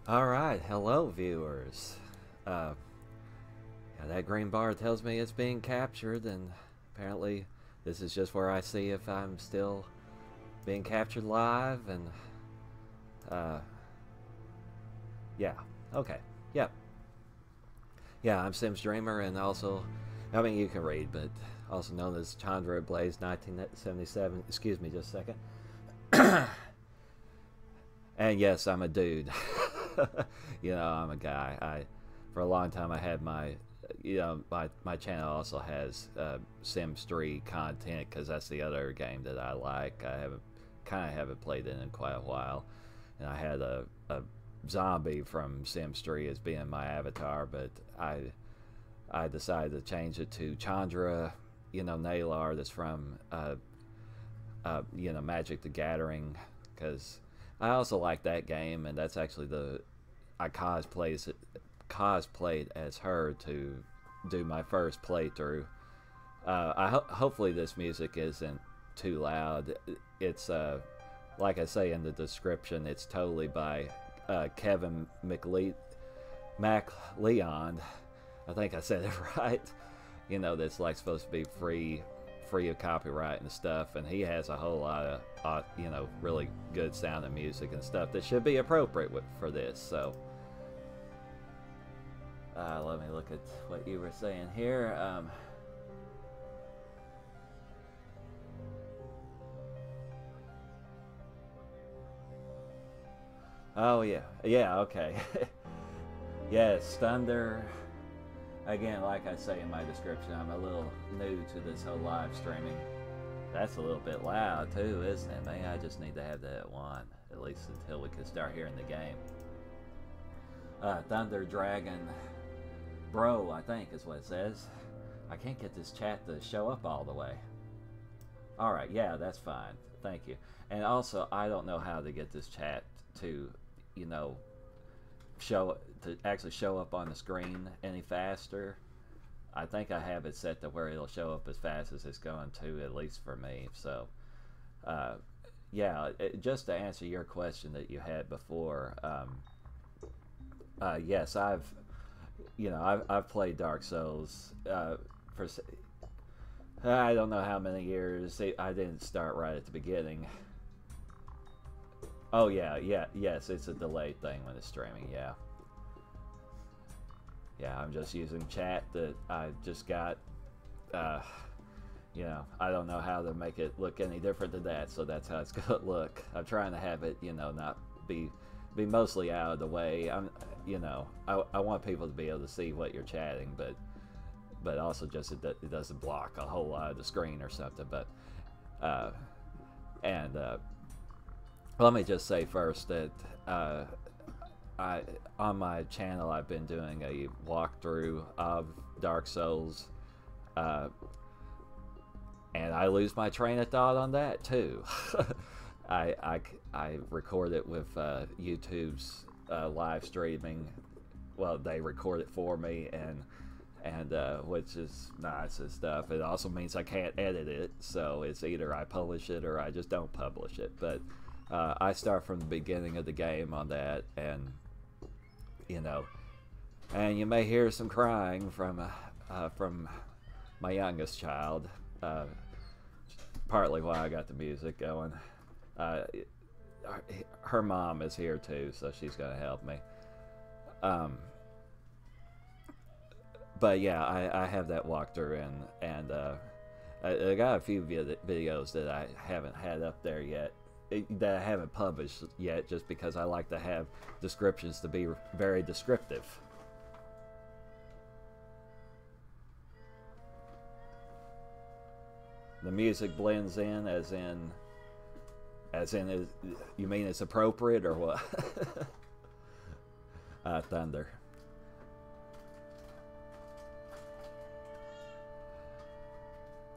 Alright, hello viewers. Yeah, that green bar tells me it's being captured, and apparently this is just where I see if I'm still being captured live, and yeah, okay, yep. Yeah, I'm Sims Dreamer, and also, I mean, you can read, but also known as Chandra Blaze 1977, excuse me just a second. And yes, I'm a dude. You know, I'm a guy. For a long time I had my my channel also has Sims 3 content, because that's the other game that I like. I haven't played it in quite a while, and I had a zombie from Sims 3 as being my avatar, but I decided to change it to Chandra, Nalar, that's from Magic the Gathering, because I also like that game, and that's actually I cosplayed as her to do my first playthrough. Hopefully this music isn't too loud. It's like I say in the description, it's totally by Kevin MacLeod. I think I said it right. That's like supposed to be free of copyright and stuff, and he has a whole lot of really good sounding music and stuff that should be appropriate for this. So let me look at what you were saying here. Oh yeah, okay. Yes, Thunder. Again, like I say in my description, I'm a little new to this whole live streaming. That's a little bit loud too, isn't it? Maybe I just need to have that at 1, at least until we can start hearing the game. Thunder Dragon Bro, I think is what it says. I can't get this chat to show up all the way. Alright, yeah, that's fine. Thank you. And also, I don't know how to get this chat to, actually show up on the screen any faster. I think I have it set to where it'll show up as fast as it's going to, at least for me. So yeah, just to answer your question that you had before, yes, I've played Dark Souls for I don't know how many years. I didn't start right at the beginning. Oh yes, it's a delayed thing when it's streaming. Yeah, I'm just using chat that I just got. I don't know how to make it look any different than that, so that's how it's gonna look. I'm trying to have it, not be mostly out of the way. I want people to be able to see what you're chatting, but also just it doesn't block a whole lot of the screen or something. But let me just say first that on my channel I've been doing a walkthrough of Dark Souls, and I lose my train of thought on that too. I record it with YouTube's live streaming. Well, they record it for me, and which is nice and stuff. It also means I can't edit it, so it's either I publish it or I just don't publish it. But I start from the beginning of the game on that, and and you may hear some crying from my youngest child. Partly why I got the music going. Her mom is here too, so she's gonna help me. But yeah, I have that walkthrough, and I got a few videos that I haven't had up there yet, that I haven't published yet, just because I like to have descriptions to be very descriptive. The music blends in, as in you mean it's appropriate or what? Thunder.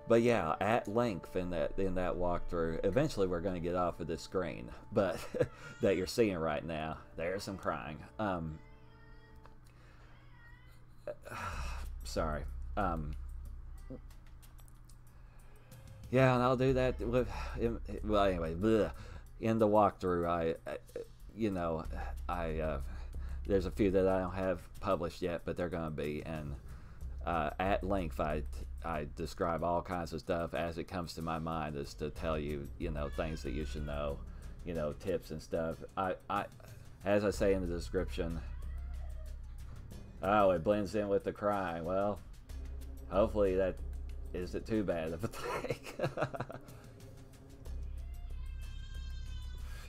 But yeah, at length in that walkthrough. Eventually, we're going to get off of this screen, but that you're seeing right now. There's some crying. Sorry. Yeah, and I'll do that with. Well, anyway, bleh. In the walkthrough, I there's a few that I don't have published yet, but they're gonna be. And at length, I describe all kinds of stuff as it comes to my mind, as to tell you, you know, things that you should know, you know, tips and stuff. As I say in the description, oh, it blends in with the crying. Well, hopefully that isn't too bad of a thing.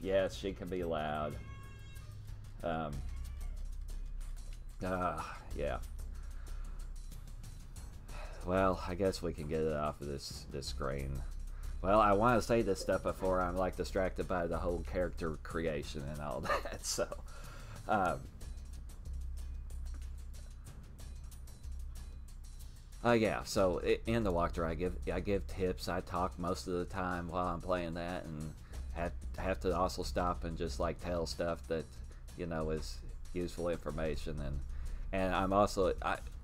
Yes, she can be loud. Yeah. Well, I guess we can get it off of this screen. Well, I want to say this stuff before I'm like distracted by the whole character creation and all that. So, yeah. So in the walkthrough, I give tips. I talk most of the time while I'm playing that, and have to also stop and just like tell stuff that, you know, is useful information. And I'm also,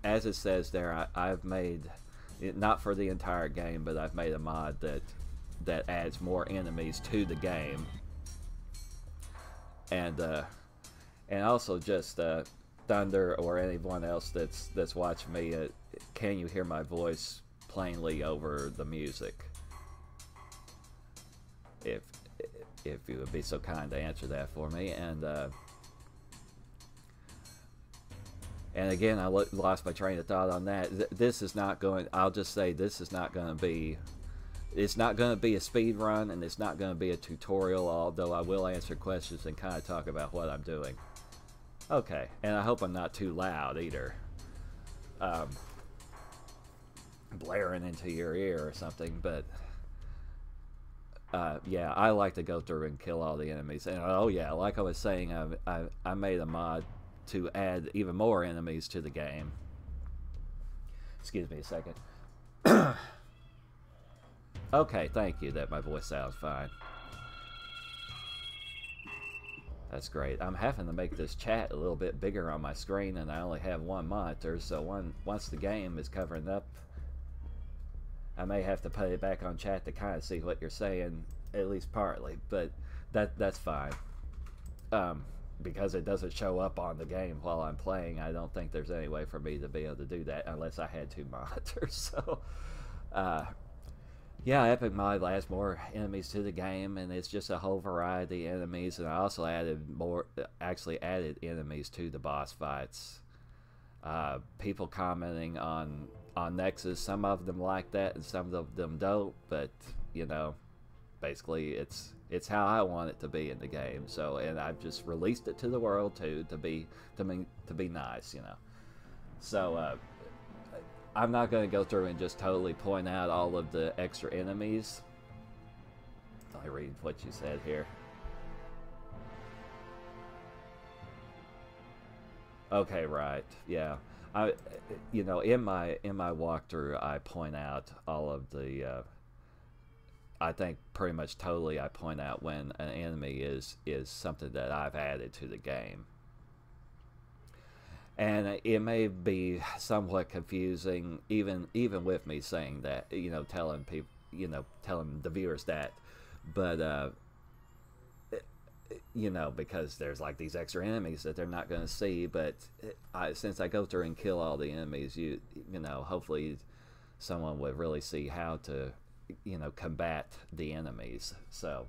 as it says there, I've made, not for the entire game, but I've made a mod that adds more enemies to the game. And also just Thunder or anyone else that's watching me, can you hear my voice plainly over the music? If you would be so kind to answer that for me. And again, I lost my train of thought on that. This is not going, I'll just say, this is not going to be, it's not going to be a speed run, and it's not going to be a tutorial, although I will answer questions and kind of talk about what I'm doing. Okay, and I hope I'm not too loud either. Blaring into your ear or something, but yeah, I like to go through and kill all the enemies. And oh yeah, like I was saying, I made a mod to add even more enemies to the game. Excuse me a second. Okay, thank you that my voice sounds fine. That's great. I'm having to make this chat a little bit bigger on my screen, and I only have one monitor, so once the game is covering up, I may have to put it back on chat to kind of see what you're saying, at least partly, but that's fine. Because it doesn't show up on the game while I'm playing, I don't think there's any way for me to be able to do that unless I had two monitors. So, yeah, EPiC mod adds more enemies to the game, and it's just a whole variety of enemies. And I also actually added enemies to the boss fights. People commenting on Nexus, some of them like that and some of them don't, but you know, basically it's how I want it to be in the game. So, and I've just released it to the world too, to be nice, you know. So I'm not going to go through and just totally point out all of the extra enemies. Let me read what you said here. Okay, right, yeah. You know, in my walkthrough, I point out all of the. I think pretty much totally I point out when an enemy is something that I've added to the game. And it may be somewhat confusing, even with me saying that, you know, telling people, you know, telling the viewers that, but you know, because there's like these extra enemies that they're not going to see. But since I go through and kill all the enemies, you know, hopefully someone would really see how to, you know, combat the enemies. So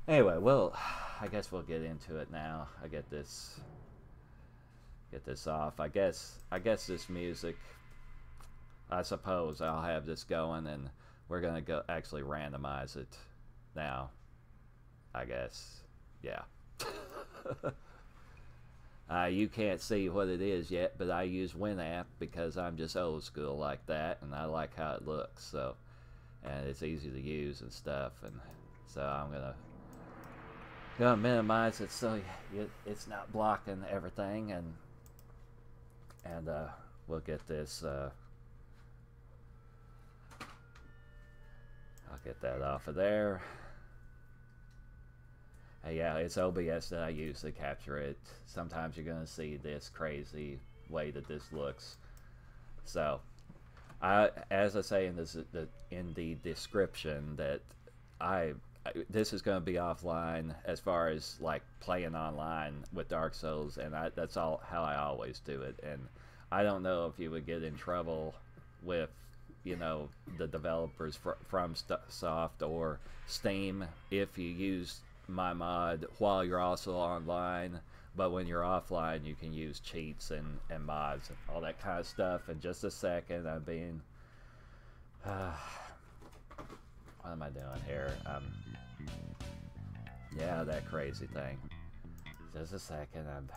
anyway, well, I guess we'll get into it now. I get this off. I guess this music, I suppose I'll have this going, and we're gonna go actually randomize it now, I guess. Yeah. You can't see what it is yet, but I use Winamp because I'm just old school like that, and I like how it looks. So, and it's easy to use and stuff, and so I'm gonna minimize it so it's not blocking everything, and we'll get this. I'll get that off of there. Yeah, it's OBS that I use to capture it. Sometimes you're going to see this crazy way that this looks. So, as I say in the description, that this is going to be offline as far as like playing online with Dark Souls, and that's all how I always do it. And I don't know if you would get in trouble with, you know, the developers from Soft or Steam if you use my mod while you're also online. But when you're offline, you can use cheats and mods and all that kind of stuff. In just a second, I'm being what am I doing here? Yeah, that crazy thing. Just a second, I'm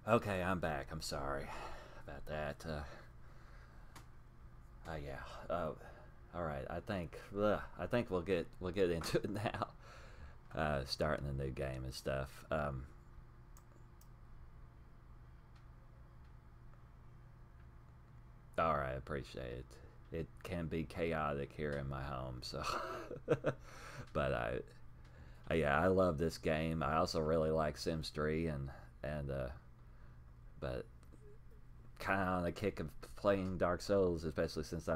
Okay, I'm back. I'm sorry about that. Yeah. All right. I think we'll get into it now. Starting the new game and stuff. All right. I appreciate it. It can be chaotic here in my home, so. But yeah, I love this game. I also really like Sims 3 and but kind of on the kick of playing Dark Souls, especially since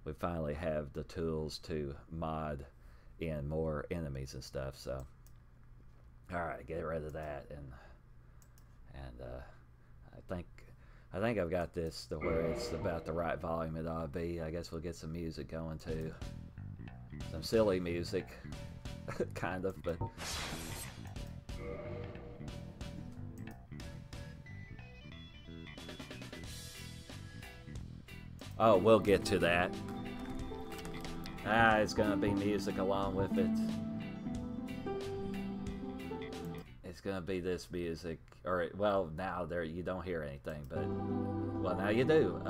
we finally have the tools to mod in more enemies and stuff. So, all right, get rid of that, and I think I've got this to where it's about the right volume it ought to be. I guess we'll get some music going too, some silly music, kind of, but. Oh, we'll get to that. It's gonna be music along with it. It's gonna be this music, or well, now there you don't hear anything, but well, now you do.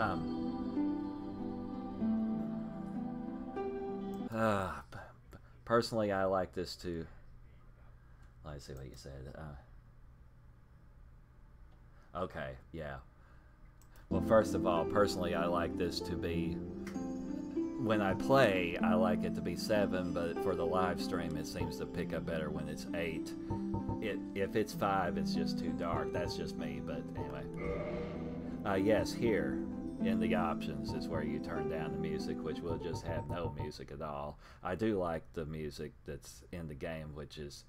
Personally, I like this too. Let's see what you said. Okay, yeah. Well, first of all, personally, I like this to be, when I play, I like it to be 7, but for the live stream, it seems to pick up better when it's 8. If it's 5, it's just too dark. That's just me, but anyway. Yes, here in the options is where you turn down the music, which will just have no music at all. I do like the music that's in the game, which is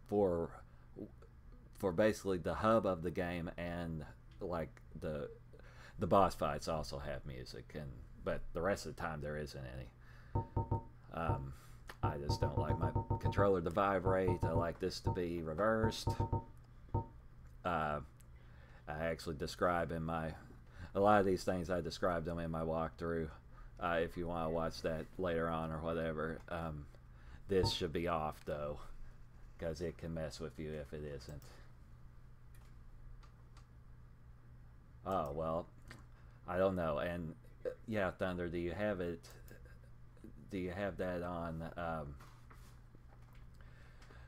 for basically the hub of the game, and like the boss fights also have music, but the rest of the time there isn't any. I just don't like my controller to vibrate. I like this to be reversed. I actually describe in a lot of these things, I described them in my walkthrough. If you want to watch that later on or whatever, this should be off though, because it can mess with you if it isn't. Oh well, I don't know. And yeah, Thunder, do you have it? Do you have that on?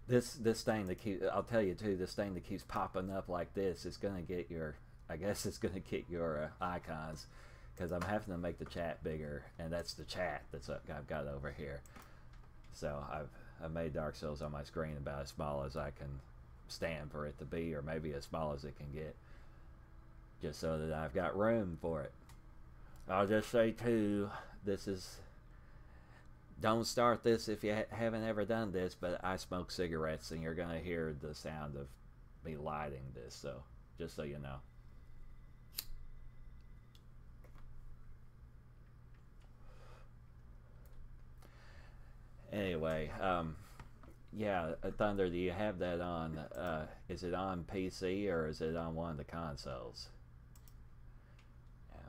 This thing that keeps, I'll tell you too, this thing that keeps popping up like this is gonna get your, I guess it's gonna get your icons, because I'm having to make the chat bigger, and that's the chat that's I've got over here. So I've made Dark Souls on my screen about as small as I can stand for it to be, or maybe as small as it can get, just so that I've got room for it. I'll just say too, this is, don't start this if you haven't ever done this, but I smoke cigarettes, and you're gonna hear the sound of me lighting this, so just so you know. Anyway, yeah, Thunder, do you have that on? Is it on PC or is it on one of the consoles?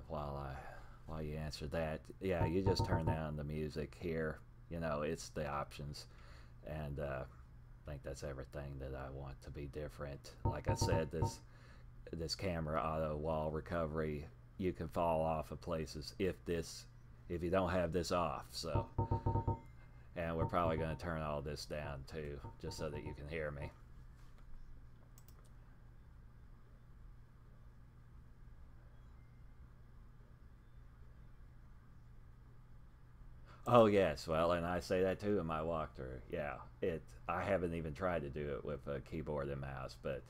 While you answer that, yeah, you just turn down the music here. You know, it's the options, and I think that's everything that I want to be different. Like I said, this camera auto wall recovery, you can fall off of places if you don't have this off. So, and we're probably going to turn all this down too, just so that you can hear me. Oh yes, well, and I say that too in my walkthrough. Yeah, I haven't even tried to do it with a keyboard and mouse, but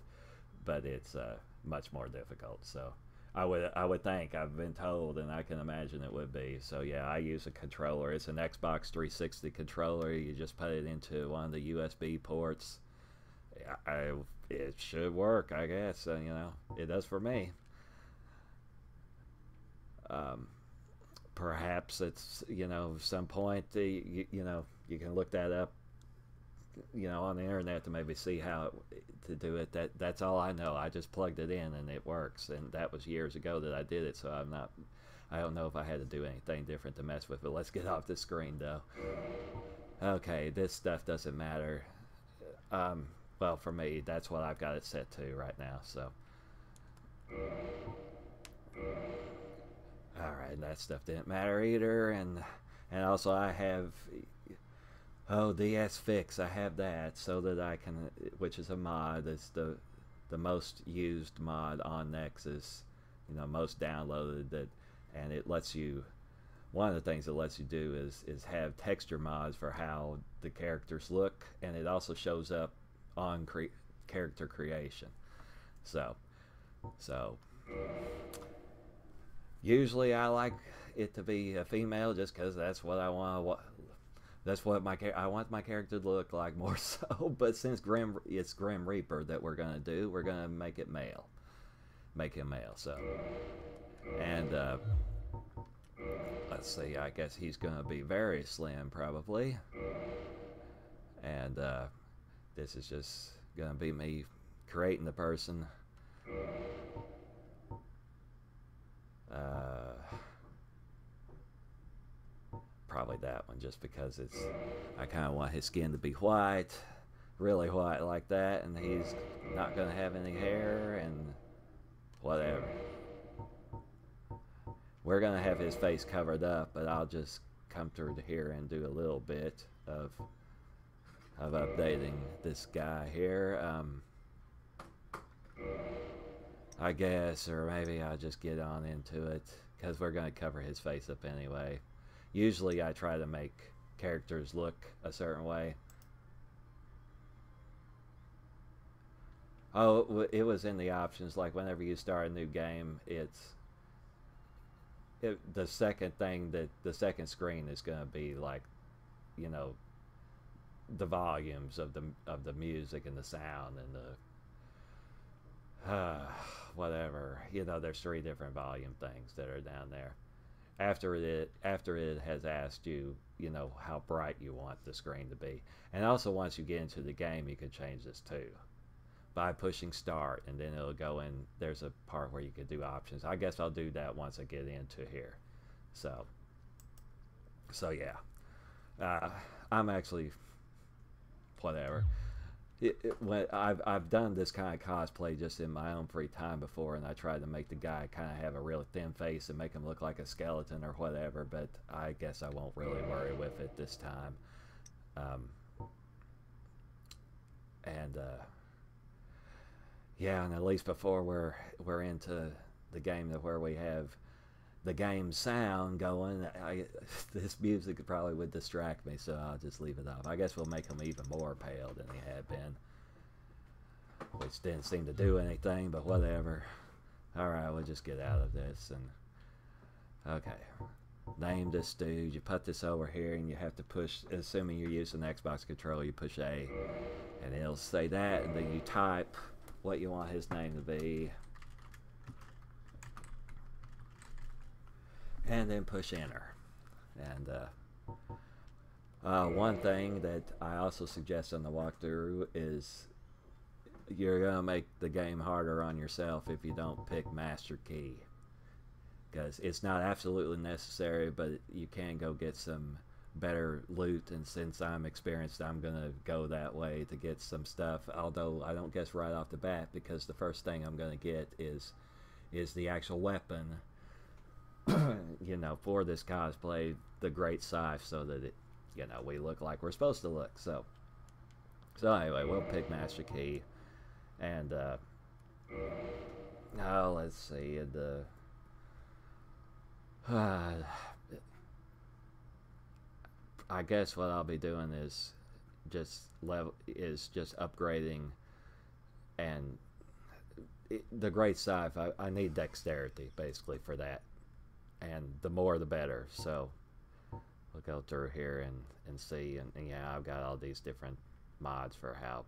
it's much more difficult. So I would think, I've been told, and I can imagine it would be. So yeah, I use a controller. It's an Xbox 360 controller. You just put it into one of the USB ports. It should work, I guess. You know, it does for me. Perhaps it's, you know, some point you know, you can look that up, you know, on the internet to maybe see how to do it. That's all I know. I just plugged it in and it works, and that was years ago that I did it, so I don't know if I had to do anything different to mess with it. Let's get off the screen though. Okay, this stuff doesn't matter. Well, for me, that's what I've got it set to right now. So Alright, that stuff didn't matter either, and also I have, oh, DS Fix, I have that so that I can, which is a mod, it's the most used mod on Nexus, you know, most downloaded, that, and it lets you, one of the things it lets you do is have texture mods for how the characters look, and it also shows up on character creation. So usually I like it to be a female just because that's what I want. That's what I want my character to look like more so. But since it's Grim Reaper that we're gonna do, we're gonna make it male. Make him male. So, and let's see. I guess he's gonna be very slim probably. And this is just gonna be me creating the person. Probably that one, just because I kind of want his skin to be white, really white like that, and he's not gonna have any hair and whatever. We're gonna have his face covered up, but I'll just come through here and do a little bit of updating this guy here. I guess, or maybe I'll just get on into it, because we're going to cover his face up anyway. Usually I try to make characters look a certain way. Oh, it was in the options, like whenever you start a new game, the second thing, that the second screen is going to be like, you know, the volumes of the music and the sound and the whatever, you know, there's 3 different volume things that are down there. After it has asked you, you know, how bright you want the screen to be. And also once you get into the game, you can change this too by pushing start, and then it'll go in. There's a part where you can do options. I guess I'll do that once I get into here. So yeah, I'm actually whatever. When I've done this kind of cosplay just in my own free time before, and I tried to make the guy kind of have a really thin face and make him look like a skeleton or whatever, but I guess I won't really worry with it this time. Yeah, and at least before we're into the game to where we have the game sound going, this music probably would distract me, so I'll just leave it off. I guess we'll make him even more pale than he had been, which didn't seem to do anything, but whatever. Alright, we'll just get out of this. And okay, name this dude. You put this over here, and you have to push, assuming you're using Xbox controller, you push A, and it'll say that, and then you type what you want his name to be, and then push enter. And one thing that I also suggest on the walkthrough is you're gonna make the game harder on yourself if you don't pick master key, because it's not absolutely necessary, but you can go get some better loot, and since I'm experienced, I'm gonna go that way to get some stuff, although I don't guess right off the bat, because the first thing I'm gonna get is the actual weapon, you know, for this cosplay, the great scythe, so that it, you know, we look like we're supposed to look. So anyway, we'll pick master key, and oh, let's see, I guess what I'll be doing is just upgrading, and the great scythe, I need dexterity basically for that, and the more the better. So we'll go through here and see, and yeah, I've got all these different mods for how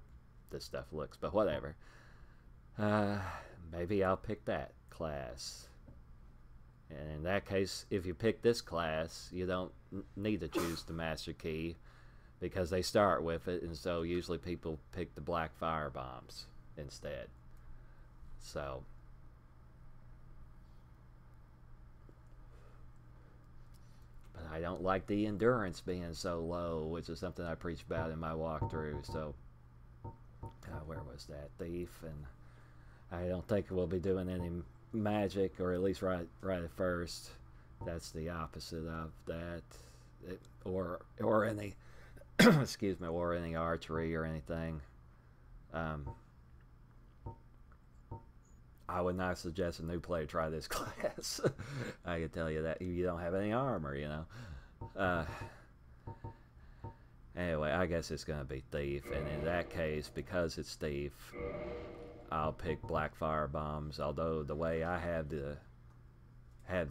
this stuff looks, but whatever. Maybe I'll pick that class. And in that case, if you pick this class, you don't need to choose the master key, because they start with it, and so usually people pick the black fire bombs instead. So but I don't like the endurance being so low, which is something I preach about in my walkthrough. So where was that thief? And I don't think we'll be doing any magic, or at least right at first. That's the opposite of that. Or any excuse me, or any archery or anything. I would not suggest a new player try this class. I can tell you that. You don't have any armor, you know. Anyway, I guess it's going to be Thief, and in that case, because it's Thief, I'll pick black fire bombs. Although the way I have the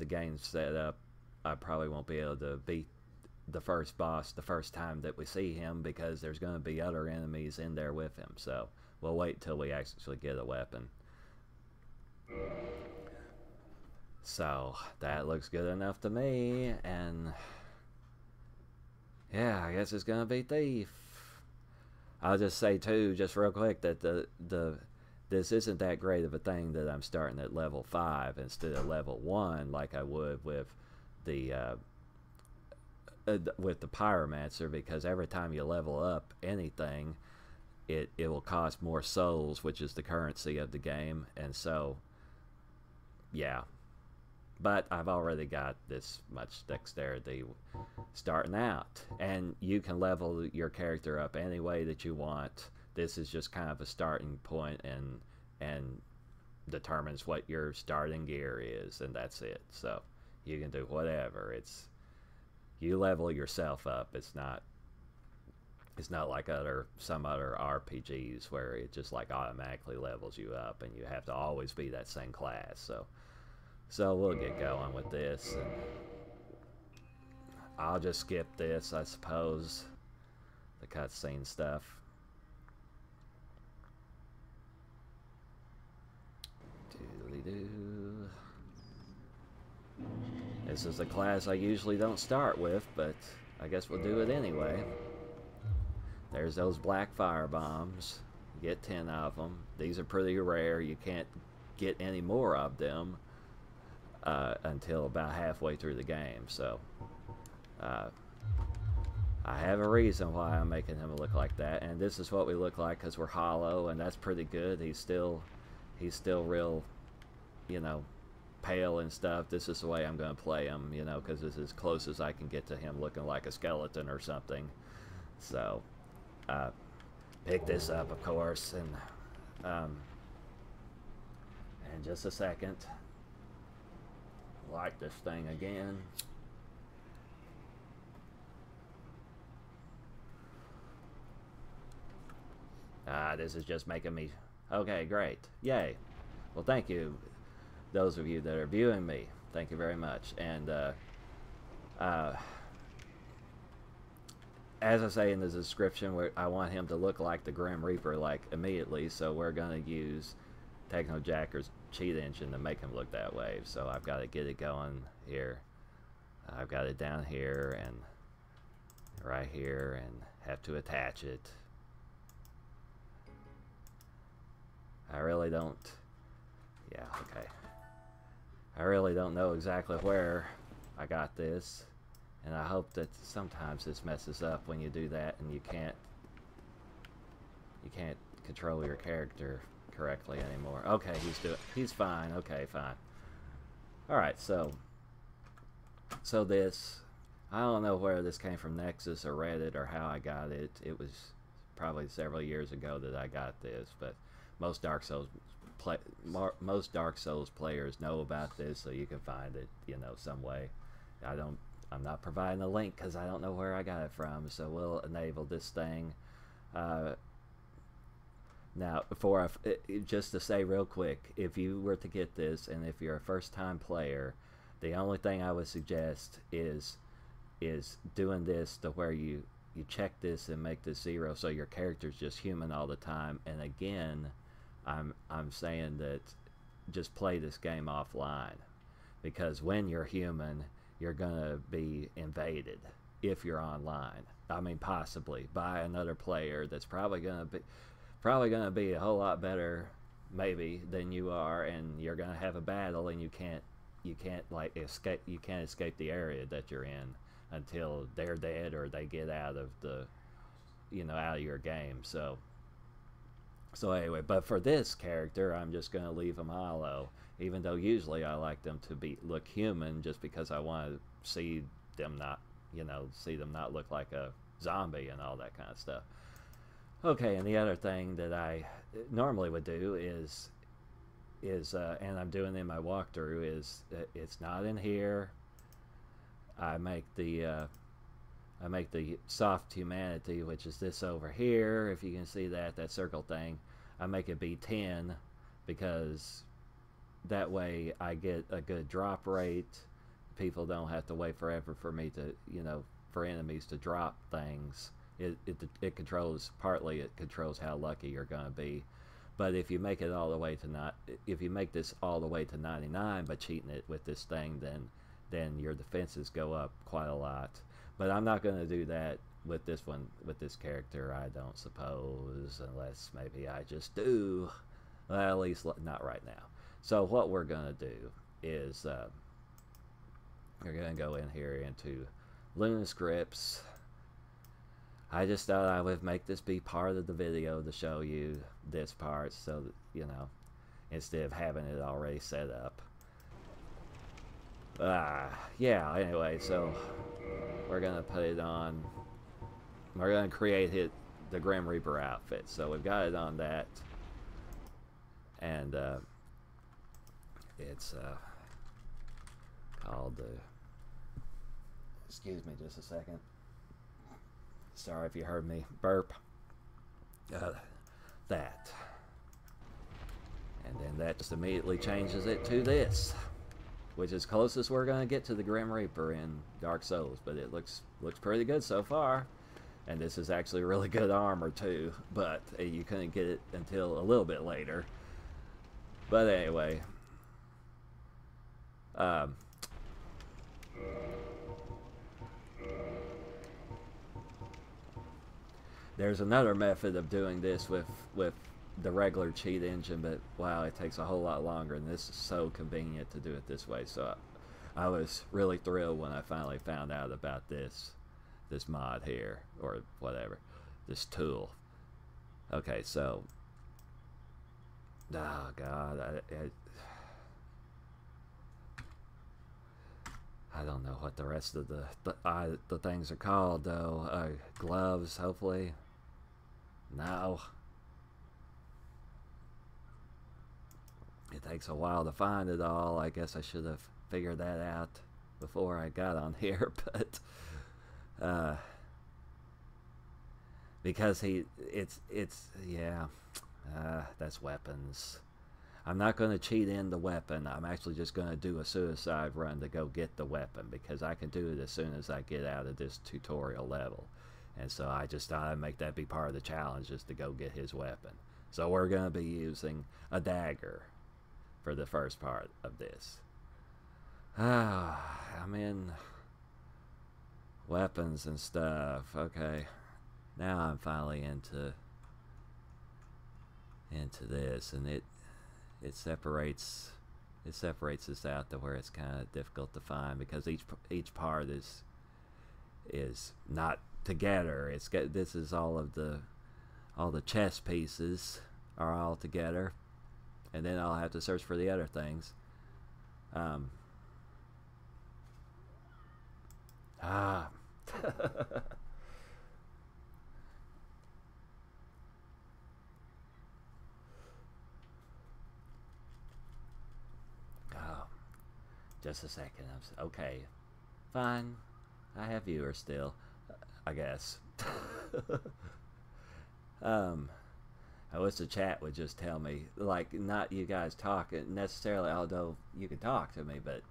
game set up, I probably won't be able to beat the first boss the first time that we see him, because there's going to be other enemies in there with him. So we'll wait till we actually get a weapon. So that looks good enough to me, and yeah, I guess it's gonna be Thief. I'll just say too, just real quick, that this isn't that great of a thing that I'm starting at level 5 instead of level 1 like I would with the Pyromancer, because every time you level up anything, it will cost more souls, which is the currency of the game, and so yeah. But I've already got this much dexterity starting out, and you can level your character up any way that you want. This is just kind of a starting point, and determines what your starting gear is, and that's it. So you can do whatever. You level yourself up. It's not like some other RPGs where it just like automatically levels you up, and you have to always be that same class. So we'll get going with this, and I'll just skip this, I suppose, the cutscene stuff. Doodly-doo. This is a class I usually don't start with, but I guess we'll do it anyway. There's those black fire bombs. Get 10 of them. These are pretty rare. You can't get any more of them until about halfway through the game. So I have a reason why I'm making him look like that, and this is what we look like because we're hollow, and that's pretty good. He's still real, you know, pale and stuff. This is the way I'm going to play him, you know, because it's as close as I can get to him looking like a skeleton or something. So pick this up, of course, and in just a second, light this thing again. This is just making me... Okay, great. Yay. Well, thank you, those of you that are viewing me. Thank you very much. And as I say in the description, I want him to look like the Grim Reaper, like, immediately, so we're going to use Technojacker's cheat engine to make him look that way. So I've got to get it going here. I've got it down here and right here, and have to attach it. I really don't... Yeah, okay. I really don't know exactly where I got this, and I hope that sometimes this messes up when you do that and you can't control your character correctly anymore. Okay, he's fine. Okay, fine. Alright, so this, I don't know where this came from, Nexus or Reddit, or how I got it. It was probably several years ago that I got this, but most Dark Souls players know about this, so you can find it, you know, some way. I'm not providing a link because I don't know where I got it from, so we'll enable this thing. Now, just to say real quick, if you were to get this, and if you're a first-time player, the only thing I would suggest is doing this to where you check this and make this 0, so your character's just human all the time. And again, I'm saying that just play this game offline, because when you're human, you're gonna be invaded if you're online. I mean, possibly by another player that's probably gonna be a whole lot better, maybe, than you are, and you're gonna have a battle, and you can't like escape. You can't escape the area that you're in until they're dead or they get out of the, you know, out of your game. So So anyway, but for this character, I'm just going to leave them hollow, even though usually I like them to look human, just because I want to see them not, see them not look like a zombie and all that kind of stuff. Okay, and the other thing that I normally would do is and I'm doing in my walkthrough, is it's not in here. I make the soft humanity, which is this over here. If you can see that circle thing, I make it be 10, because that way I get a good drop rate. People don't have to wait forever for me to, for enemies to drop things. It controls, partly it controls how lucky you're going to be. But if you make it all the way to if you make this all the way to 99 by cheating it with this thing, then your defenses go up quite a lot. But I'm not going to do that with this one, with this character, I don't suppose, unless maybe I just do. Well, at least not right now. So what we're going to do is we're going to go in here into Luna Scripts. I just thought I would make this be part of the video to show you this part, so that, instead of having it already set up. Yeah, anyway, so we're going to put it on. We're going to create the Grim Reaper outfit. So we've got it on that. And it's called the... Excuse me just a second. Sorry if you heard me burp. That. And then that just immediately changes it to this, which is closest we're going to get to the Grim Reaper in Dark Souls, but it looks pretty good so far. And this is actually really good armor too, but you couldn't get it until a little bit later. But anyway, there's another method of doing this with the regular cheat engine, but wow, it takes a whole lot longer, and this is so convenient to do it this way. So I was really thrilled when I finally found out about this mod here, or whatever, this tool. Okay, so oh god, I don't know what the rest of the things are called though. Gloves, hopefully. No. It takes a while to find it all. I guess I should have figured that out before I got on here, but because that's weapons. I'm not going to cheat in the weapon. I'm actually just going to do a suicide run to go get the weapon, because I can do it as soon as I get out of this tutorial level. And so I just thought I'd make that be part of the challenge, is to go get his weapon. So we're going to be using a dagger for the first part of this. I'm in weapons and stuff. Okay. Now I'm finally into this, and it separates this out to where it's kind of difficult to find, because each part is not together. This is all the chess pieces are all together, and then I'll have to search for the other things. Just a second. Okay, fine. I have viewers still, I guess. I wish the chat would just tell me, like, not you guys talking necessarily, although you can talk to me, but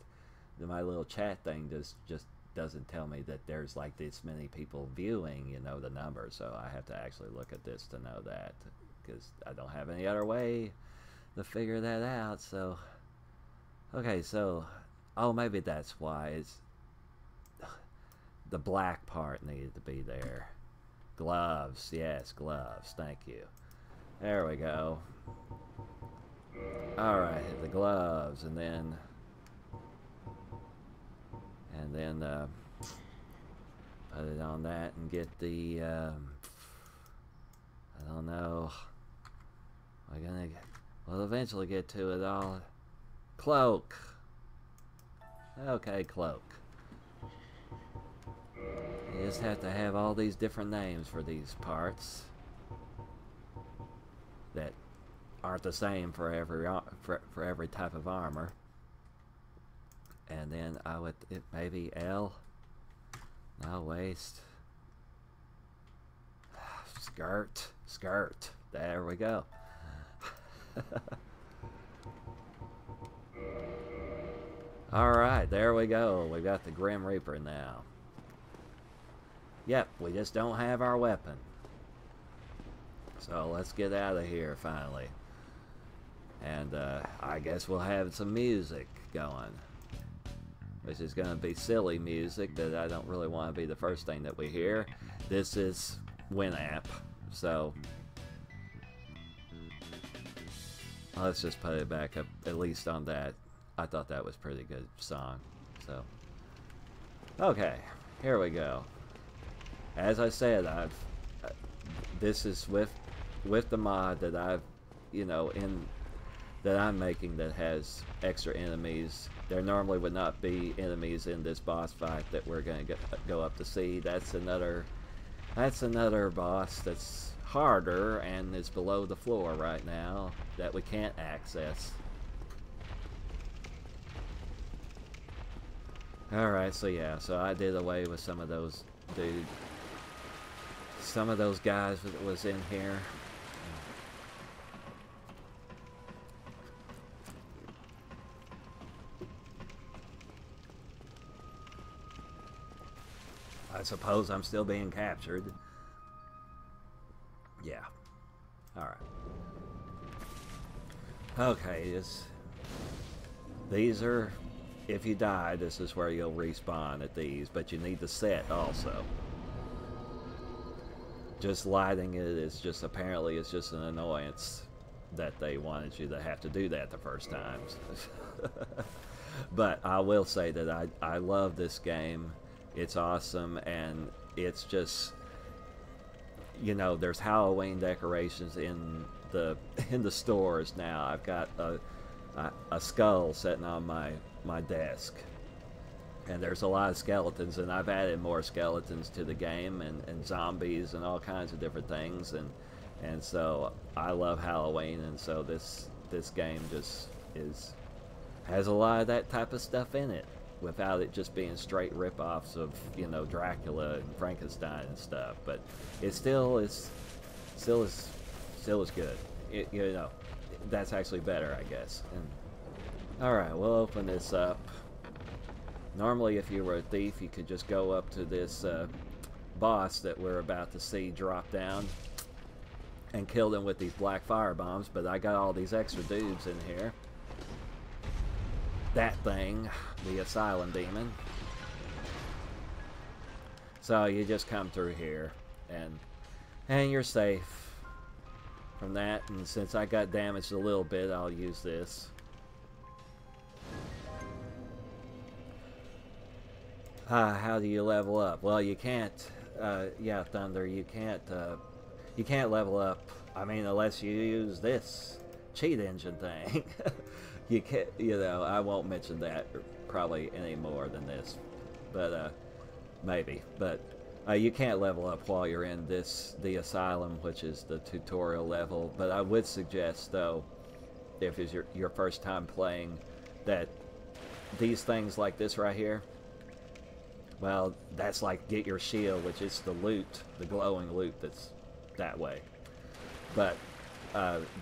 my little chat thing just doesn't tell me that there's like this many people viewing, the number. So I have to actually look at this to know that, because I don't have any other way to figure that out. So okay, so maybe that's why it's the black part needed to be there. Gloves, yes, gloves, thank you. There we go. Alright, the gloves, and then put it on that and get the I don't know. We'll eventually get to it all. Cloak. Okay, cloak. You just have to have all these different names for these parts that aren't the same for every type of armor. And then I would maybe L. No, waist. Skirt. There we go. Alright, there we go. We got the Grim Reaper now. Yep, we just don't have our weapon. So let's get out of here finally. And I guess we'll have some music going. Which is going to be silly music that I don't really want to be the first thing that we hear. This is Winamp, so let's just put it back up, at least on that. I thought that was a pretty good song. So, okay, here we go. As I said, this is with the mod that that I'm making that has extra enemies. There normally would not be enemies in this boss fight that we're going to go up to see. That's another boss that's harder and is below the floor right now that we can't access. Alright, so yeah, so I did away with some of those guys that was in here. I suppose I'm still being captured. Yeah. Alright. Okay, these are, if you die, this is where you'll respawn at these, but you need the set also. Just lighting it is just, apparently it's just an annoyance that they wanted you to have to do that the first times. But I will say that I love this game. It's awesome, and it's just, there's Halloween decorations in the stores now. I've got a skull sitting on my desk, and there's a lot of skeletons, and I've added more skeletons to the game, and zombies and all kinds of different things, and so I love Halloween, and so this game just has a lot of that type of stuff in it, without it just being straight rip-offs of, Dracula and Frankenstein and stuff. But it still is good. That's actually better, I guess. Alright, we'll open this up. Normally, if you were a thief, you could just go up to this boss that we're about to see drop down and kill them with these black fire bombs, but I got all these extra dudes in here. That thing, the Asylum demon. So you just come through here, and you're safe from that. And since I got damaged a little bit, I'll use this. How do you level up? Well, you can't. Yeah, Thunder. You can't level up. I mean, unless you use this cheat engine thing. You can't, I won't mention that probably any more than this, but maybe. But you can't level up while you're in the Asylum, which is the tutorial level. But I would suggest, though, if it's your first time playing, that these things like this right here, well, that's like get your shield, which is the loot, the glowing loot that's that way. But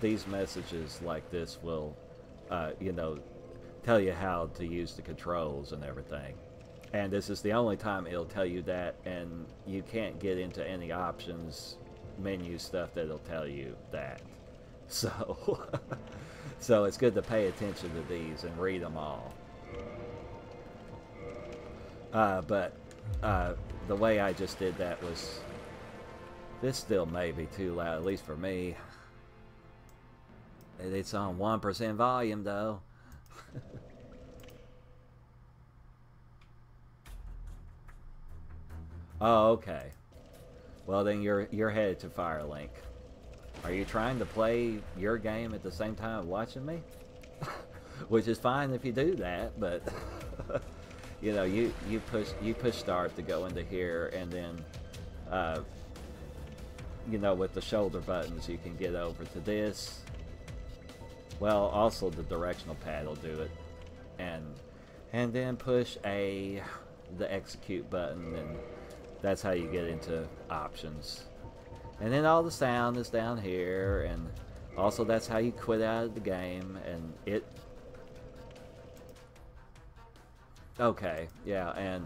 these messages like this will tell you how to use the controls and everything. And this is the only time it'll tell you that, and you can't get into any options, menu stuff that'll tell you that. So, so it's good to pay attention to these and read them all. But the way I just did that was, this still may be too loud, at least for me. It's on 1% volume, though. Oh, okay. Well, then you're headed to Firelink. are you trying to play your game at the same time watching me? Which is fine if you do that, but you know, you push start to go into here, and then you know, with the shoulder buttons you can get over to this. Well, also the directional pad will do it, and then push the execute button, and that's how you get into options. And then all the sound is down here, and also that's how you quit out of the game. And it okay, yeah, and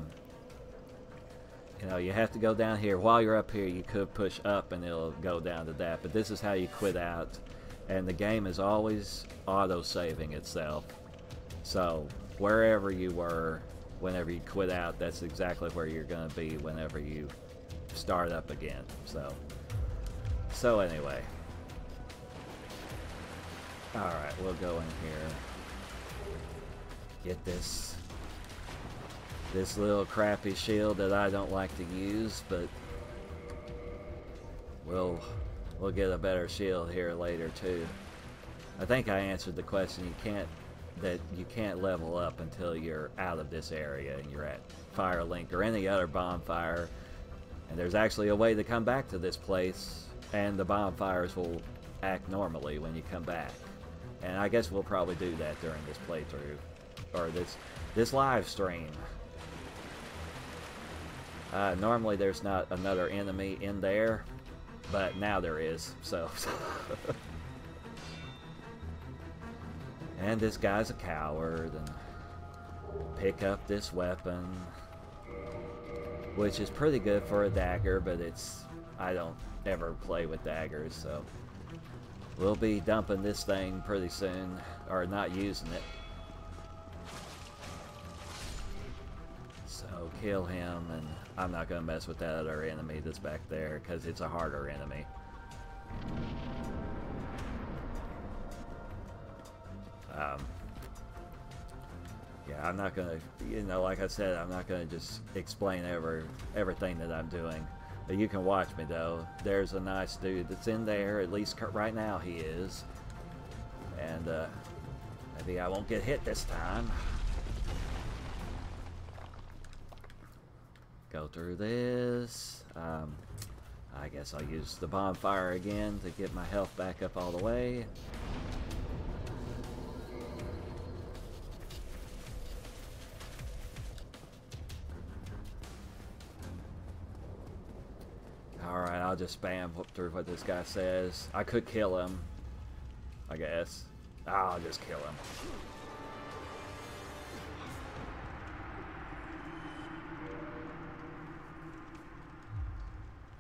you know, you have to go down here. While you're up here, you could push up and it'll go down to that, but this is how you quit out, and the game is always auto-saving itself. So wherever you were whenever you quit out, that's exactly where you're going to be whenever you start up again. So anyway, alright, we'll go in here, get this little crappy shield that I don't like to use, but we'll get a better shield here later too. I think I answered the question. You can't level up until you're out of this area and you're at Firelink or any other bonfire, and there's actually a way to come back to this place, and the bonfires will act normally when you come back. And I guess we'll probably do that during this playthrough, or this live stream. Normally there's not another enemy in there, but now there is, so. And this guy's a coward, and pick up this weapon, which is pretty good for a dagger, but I don't ever play with daggers, so we'll be dumping this thing pretty soon, or not using it. So kill him, and I'm not going to mess with that other enemy that's back there, because it's a harder enemy. Yeah, I'm not gonna, you know, like I said, I'm not gonna just explain everything that I'm doing. But you can watch me though. There's a nice dude that's in there, at least right now he is. And maybe I won't get hit this time. Go through this. I guess I'll use the bonfire again to get my health back up all the way. Alright, I'll just spam through what this guy says. I could kill him, I guess. I'll just kill him.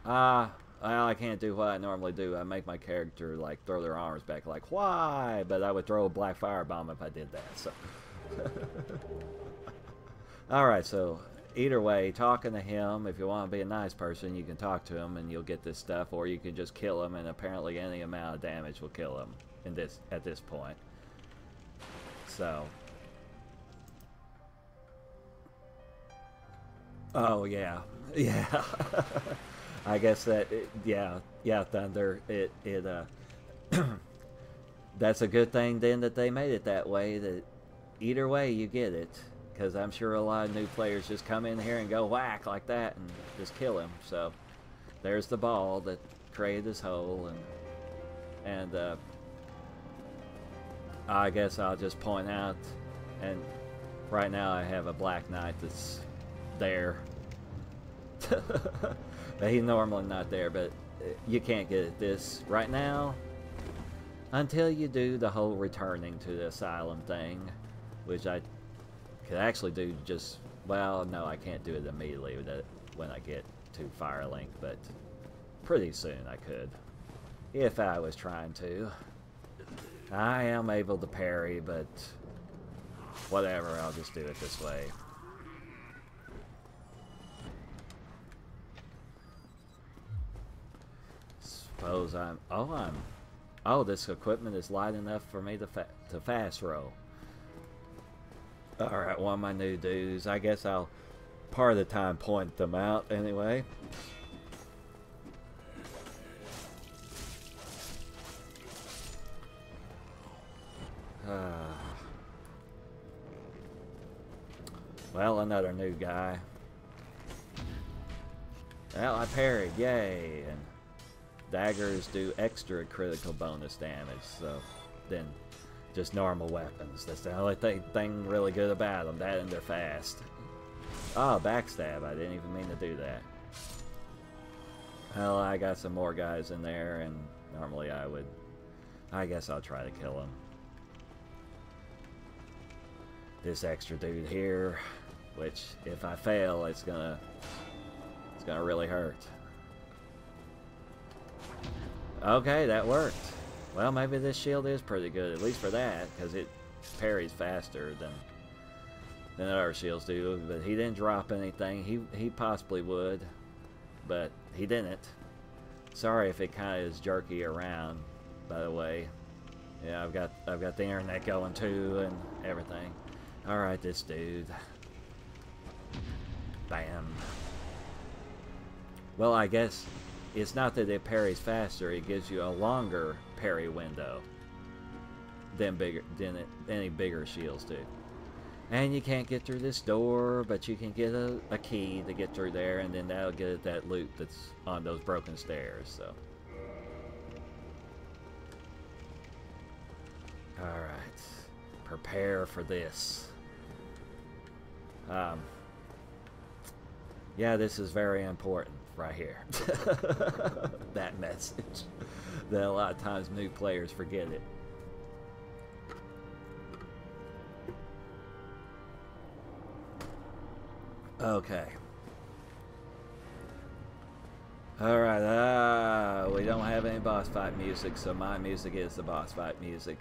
Well, I can't do what I normally do. I make my character, like, throw their arms back, like, why? But I would throw a black firebomb if I did that, so. Alright, so, either way, talking to him, if you want to be a nice person, you can talk to him and you'll get this stuff, or you can just kill him, and apparently any amount of damage will kill him at this point. So. Oh, yeah. Yeah. I guess that, yeah, Thunder, that's a good thing then that they made it that way, that either way you get it, because I'm sure a lot of new players just come in here and go whack like that and just kill him. So there's the ball that created this hole, and I guess I'll just point out, and right now I have a Black Knight that's there. He's normally not there, but you can't get at this right now until you do the whole returning to the Asylum thing, which I could actually do just, well, no, I can't do it immediately when I get to Firelink, but pretty soon I could, if I was trying to. I am able to parry, but whatever, I'll just do it this way. Suppose this equipment is light enough for me to fast roll. Alright, one of my new dudes. I guess I'll part of the time point them out anyway. Well, another new guy. Well, I parried, yay! And daggers do extra critical bonus damage, so than just normal weapons. That's the only thing really good about them. That and they're fast. Oh, backstab! I didn't even mean to do that. Well, I got some more guys in there, and normally I would. I guess I'll try to kill him. This extra dude here, which if I fail, it's gonna really hurt. Okay, that worked. Well, maybe this shield is pretty good, at least for that, because it parries faster than other shields do. But he didn't drop anything. He possibly would, but he didn't. Sorry if it kind of is jerky around, by the way. Yeah, I've got the internet going too and everything. All right, this dude. Bam. Well, I guess it's not that it parries faster; it gives you a longer parry window than any bigger shields do. And you can't get through this door, but you can get a key to get through there, and then that'll get at that loot that's on those broken stairs. So, all right, prepare for this. Yeah, this is very important right here. That message. That a lot of times new players forget it. Okay. Alright, we don't have any boss fight music, so my music is the boss fight music.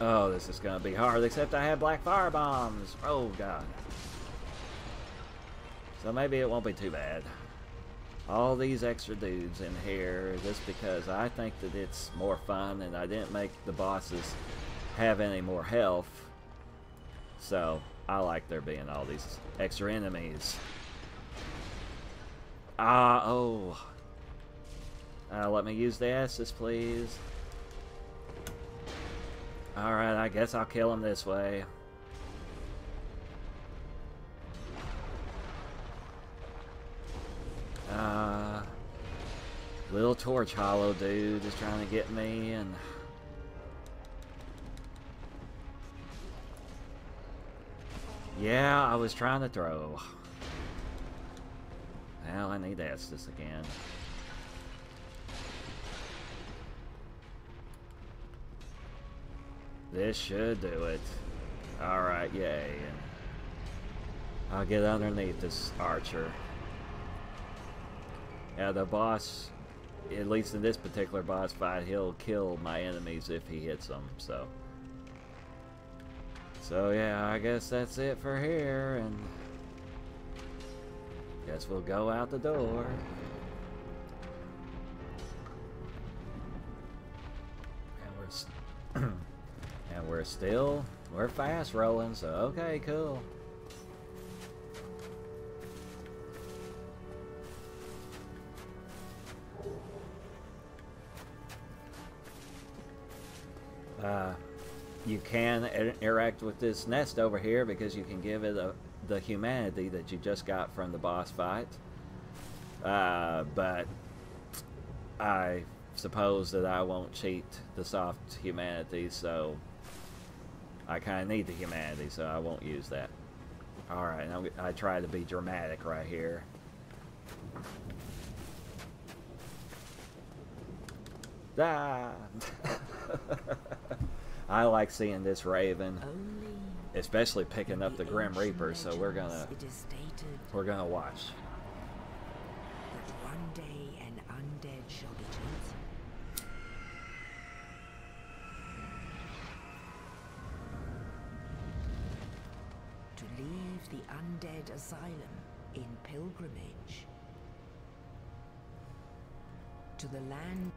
Oh, this is gonna be hard, except I have black fire bombs. Oh god. So maybe it won't be too bad. All these extra dudes in here just because I think that it's more fun, and I didn't make the bosses have any more health. So I like there being all these extra enemies. Let me use the S's, please. Alright, I guess I'll kill him this way. Little torch hollow dude is trying to get me, and yeah, I was trying to throw. Well, I need to ask this again. This should do it. Alright, yay. I'll get underneath this archer. Yeah, the boss, at least in this particular boss fight, he'll kill my enemies if he hits them, so. So yeah, I guess that's it for here, and guess we'll go out the door. And we're fast rolling, so okay, cool. You can interact with this nest over here because you can give it the humanity that you just got from the boss fight. But I suppose that I won't cheat the soft humanity, so I kind of need the humanity, so I won't use that. Alright, I try to be dramatic right here. Ah! I like seeing this Raven, especially picking up the Grim Reaper, so we're gonna watch. That one day an undead shall be chosen. To leave the undead asylum in pilgrimage to the land.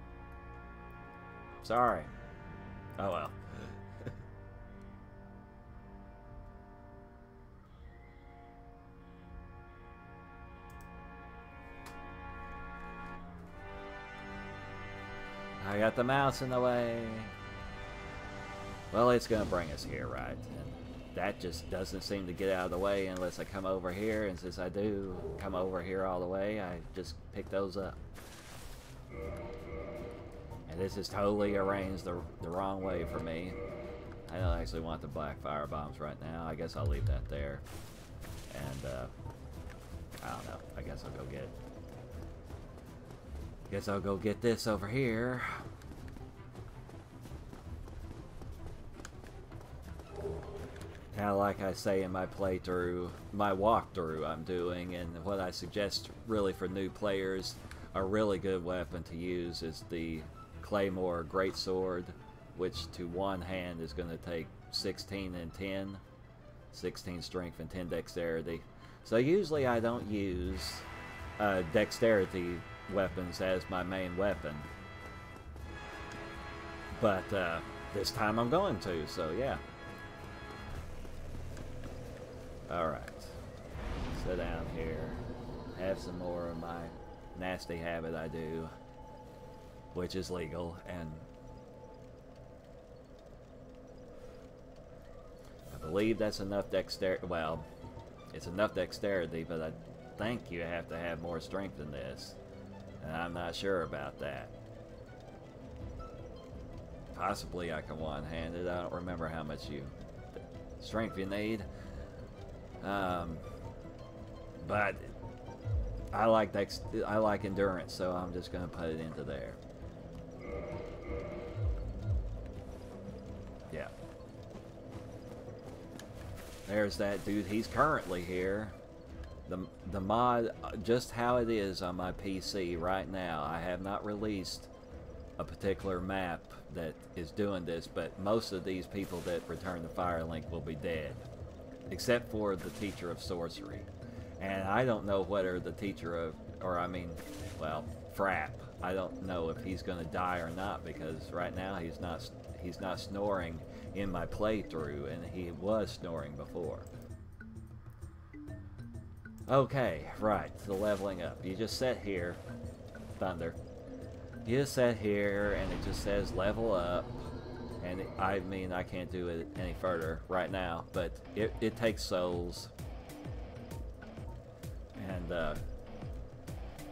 Sorry. Oh well. I got the mouse in the way. Well, it's going to bring us here, right? And that just doesn't seem to get out of the way unless I come over here, and since I do come over here all the way, I just pick those up. And this is totally arranged the wrong way for me. I don't actually want the black fire bombs right now. I guess I'll leave that there. And, I don't know. I guess I'll go get... Guess I'll go get this over here. Kind of like I say in my playthrough, my walkthrough I'm doing, and what I suggest really for new players, a really good weapon to use is the Claymore Greatsword, which to one hand is going to take 16 and 10, 16 strength and 10 dexterity. So usually I don't use dexterity weapons as my main weapon, but this time I'm going to, so yeah. Alright, sit down here, have some more of my nasty habit I do, which is legal, and I believe that's enough dexterity. Well, it's enough dexterity, but I think you have to have more strength than this, and I'm not sure about that. Possibly I can one-hand it. I don't remember how much strength you need. But I like endurance, so I'm just going to put it into there. Yeah. There's that dude. He's currently here. The mod, just how it is on my PC right now, I have not released a particular map that is doing this, but most of these people that return to Firelink will be dead. Except for the teacher of sorcery. And I don't know whether the teacher of, or I mean, well, Frapp, I don't know if he's going to die or not, because right now he's not snoring in my playthrough, and he was snoring before. Okay, right, the leveling up. You just sit here, Thunder. You just sit here, and it just says level up. And I mean, I can't do it any further right now, but it takes souls.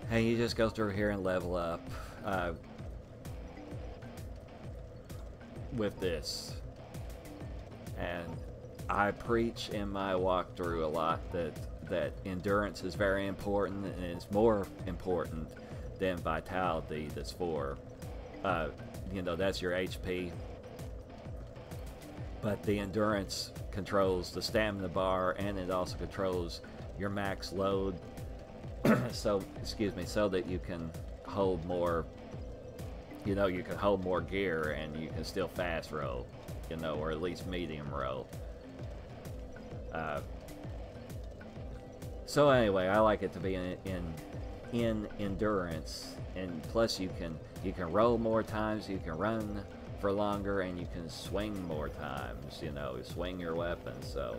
And you just go through here and level up with this. And I preach in my walkthrough a lot that endurance is very important, and it's more important than vitality. That's for, you know, that's your HP. But the endurance controls the stamina bar, and it also controls your max load. So, excuse me, so that you can hold more, you know, you can hold more gear, and you can still fast roll, you know, or at least medium roll. So anyway, I like it to be in endurance, and plus you can roll more times, you can run for longer, and you can swing more times, you know, swing your weapon. So,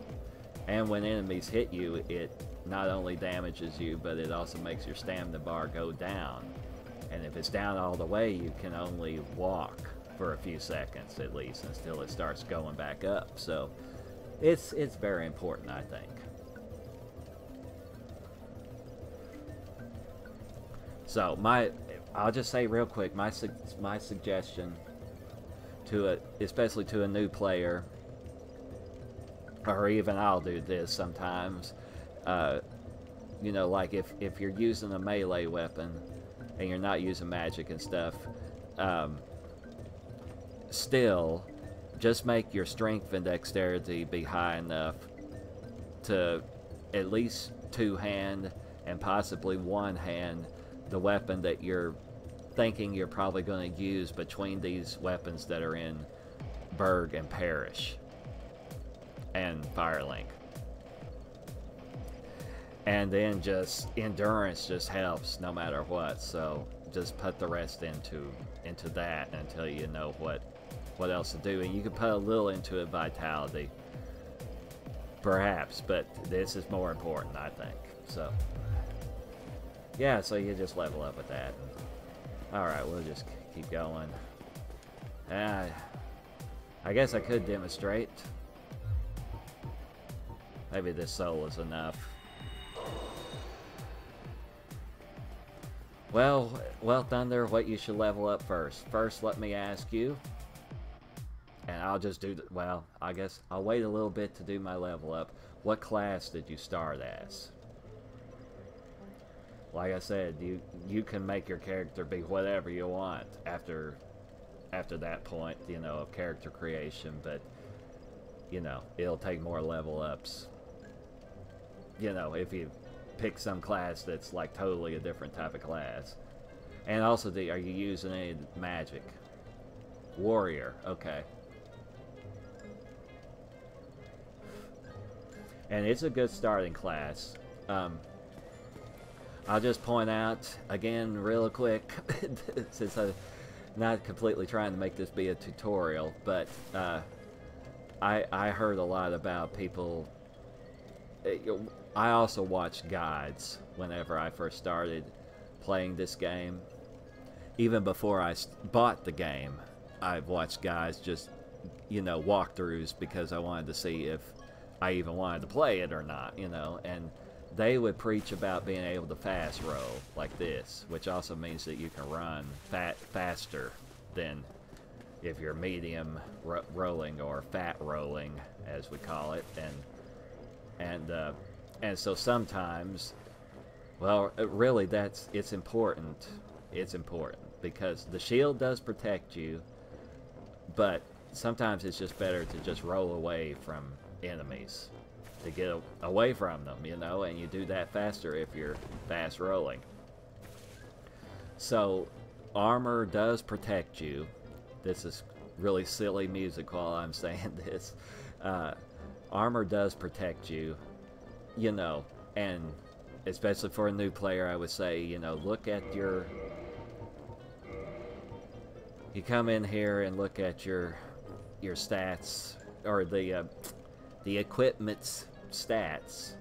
and when enemies hit you, it not only damages you, but it also makes your stamina bar go down. And if it's down all the way, you can only walk for a few seconds at least until it starts going back up. So it's very important, I think. So I'll just say real quick, my suggestion especially to a new player, or even I'll do this sometimes, you know, like if you're using a melee weapon and you're not using magic and stuff, still just make your strength and dexterity be high enough to at least two-hand and possibly one-hand the weapon that you're thinking you're probably going to use between these weapons that are in Burg and Parish and Firelink. And then just endurance just helps no matter what, so just put the rest into that until you know what else to do. And you can put a little into it, vitality perhaps, but this is more important, I think. So yeah, so you just level up with that. Alright, we'll just keep going. I I guess I could demonstrate. Maybe this soul is enough. Well, Thunder, what you should level up first. First, let me ask you, and I'll just do, well, I guess I'll wait a little bit to do my level up. What class did you start as? Like I said, you can make your character be whatever you want after that point, you know, of character creation, but, you know, it'll take more level ups. You know, if you pick some class that's like totally a different type of class. And also, are you using any magic? Warrior, okay. And it's a good starting class. I'll just point out, again, real quick, since I'm not completely trying to make this be a tutorial, but I heard a lot about people. I also watched guides whenever I first started playing this game. Even before I bought the game, I've watched guys just, you know, walkthroughs because I wanted to see if I even wanted to play it or not, you know, and they would preach about being able to fast roll like this, which also means that you can run faster than if you're medium rolling or fat rolling, as we call it, and so sometimes, well, really, it's important. It's important because the shield does protect you, but sometimes it's just better to just roll away from enemies to get away from them, you know, and you do that faster if you're fast rolling. So armor does protect you. This is really silly music while I'm saying this. Armor does protect you, you know, and especially for a new player, I would say, you know, look at your... You come in here and look at your stats, or the equipment's stats,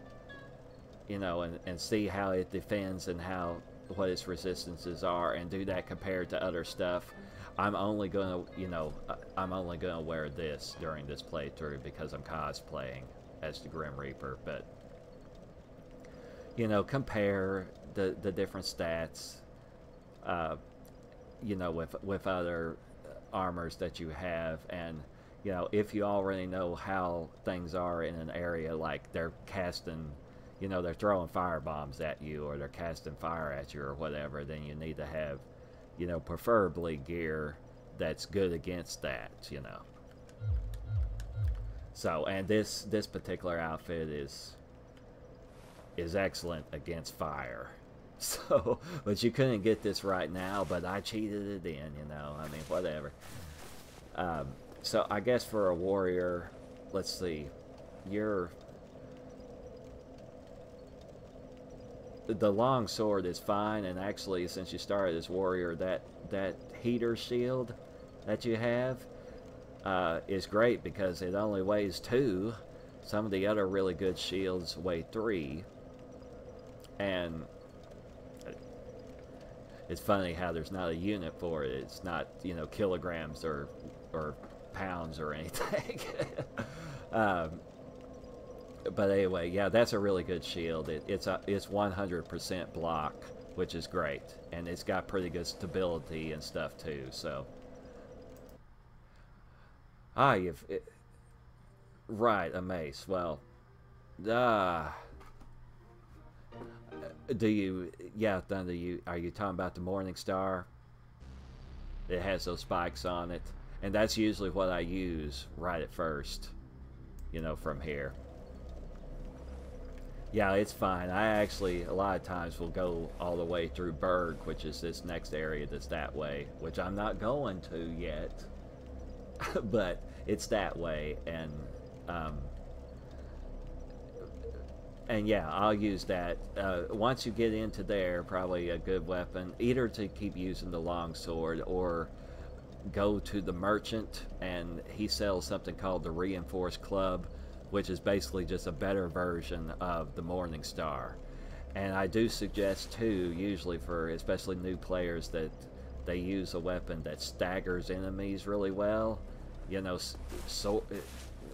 you know, and see how it defends and what its resistances are, and do that compared to other stuff. I'm only gonna, you know, I'm only gonna wear this during this playthrough because I'm cosplaying as the Grim Reaper, but, you know, compare the different stats, you know, with other armors that you have, and, you know, if you already know how things are in an area, like they're casting, you know, they're throwing fire bombs at you, or they're casting fire at you, or whatever, then you need to have, you know, preferably gear that's good against that, you know. So, and this particular outfit is excellent against fire. So, but you couldn't get this right now, but I cheated it in, you know, I mean, whatever. So I guess for a warrior, let's see, the long sword is fine, and actually, since you started as warrior, that heater shield that you have is great because it only weighs 2. Some of the other really good shields weigh 3, and it's funny how there's not a unit for it. It's not, you know, kilograms or pounds or anything. But anyway, yeah, that's a really good shield. It's 100% block, which is great, and it's got pretty good stability and stuff too. So, right, a mace. Well, do you? Yeah, Thunder. Are you talking about the Morning Star? It has those spikes on it, and that's usually what I use right at first. You know, from here. Yeah, it's fine. I actually, a lot of times, will go all the way through Burg, which is this next area that's that way, which I'm not going to yet, but it's that way, and yeah, I'll use that. Once you get into there, probably a good weapon, either to keep using the longsword or go to the merchant, and he sells something called the Reinforced Club, which is basically just a better version of the Morning Star. And I do suggest too, usually for especially new players, that they use a weapon that staggers enemies really well. you know,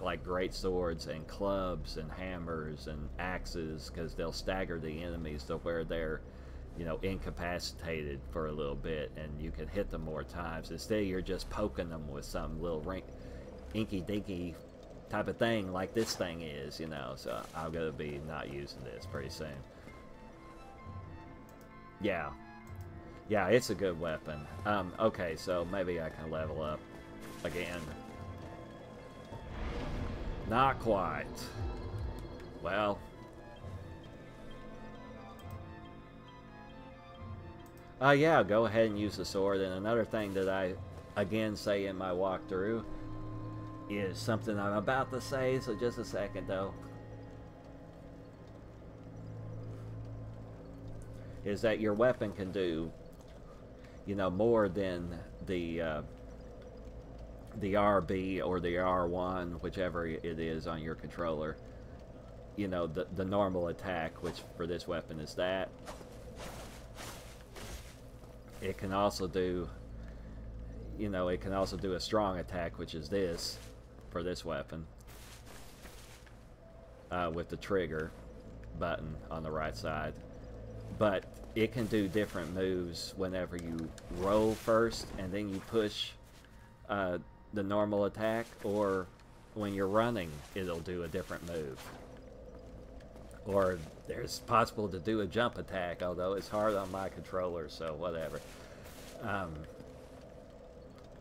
like great swords and clubs and hammers and axes, because they'll stagger the enemies to where they're, you know, incapacitated for a little bit, and you can hit them more times. Instead, you're just poking them with some little inky-dinky type of thing like this thing is, you know. So I'm gonna be not using this pretty soon. Yeah, it's a good weapon. Okay, so maybe I can level up again. Not quite. Well, yeah, go ahead and use the sword. And another thing that I again say in my walkthrough is something I'm about to say, so just a second though. Is that your weapon can do, you know, more than the RB or the R1, whichever it is on your controller. You know, the normal attack, which for this weapon is that. It can also do, you know, it can also do a strong attack, which is this, for this weapon. With the trigger button on the right side. But it can do different moves whenever you roll first and then you push the normal attack, or when you're running, it'll do a different move. Or there's possible to do a jump attack, although it's hard on my controller, so whatever.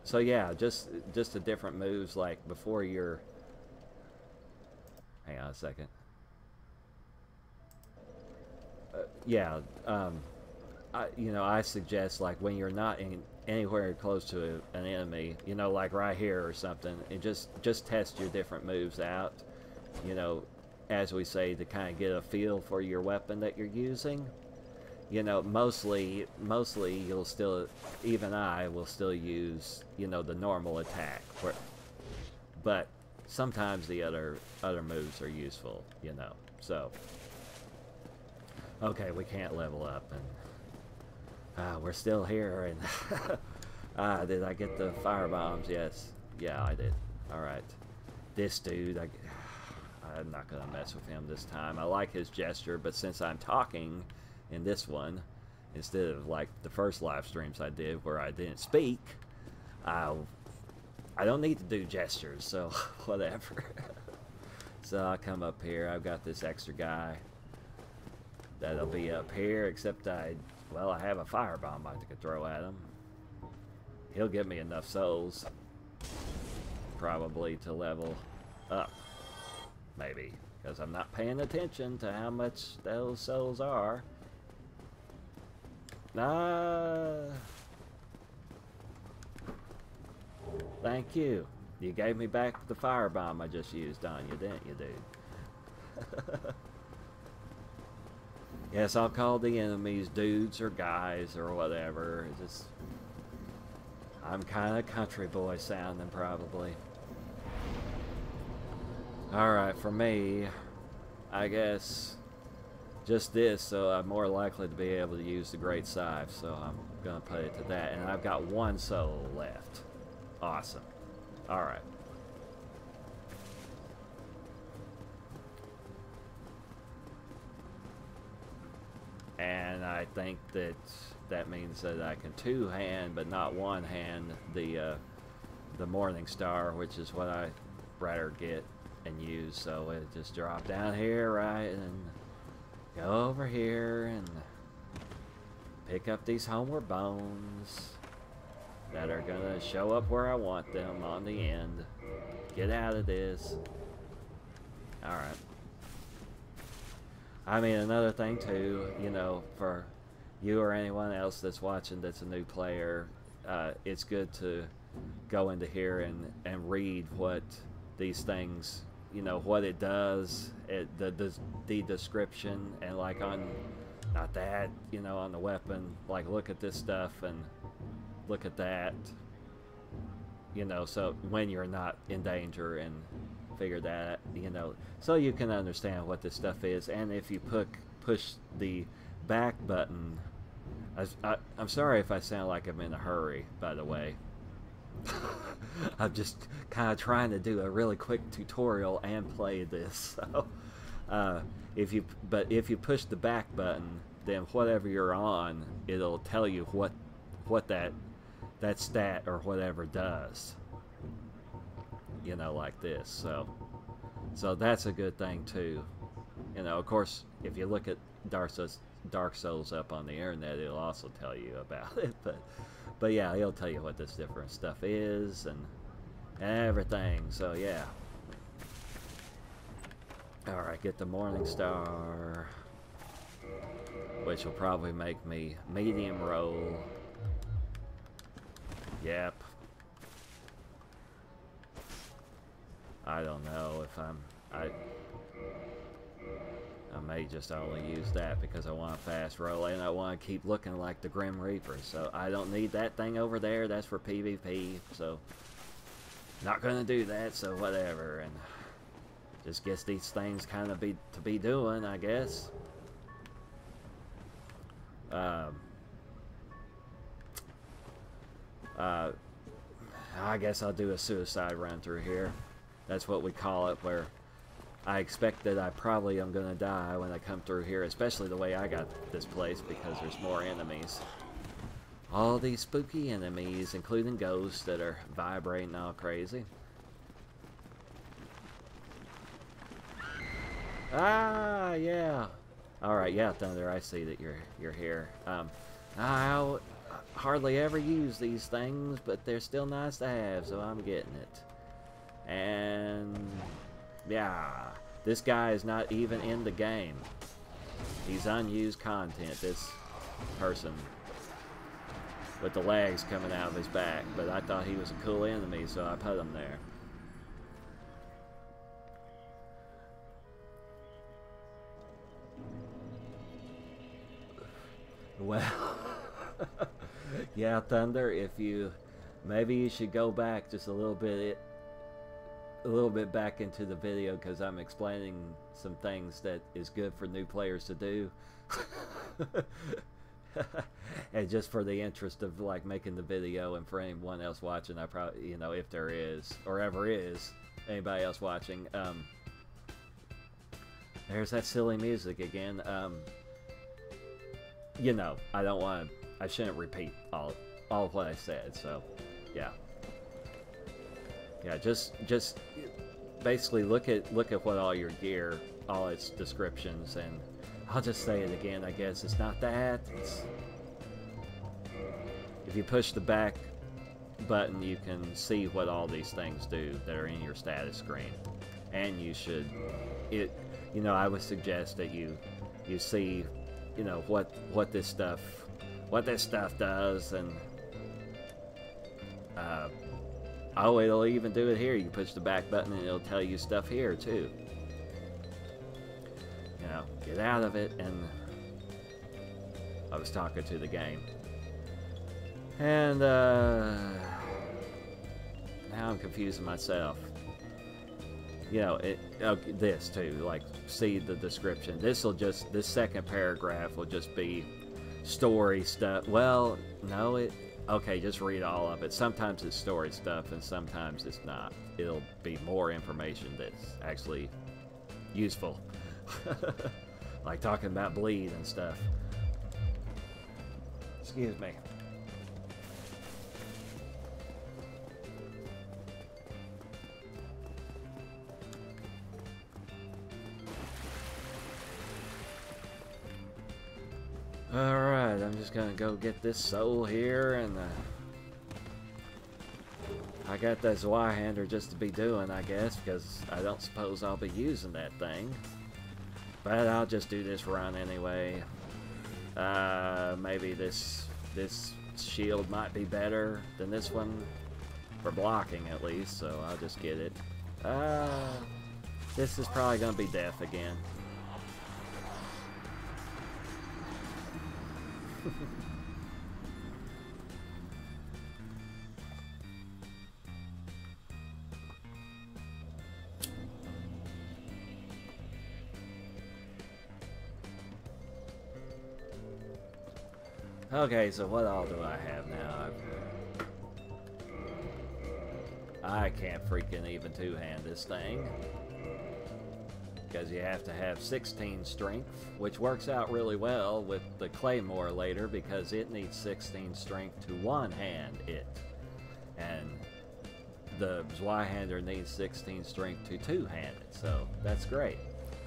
So yeah, just the different moves, like before you're... Hang on a second. You know, I suggest, like, when you're not anywhere close to an enemy, you know, like right here or something, and just test your different moves out, you know, as we say, to kind of get a feel for your weapon that you're using. You know, mostly you'll still, even I will still use, you know, the normal attack, but sometimes the other moves are useful, you know. So okay, we can't level up, and we're still here, and did I get the fire bombs? Yes, yeah, I did. All right, this dude, I'm not gonna mess with him this time. I like his gesture, but since I'm talking in this one, instead of like the first live streams I did where I didn't speak, I don't need to do gestures, so whatever. So I'll come up here. I've got this extra guy that'll be up here, except I have a firebomb I could throw at him. He'll give me enough souls, probably, to level up. Maybe, because I'm not paying attention to how much those souls are. Thank you. You gave me back the firebomb I just used on you, didn't you, dude? Yes, I'll call the enemies dudes or guys or whatever. I'm kind of country boy sounding, probably. Alright, for me, I guess just this, so I'm more likely to be able to use the Great Scythe, so I'm going to put it to that. And I've got one soul left. Awesome. Alright. And I think that means that I can two-hand, but not one-hand, the Morning Star, which is what I'd rather get and use. So it just drop down here, right, and go over here and pick up these homeward bones that are gonna show up where I want them on the end. Get out of this. Alright. I mean, another thing too, you know, for you or anyone else that's watching that's a new player, it's good to go into here and read what these things, you know, what it does, the description, and like on, not that, you know, on the weapon, like look at this stuff and look at that, you know, so when you're not in danger, and figure that, you know, so you can understand what this stuff is. And if you push the back button, I'm sorry if I sound like I'm in a hurry, by the way. I'm just kind of trying to do a really quick tutorial and play this. So, if you push the back button, then whatever you're on, it'll tell you what that stat or whatever does. You know, like this. So that's a good thing too. You know, of course, if you look at Dark Souls up on the internet, it'll also tell you about it. But yeah, it'll tell you what this different stuff is and everything. So yeah. All right, get the Morning Star, which will probably make me medium roll. Yep. I don't know if I may just only use that because I want a fast roll and I want to keep looking like the Grim Reaper. So I don't need that thing over there. That's for PvP. So not gonna do that. So whatever. And just guess these things kind of be doing, I guess. I guess I'll do a suicide run through here. That's what we call it, where I expect that I probably am going to die when I come through here, especially the way I got this place, because there's more enemies. All these spooky enemies, including ghosts that are vibrating all crazy. Ah, yeah. Alright, yeah, Thunder, I see that you're here. I hardly ever use these things, but they're still nice to have, so I'm getting it. And yeah, this guy is not even in the game. He's unused content, this person with the legs coming out of his back, but I thought he was a cool enemy, so I put him there. Well, yeah, Thunder, maybe you should go back just a little bit back into the video, because I'm explaining some things that is good for new players to do. And just for the interest of like making the video, and for anyone else watching, I probably, you know, if there is or ever is anybody else watching, there's that silly music again. You know, I shouldn't repeat all of what I said, so yeah. Yeah, just basically look at what all your gear, all its descriptions, and I'll just say it again, I guess. It's not that. If you push the back button, you can see what all these things do that are in your status screen. And you should, you know, I would suggest that you see, you know, what this stuff does, and oh, it'll even do it here. You push the back button and it'll tell you stuff here too. You know, get out of it. And I was talking to the game, and now I'm confusing myself. You know, this too, like, see the description. This second paragraph will just be story stuff. Well, no, okay, just read all of it. Sometimes it's story stuff, and sometimes it's not. It'll be more information that's actually useful. Like talking about bleed and stuff. Excuse me. Alright, I'm just gonna go get this soul here, and I got that Zweihander just to be doing, I guess, because I don't suppose I'll be using that thing. But I'll just do this run anyway. Maybe this shield might be better than this one, for blocking at least, so I'll just get it. This is probably gonna be death again. Okay, so what all do I have now? I can't freaking even two-hand this thing. Because you have to have 16 strength, which works out really well with the Claymore later because it needs 16 strength to one-hand it. And the Zweihander needs 16 strength to two-hand it, so that's great.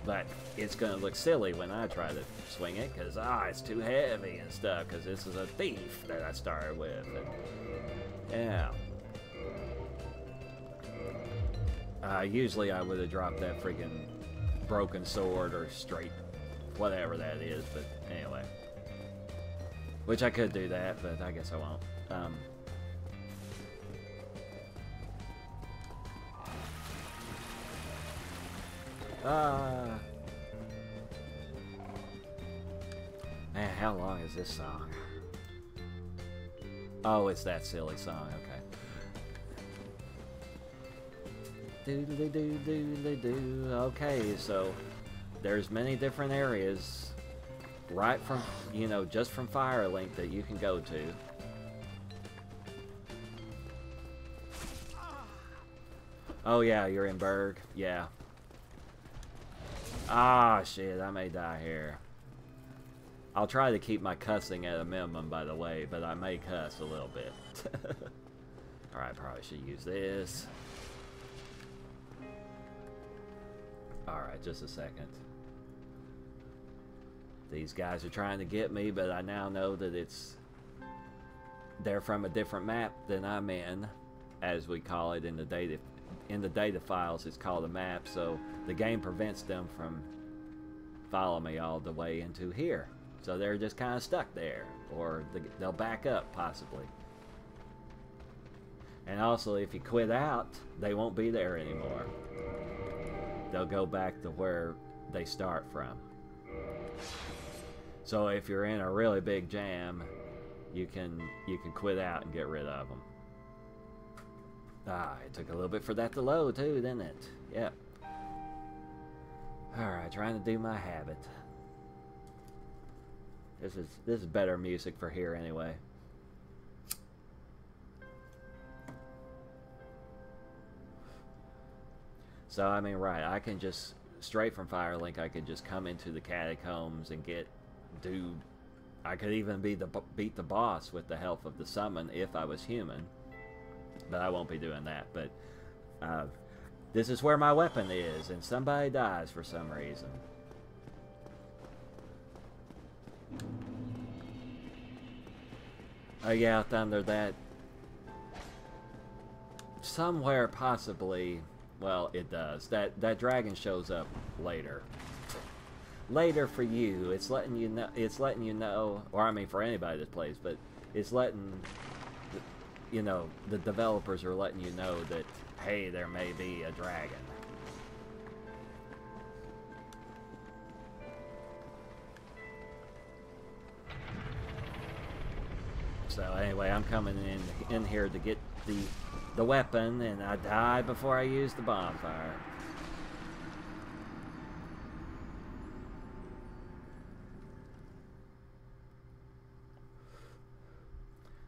But it's going to look silly when I try to swing it because, it's too heavy and stuff because this is a thief that I started with. And, yeah. Usually I would have dropped that freaking broken sword or straight whatever that is, but anyway. Which I could do that, but I guess I won't. Man, how long is this song? Oh, it's that silly song, okay. Doodly-doo. Okay, so there's many different areas right from, you know, just from Firelink that you can go to. Oh yeah, you're in Burg. Yeah. Shit, I may die here. I'll try to keep my cussing at a minimum, by the way, but I may cuss a little bit. Alright, probably should use this. Alright, just a second. These guys are trying to get me, but I now know that they're from a different map than I'm in, as we call it in the data. In the data files, it's called a map, so the game prevents them from following me all the way into here. So they're just kind of stuck there, or they'll back up, possibly. And also, if you quit out, they won't be there anymore. They'll go back to where they start from. So if you're in a really big jam, you can quit out and get rid of them. It took a little bit for that to load too, didn't it? Yep. Alright, trying to do my habit. This is better music for here anyway. So I mean, right, I can just straight from Firelink, I could just come into the catacombs and I could even beat the boss with the help of the summon if I was human. But I won't be doing that. But this is where my weapon is, and somebody dies for some reason. Oh yeah, Thunder, that somewhere possibly, well, it does. That dragon shows up later. Later for you. It's letting you know, or I mean for anybody that plays, but it's letting, you know, the developers are letting you know that, hey, there may be a dragon. So anyway, I'm coming in here to get the weapon, and I died before I used the bonfire.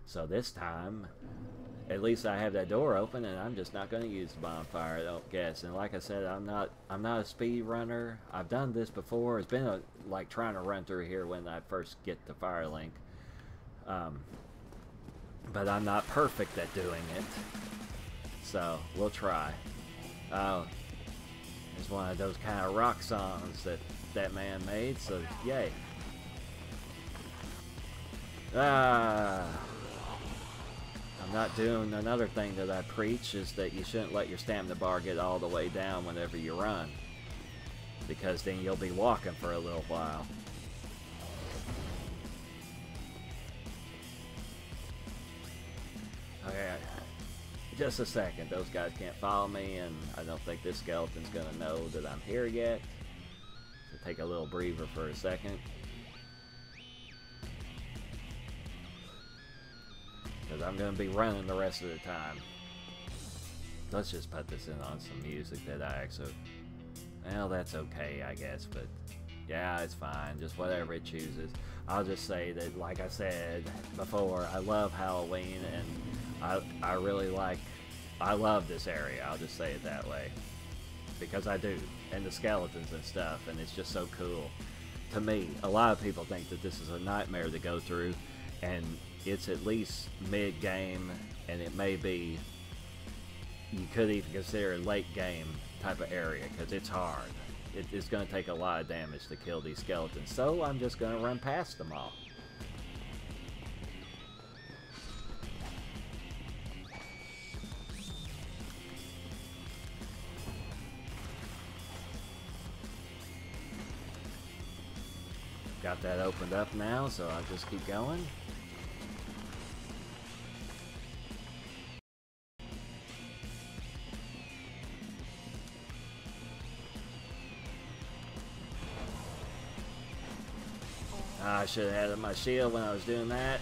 So this time, at least I have that door open, and I'm just not going to use the bonfire, I don't guess. And like I said, I'm not a speed runner. I've done this before. It's been like trying to run through here when I first get to Firelink. But I'm not perfect at doing it. So we'll try. It's one of those kind of rock songs that man made, so yay. I'm not doing another thing that I preach, is that you shouldn't let your stamina bar get all the way down whenever you run, because then you'll be walking for a little while. Okay, just a second. Those guys can't follow me, and I don't think this skeleton's gonna know that I'm here yet. So take a little breather for a second. Because I'm going to be running the rest of the time. Let's just put this in on some music that I actually... Well, that's okay, I guess, but... Yeah, it's fine. Just whatever it chooses. I'll just say that, like I said before, I love Halloween, and I really like I love this area, I'll just say it that way. Because I do. And the skeletons and stuff, and it's just so cool. To me, a lot of people think that this is a nightmare to go through, and it's at least mid-game, and it may be, you could even consider a late-game type of area, because it's hard. It's going to take a lot of damage to kill these skeletons, so I'm just going to run past them all. Got that opened up now, so I'll just keep going. I should have had my shield when I was doing that.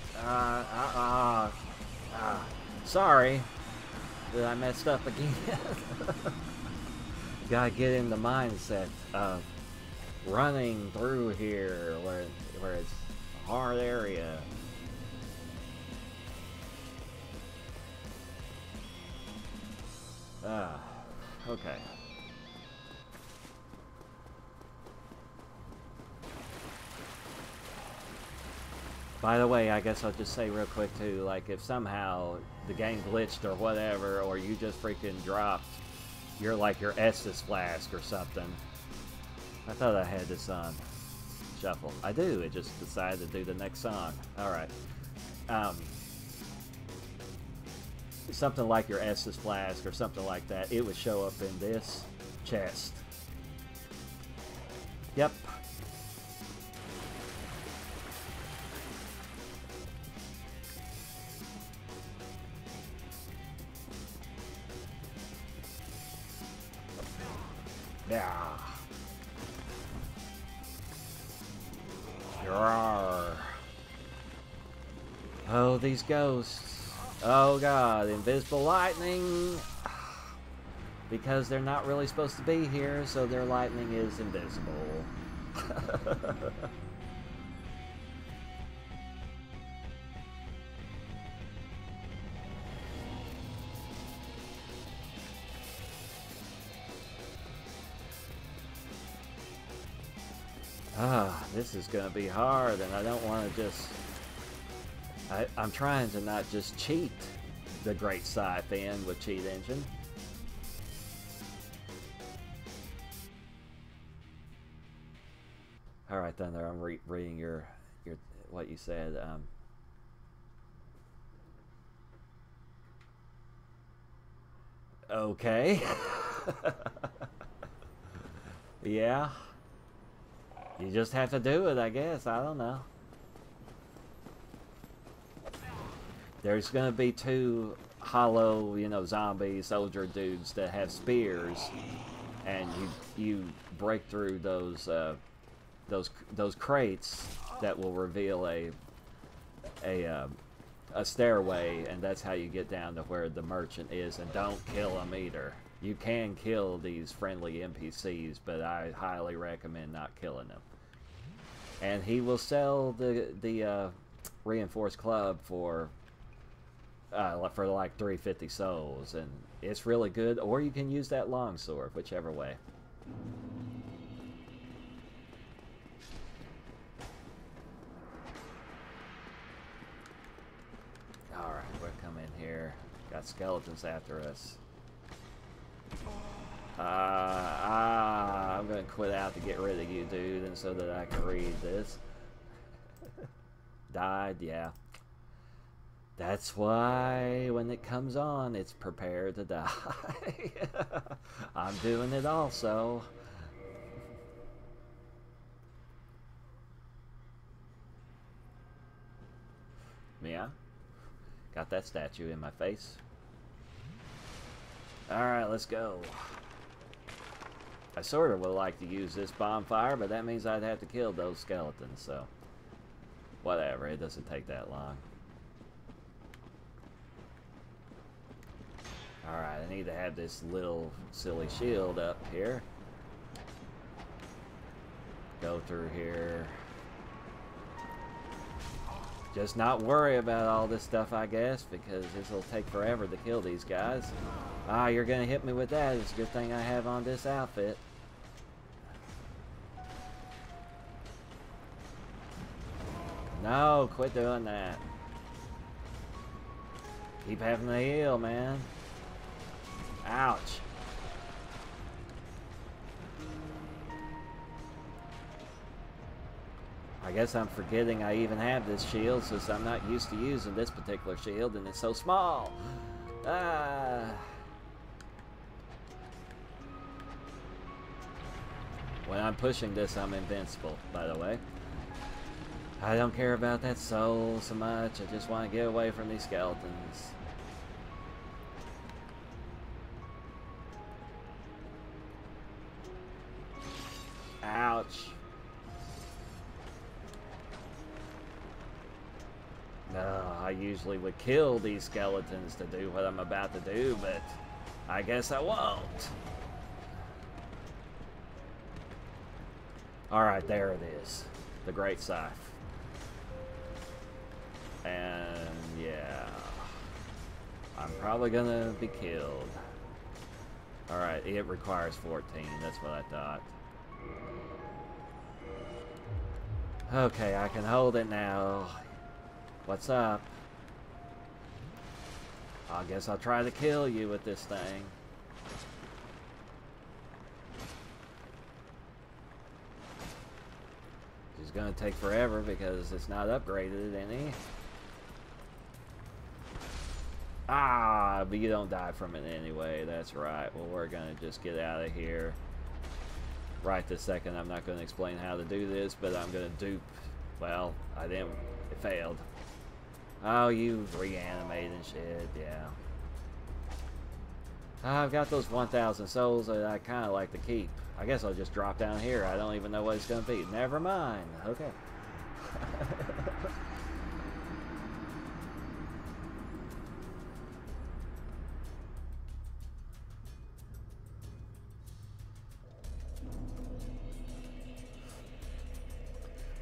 Sorry that I messed up again. Gotta get in the mindset of running through here where it's a hard area. Okay. By the way, I guess I'll just say real quick too, like if somehow the game glitched or whatever, or you just freaking dropped your Estus flask or something. I thought I had this on shuffle. I do, it just decided to do the next song. Alright. Something like your Estus flask or something like that, it would show up in this chest. Yep. Yeah. Rawr. Oh, these ghosts. Oh god, invisible lightning. Because they're not really supposed to be here, so their lightning is invisible. This is going to be hard, and I don't want to just... I'm trying to not just cheat the Great Scythe with Cheat Engine. Alright, Thunder, I'm reading your what you said. Okay. Yeah. You just have to do it, I guess. I don't know. There's going to be two hollow, zombie soldier dudes that have spears, and you break through those crates that will reveal a stairway, and that's how you get down to where the merchant is. And don't kill him either. You can kill these friendly NPCs, but I highly recommend not killing them. And he will sell the reinforced club for like 350 souls, and it's really good. Or you can use that longsword, whichever way. All right, we're coming here. Got skeletons after us. I'm gonna quit out to get rid of you, dude, and so that I can read this. Died, yeah. That's why when it comes on, it's prepared to die. I'm doing it also. Yeah. Got that statue in my face. Alright, let's go. I sort of would like to use this bonfire, but that means I'd have to kill those skeletons, so... whatever, it doesn't take that long. Alright, I need to have this little silly shield up here. Go through here. just not worry about all this stuff, I guess, because this will take forever to kill these guys. Ah, you're gonna hit me with that. It's a good thing I have on this outfit. No, quit doing that. Keep having to heal, man. Ouch. I guess I'm forgetting I even have this shield since I'm not used to using this particular shield and it's so small. Ah. When I'm pushing this, I'm invincible, by the way. I don't care about that soul so much. I just want to get away from these skeletons. Ouch. No, I usually would kill these skeletons to do what I'm about to do, but I guess I won't. Alright, there it is. The Great Scythe. And yeah, I'm probably gonna be killed. Alright, it requires 14, that's what I thought. Okay, I can hold it now. What's up? I guess I'll try to kill you with this thing. It's gonna take forever because it's not upgraded any. Ah, but you don't die from it anyway. That's right. Well, we're gonna just get out of here. Right this second. I'm not gonna explain how to do this, but I'm gonna dupe. Well, I didn't. It failed. Oh, you reanimating shit. Yeah. I've got those 1,000 souls that I kind of like to keep. I guess I'll just drop down here. I don't even know what it's gonna be. Never mind. Okay.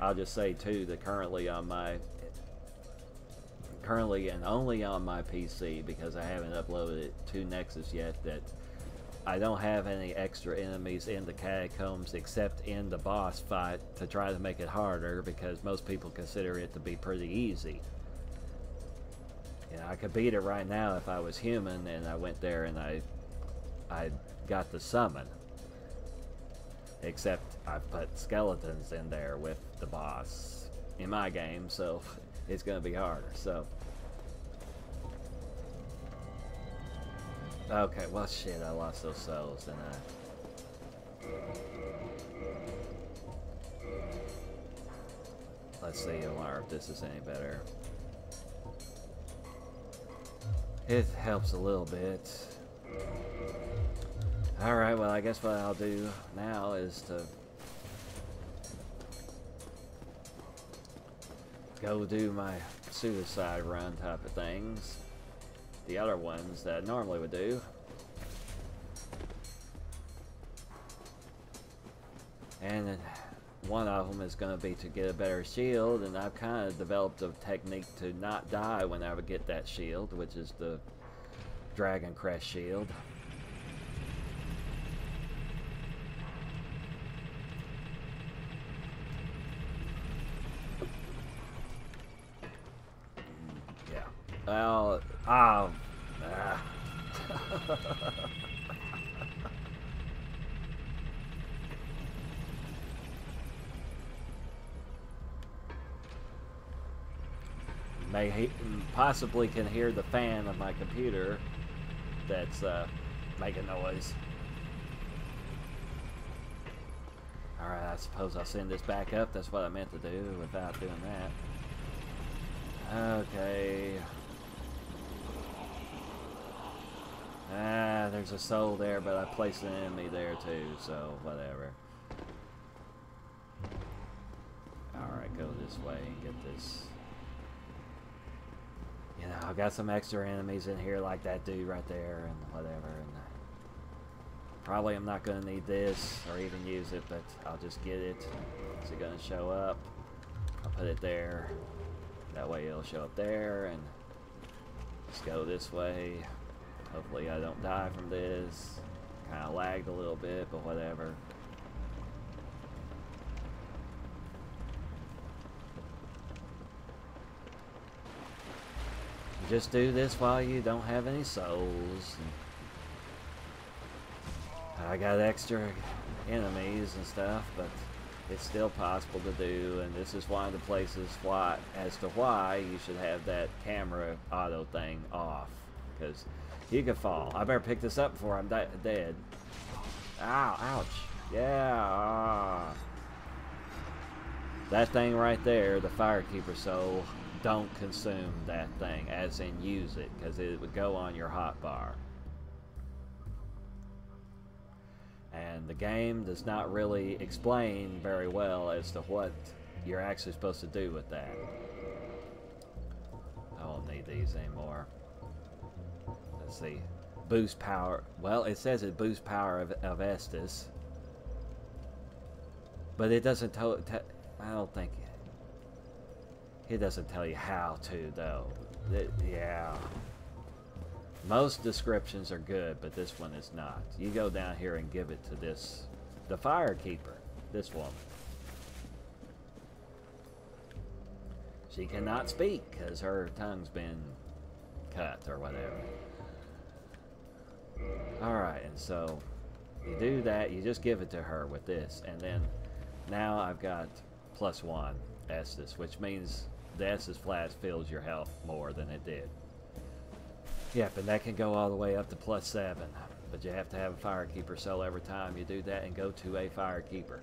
I'll just say too that currently and only on my PC, because I haven't uploaded it to Nexus yet, that I don't have any extra enemies in the catacombs except in the boss fight to try to make it harder, because most people consider it to be pretty easy. You know, I could beat it right now if I was human and I went there and I got the summon. Except I've put skeletons in there with the boss in my game, so it's gonna be harder. So okay, well shit, I lost those souls, didn't I? Let's see, I wonder if this is any better. It helps a little bit. Alright, well I guess what I'll do now is to go do my suicide run type of things. The other ones that I normally would do. And one of them is going to be to get a better shield, and I've kind of developed a technique to not die when I would get that shield, which is the Dragon Crest shield. Well, possibly can hear the fan of my computer that's making noise. Alright, I suppose I'll send this back up. That's what I meant to do without doing that. Okay. Ah, there's a soul there, but I placed an enemy there too, so whatever. Alright, go this way and get this. You know, I've got some extra enemies in here like that dude right there and whatever. And probably I'm not going to need this or even use it, but I'll just get it. Is it going to show up? I'll put it there. That way it'll show up there, and let's go this way. Hopefully I don't die from this. Kind of lagged a little bit, but whatever. Just do this while you don't have any souls. I got extra enemies and stuff, but it's still possible to do, and this is one of the places as to why you should have that camera auto thing off, because you could fall. I better pick this up before I'm dead. Ow, ouch. Yeah. That thing right there, the Firekeeper soul, don't consume that thing, as in use it, because it would go on your hotbar. And the game does not really explain very well as to what you're actually supposed to do with that. I won't need these anymore. Let's see. Boost power. Well, it says it boosts power of Estus. But it doesn't I don't think... It doesn't tell you how to, though. Yeah. Most descriptions are good, but this one is not. You go down here and give it to this, the Firekeeper, this woman. She cannot speak because her tongue's been cut or whatever. Alright, and so you do that, you just give it to her with this, and then now I've got +1 Estus, which means the Estus flask fills your health more than it did. Yep, and that can go all the way up to +7, but you have to have a Firekeeper soul every time you do that and go to a Firekeeper.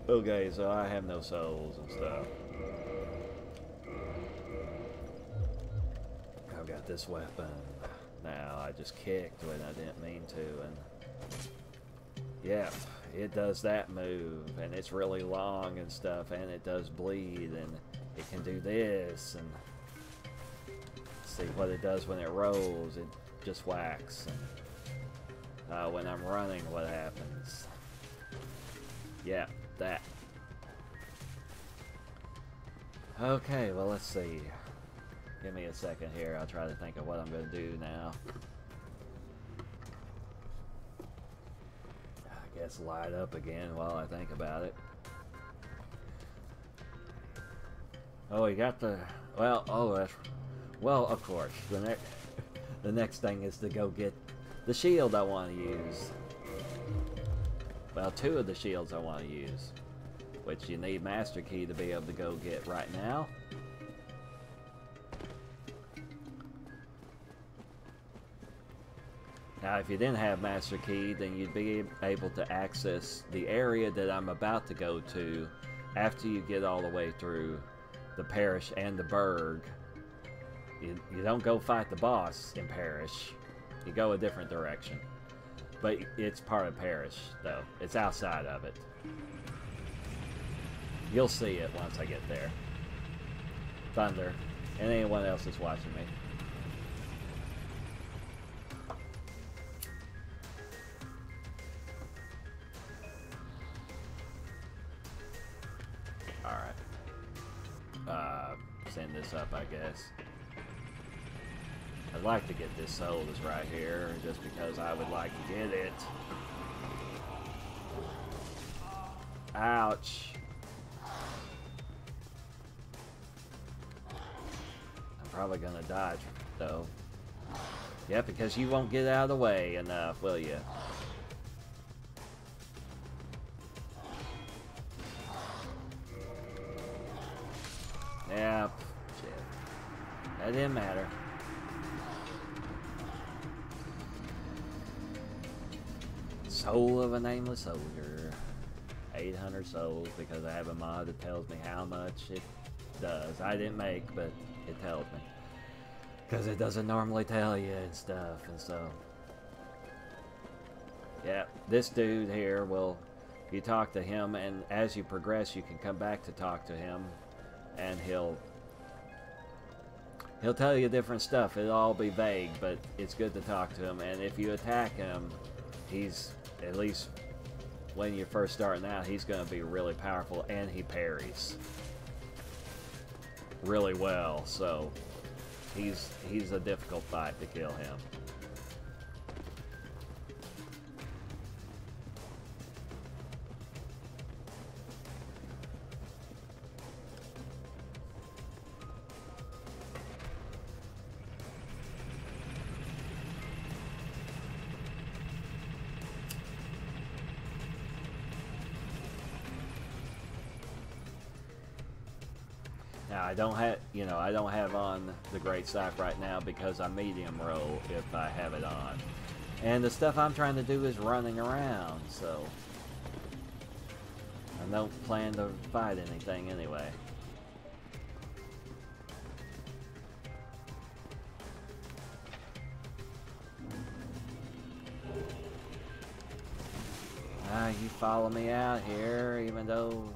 Okay, so I have no souls and stuff. I've got this weapon. Now, I just kicked when I didn't mean to, and yep, it does that move, and it's really long and stuff, and it does bleed, and it can do this, and see what it does when it rolls. It just whacks, and when I'm running, what happens? Yeah, that. Okay, well, let's see. Give me a second here. I'll try to think of what I'm going to do now. I guess light up again while I think about it. Oh, you got the... Well, oh, that's... Well, of course, the next thing is to go get the shield I want to use. Well, 2 of the shields I want to use, which you need Master Key to be able to go get right now. Now, if you didn't have Master Key, then you'd be able to access the area that I'm about to go to after you get all the way through the Parish and the Burg. You don't go fight the boss in Parish. You go a different direction. But it's part of Parish, though. It's outside of it. You'll see it once I get there. Thunder. And anyone else that's watching me. Alright. Send this up, I guess. I'd like to get this soul that's right here, just because I would like to get it. Ouch. I'm probably gonna die, though. Yeah, because you won't get out of the way enough, will you? Yeah, shit. That didn't matter. Soul of a Nameless Soldier. 800 souls, because I have a mod that tells me how much it does. I didn't make, but it tells me. Because it doesn't normally tell you and stuff, and so... Yeah, this dude here will... You talk to him, and as you progress, you can come back to talk to him, and he'll tell you different stuff. It'll all be vague, but it's good to talk to him, and if you attack him, he's... At least when you're first starting out, he's going to be really powerful, and he parries. really well, so he's a difficult fight to kill him. Now I don't have, I don't have on the Great Scythe right now because I medium roll if I have it on. And the stuff I'm trying to do is running around, so I don't plan to fight anything anyway. You follow me out here, even though,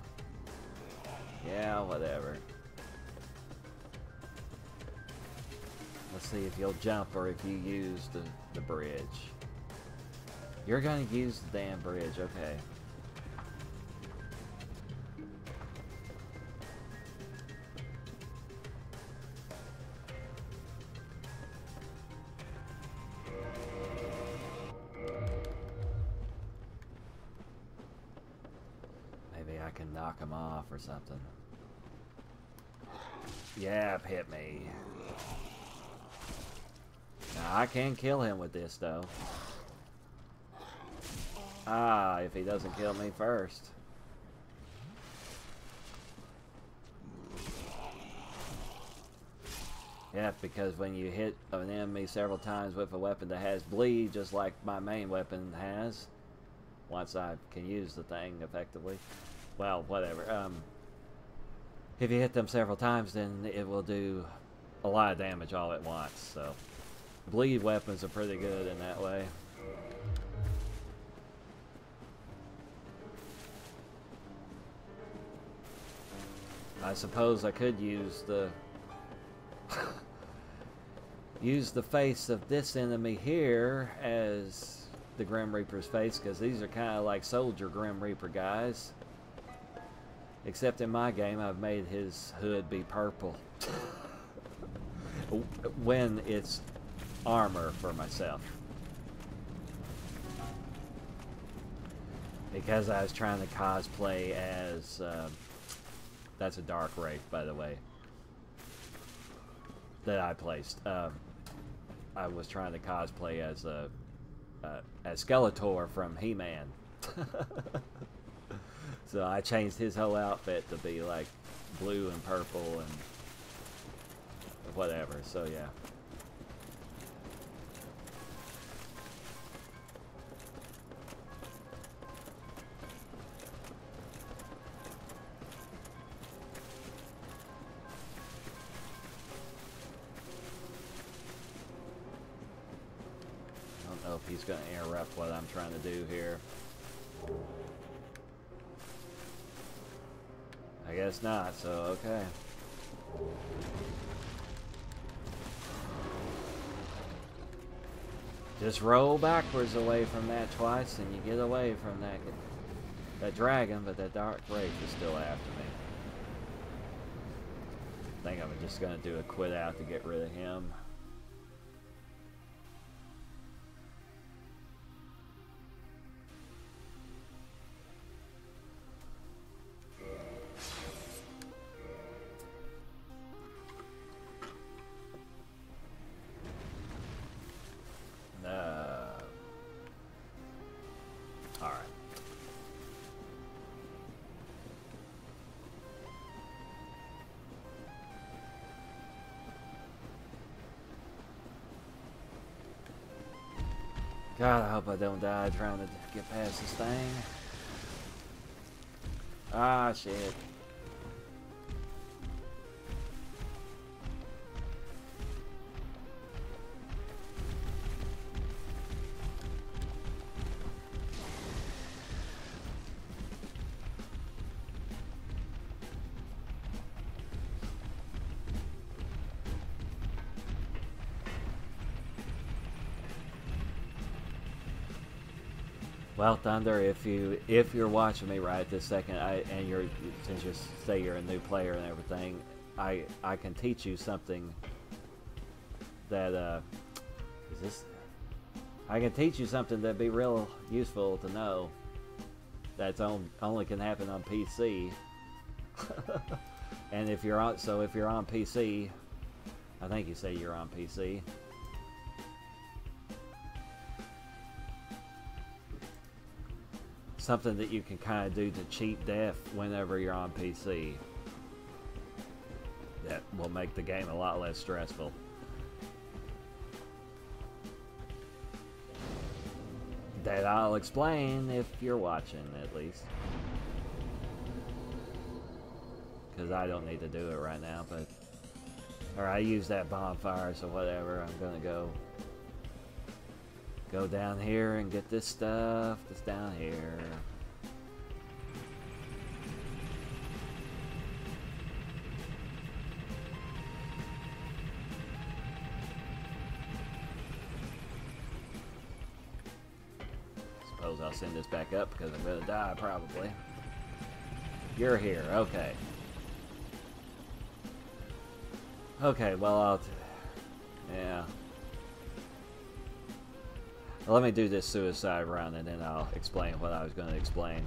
yeah, whatever. Let's see if you'll jump or if you use the bridge. You're gonna use the damn bridge, okay. Maybe I can knock him off or something. Yeah, hit me. Now, I can kill him with this, though. Ah, if he doesn't kill me first. Yeah, because when you hit an enemy several times with a weapon that has bleed, just like my main weapon has, once I can use the thing effectively, well, whatever. If you hit them several times, then it will do a lot of damage all at once, so bleed weapons are pretty good in that way. I suppose I could use the use the face of this enemy here as the Grim Reaper's face, because these are kind of like soldier Grim Reaper guys. Except in my game, I've made his hood be purple. When it's armor for myself. Because I was trying to cosplay as... that's a Dark Wraith, by the way. That I placed. I was trying to cosplay as as Skeletor from He-Man. So I changed his whole outfit to be like blue and purple and whatever, so yeah. I don't know if he's going to interrupt what I'm trying to do here. I guess not, so okay. Just roll backwards away from that twice and you get away from that dragon, but that Dark Wraith is still after me. I think I'm just going to do a quit out to get rid of him. God, I hope I don't die trying to get past this thing. Ah, shit. Well, Thunder, if you're watching me right this second, since you say you're a new player and everything, I can teach you something that is this. I can teach you something that'd be real useful to know. That's only can happen on PC. And if you're on PC, I think you say you're on PC. Something that you can kind of do to cheat death whenever you're on PC. That will make the game a lot less stressful. That I'll explain if you're watching, at least. Because I don't need to do it right now, but... Or I use that bonfire, so whatever, I'm gonna go down here and get this stuff that's down here. Suppose I'll send this back up because I'm gonna die probably. You're here, okay. Okay, well yeah. Let me do this suicide run and then I'll explain what I was going to explain.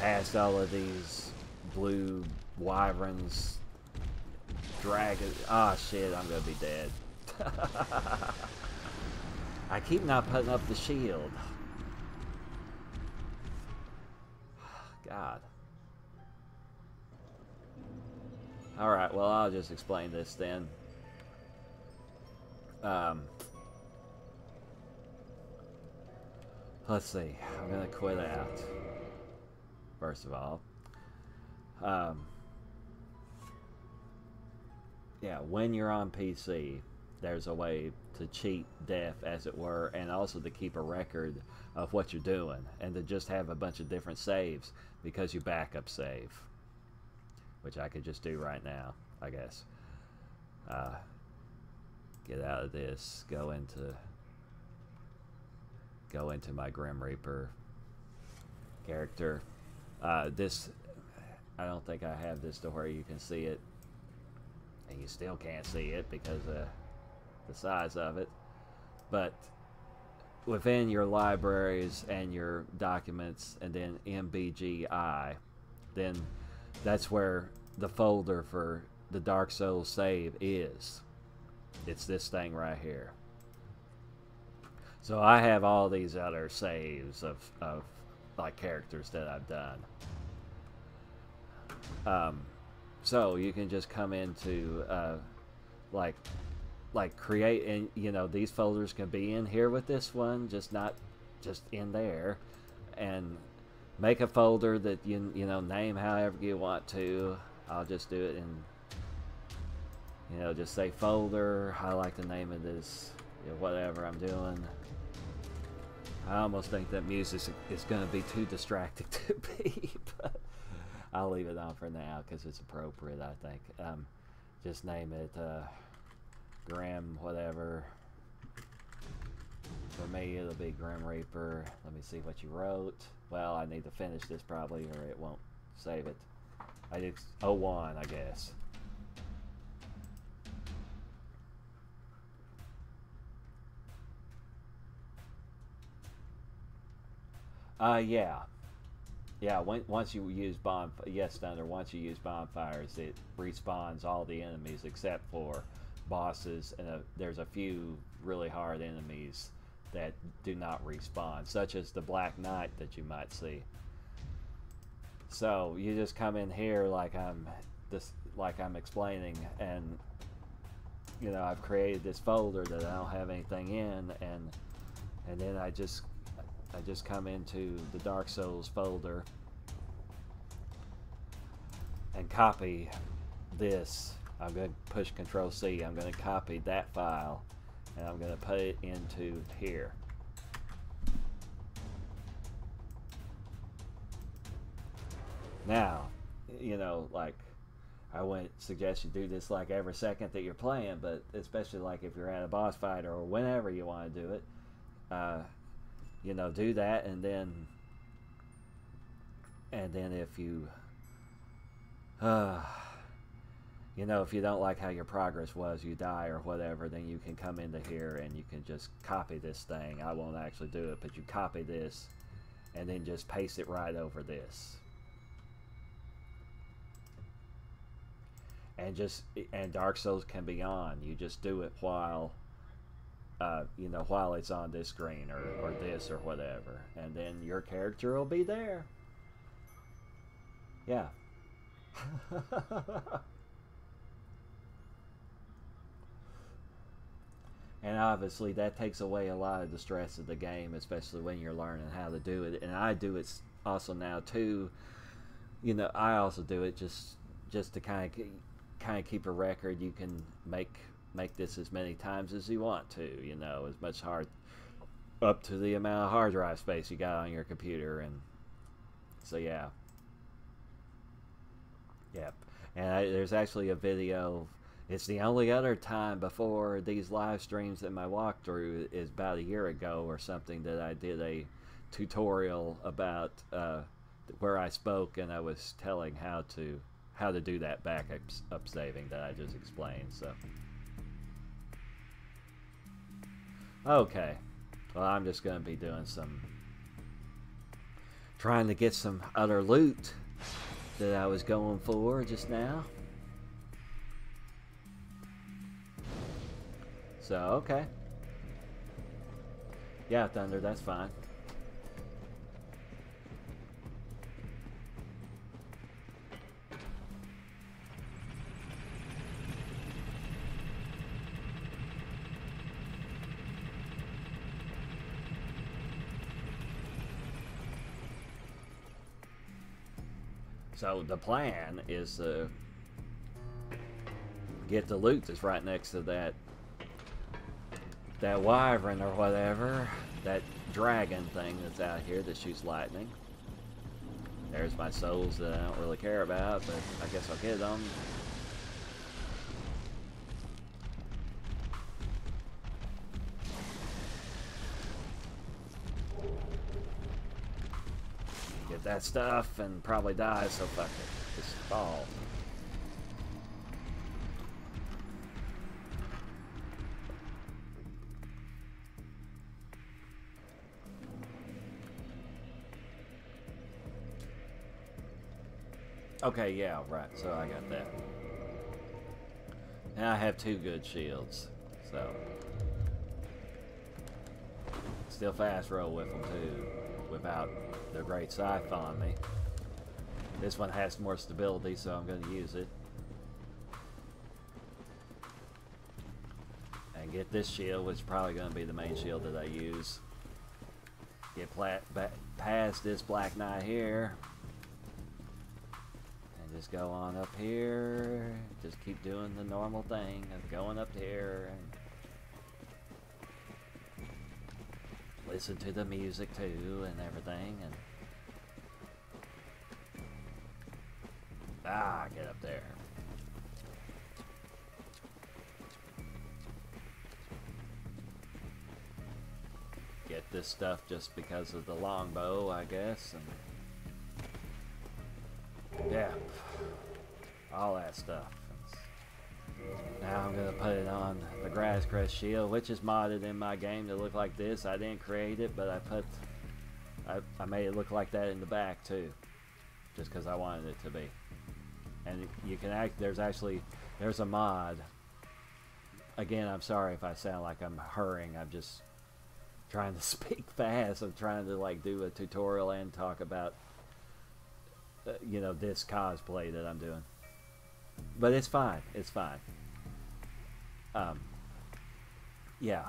Past all of these blue wyverns, dragons. Ah, shit, I'm going to be dead. I keep not putting up the shield. God. Alright, well, I'll just explain this then. Let's see. I'm gonna quit out. First of all. Yeah, when you're on PC, there's a way to cheat death, as it were, and also to keep a record of what you're doing, and to just have a bunch of different saves, because you backup save. Which I could just do right now, I guess. Get out of this, go into my Grim Reaper character. This, I don't think I have this to where you can see it, and you still can't see it because of the size of it. But within your libraries and your documents, and then MBGI, then that's where the folder for the Dark Souls save is. It's this thing right here. So I have all these other saves of like characters that I've done. So you can just come into like create, and you know, these folders can be in here with this one, just not just in there, and make a folder that you know, name however you want to. I'll just do it in, you know, just say folder. I like the name of this, you know, whatever I'm doing. I almost think that music is going to be too distracting to be, but I'll leave it on for now because it's appropriate, I think. Just name it Grim whatever. For me, it'll be Grim Reaper. Let me see what you wrote. Well, I need to finish this probably, or it won't save it. I did 01, I guess. Yeah. Once you use yes, Thunder. Once you use bonfires, it respawns all the enemies except for bosses, and there's a few really hard enemies that do not respawn, such as the Black Knight that you might see. So you just come in here like I'm explaining, and you know, I've created this folder that I don't have anything in, and then I just come into the Dark Souls folder and copy this. I'm going to push Control C. I'm going to copy that file, and I'm going to put it into here. Now, you know, like, I wouldn't suggest you do this like every second that you're playing, but especially like if you're at a boss fight or whenever you want to do it, you know, do that, and then if you You know, if you don't like how your progress was, you die or whatever, then you can come into here and you can just copy this thing. I won't actually do it, but you copy this and then just paste it right over this. And Dark Souls can be on. You just do it while you know, while it's on this screen or this or whatever, and then your character will be there. Yeah. And obviously that takes away a lot of the stress of the game, especially when you're learning how to do it. And I do it also now too. You know, I also do it just to kind of keep a record. You can make this as many times as you want to. You know, as much up to the amount of hard drive space you got on your computer. And so yeah. Yep. And there's actually a video. It's the only other time before these live streams that my walkthrough is about a year ago or something that I did a tutorial about where I spoke and I was telling how to do that backup saving that I just explained. So okay, well, I'm just gonna be doing trying to get some other loot that I was going for just now. So, okay. Yeah, Thunder, that's fine. So, the plan is to get the loot that's right next to that wyvern or whatever, that dragon thing that's out here that shoots lightning. There's my souls that I don't really care about, but I guess I'll get them. Get that stuff and probably die, so fuck it. Just fall. Okay, yeah, right, so I got that. Now I have 2 good shields, so. Still fast roll with them too, without the great scythe on me. This one has more stability, so I'm going to use it. And get this shield, which is probably going to be the main shield that I use. Get past this Black Knight here. Just go on up here, just keep doing the normal thing of going up here and listen to the music too and everything, and get up there. Get this stuff just because of the longbow, I guess, and yeah, all that stuff. Now I'm going to put it on the Grass Crest shield, which is modded in my game to look like this. I didn't create it, but I made it look like that in the back too, just because I wanted it to be. And you can there's a mod. Again, I'm sorry if I sound like I'm hurrying. I'm just trying to speak fast. I'm trying to like do a tutorial and talk about you know, this cosplay that I'm doing, but it's fine. It's fine. Yeah.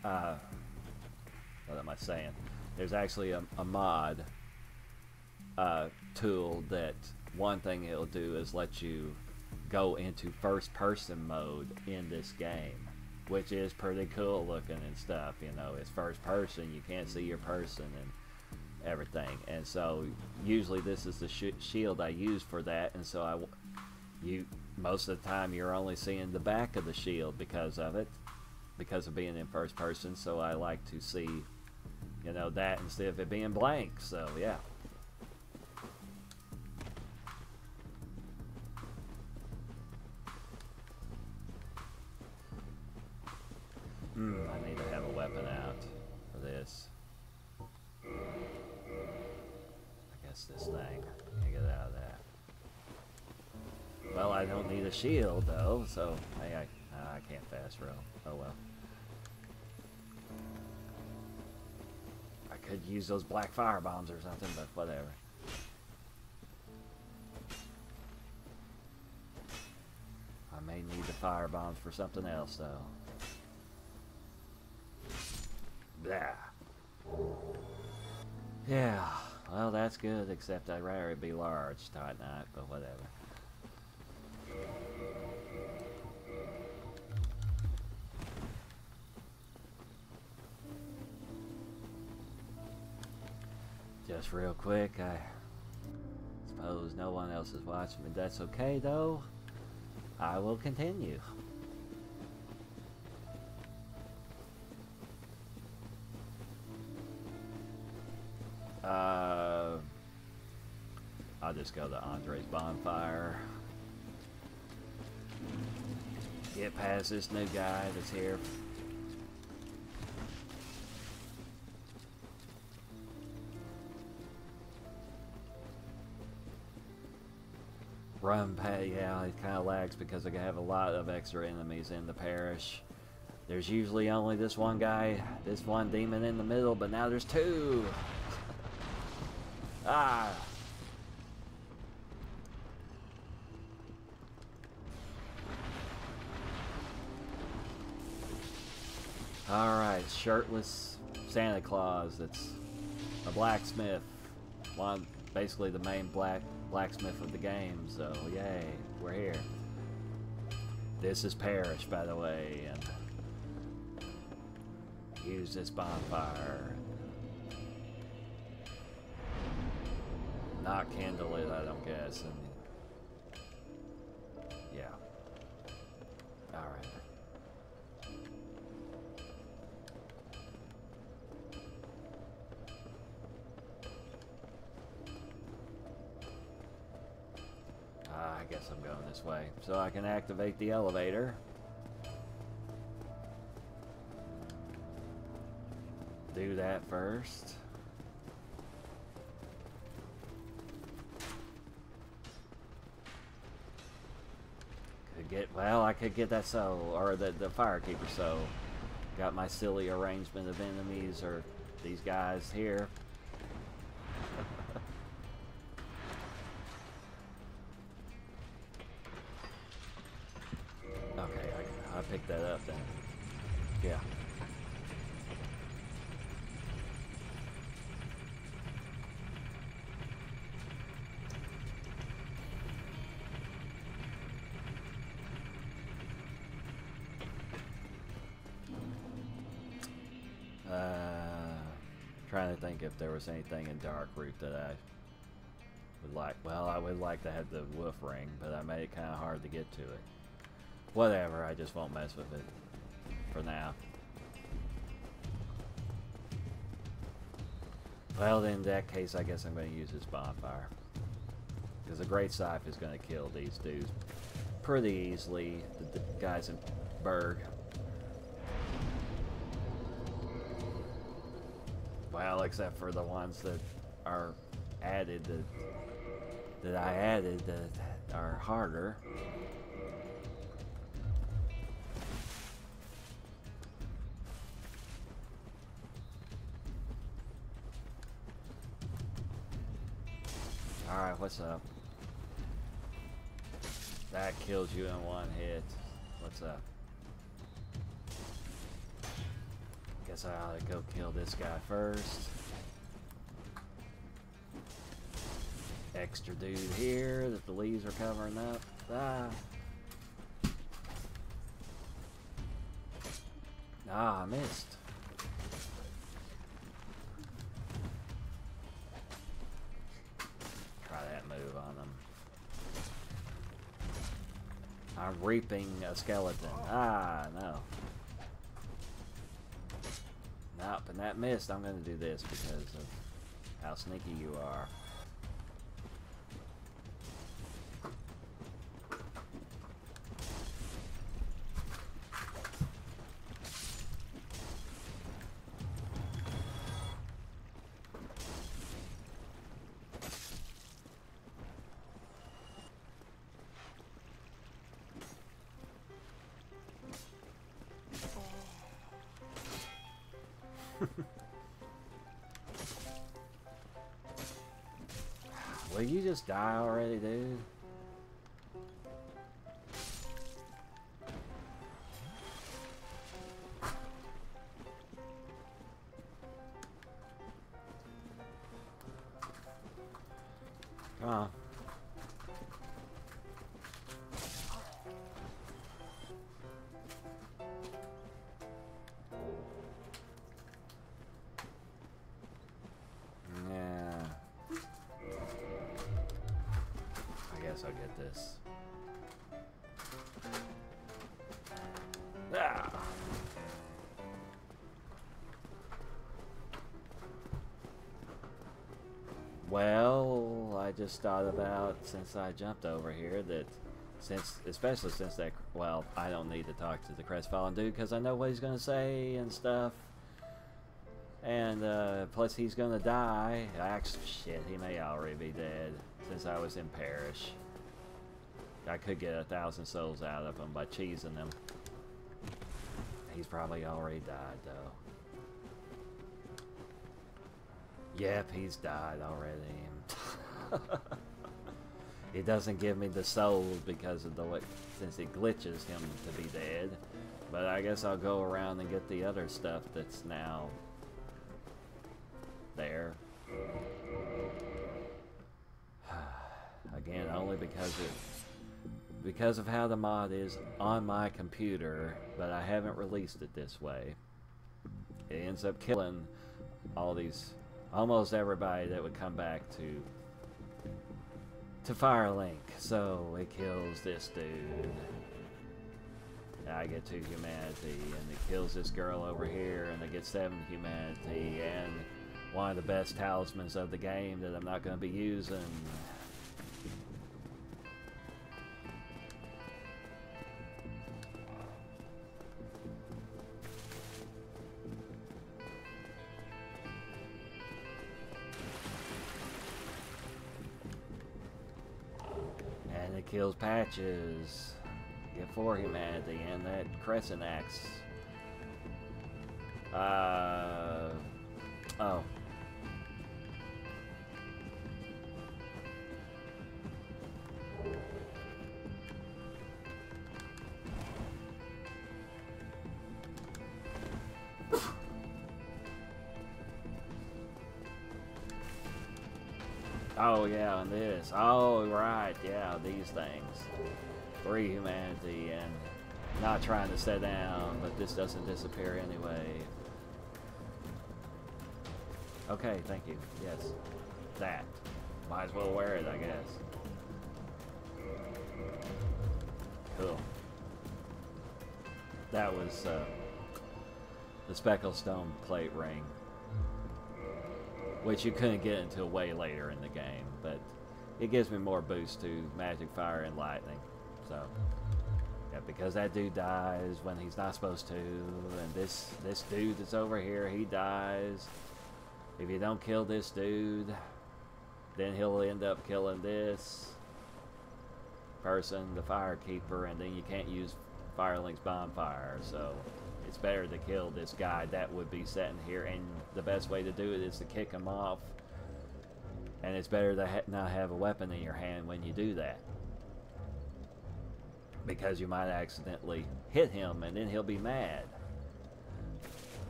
What am I saying? There's actually a mod tool that one thing it'll do is let you go into first-person mode in this game, which is pretty cool looking and stuff. You know, it's first person. You can't see your person and everything, and so usually this is the shield I use for that, and so most of the time you're only seeing the back of the shield because of being in first person. So I like to see, you know, that instead of it being blank. So yeah. I need to have a weapon out for this. I guess this thing. Can't get out of that. Well, I don't need a shield though, so hey, I can't fast roll. Oh well. I could use those black fire bombs or something, but whatever. I may need the fire bombs for something else though. Blah. Yeah, well that's good, except I'd rather it be large tonight, but whatever. Just real quick, I suppose no one else is watching me. That's okay though. I will continue. I'll just go to Andre's bonfire. Get past this new guy that's here. Run past, yeah, it kind of lags because I have a lot of extra enemies in the parish. There's usually only this one guy, this one demon in the middle, but now there's two. Ah. Alright, shirtless Santa Claus that's a blacksmith. One, basically the main blacksmith of the game, so yay, we're here. This is Parish, by the way, and use this bonfire. Not kindle it, I don't guess. And yeah. Alright. I guess I'm going this way. So I can activate the elevator. Do that first. Well, I could get that soul, or the firekeeper soul. Got my silly arrangement of enemies, or these guys here. Okay, I picked that up then. Yeah. Trying to think if there was anything in Darkroot that I would like. Well, I would like to have the wolf ring, but I made it kind of hard to get to it. Whatever, I just won't mess with it for now. Well, then in that case, I guess I'm going to use this bonfire. Because the Great Scythe is going to kill these dudes pretty easily, the guys in Burg. Well, except for the ones that are added, that I added, that are harder. Alright, what's up? That kills you in one hit. What's up? Guess I ought to go kill this guy first. Extra dude here that the leaves are covering up. Ah, I missed. Try that move on them. I'm reaping a skeleton. Ah, no. Nope, and that missed. I'm going to do this because of how sneaky you are. Will you just die already, dude? Come on. Yeah. I guess I'll get this. Ah. Well, I just thought about, since I jumped over here, that especially since that, well, I don't need to talk to the crestfallen dude because I know what he's going to say and stuff. And plus he's going to die. Shit, he may already be dead since I was in Parish. I could get 1,000 souls out of him by cheesing him. He's probably already died, though. Yep, he's died already. It doesn't give me the souls because of the way, since it glitches him to be dead. But I guess I'll go around and get the other stuff that's now there. Again, only because of how the mod is on my computer, but I haven't released it this way. It ends up killing almost everybody that would come back to Firelink. So it kills this dude. I get 2 humanity, and it kills this girl over here, and I get 7 humanity, and one of the best talismans of the game that I'm not going to be using. And it kills Patches. Get 4 humanity, and that crescent axe. Oh. Oh yeah, and this. Oh right, yeah, these things. 3 humanity, and not trying to sit down, but this doesn't disappear anyway. Okay, thank you. Yes. That. Might as well wear it, I guess. Cool. That was the Specklestone plate ring, which you couldn't get until way later in the game, but it gives me more boost to magic, fire, and lightning. So, yeah, because that dude dies when he's not supposed to, and this dude that's over here, he dies. If you don't kill this dude, then he'll end up killing this person, the firekeeper, and then you can't use Firelink's bonfire. So it's better to kill this guy that would be sitting here, and the best way to do it is to kick him off. And it's better to not have a weapon in your hand when you do that, because you might accidentally hit him, and then he'll be mad.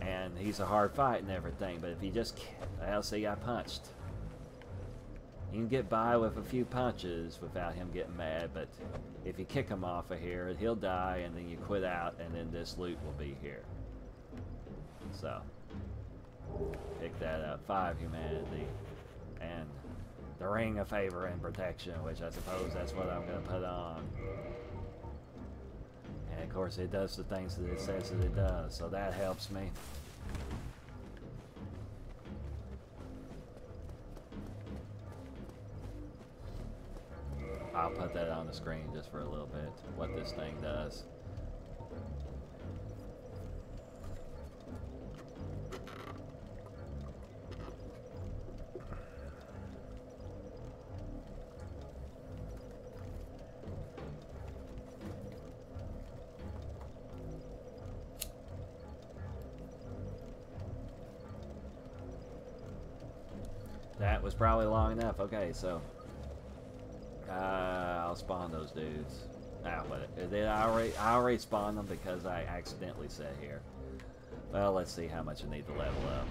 And he's a hard fight and everything, but if you just... Well, see, I punched. You can get by with a few punches without him getting mad, but if you kick him off of here, he'll die, and then you quit out, and then this loot will be here. So, pick that up. 5 humanity. And the Ring of Favor and Protection, which I suppose that's what I'm going to put on. And of course it does the things that it says that it does, so that helps me. I'll put that on the screen just for a little bit, what this thing does. That was probably long enough. Okay, so I'll spawn those dudes. Ah, but I already spawned them because I accidentally sat here. Well, let's see how much I need to level up.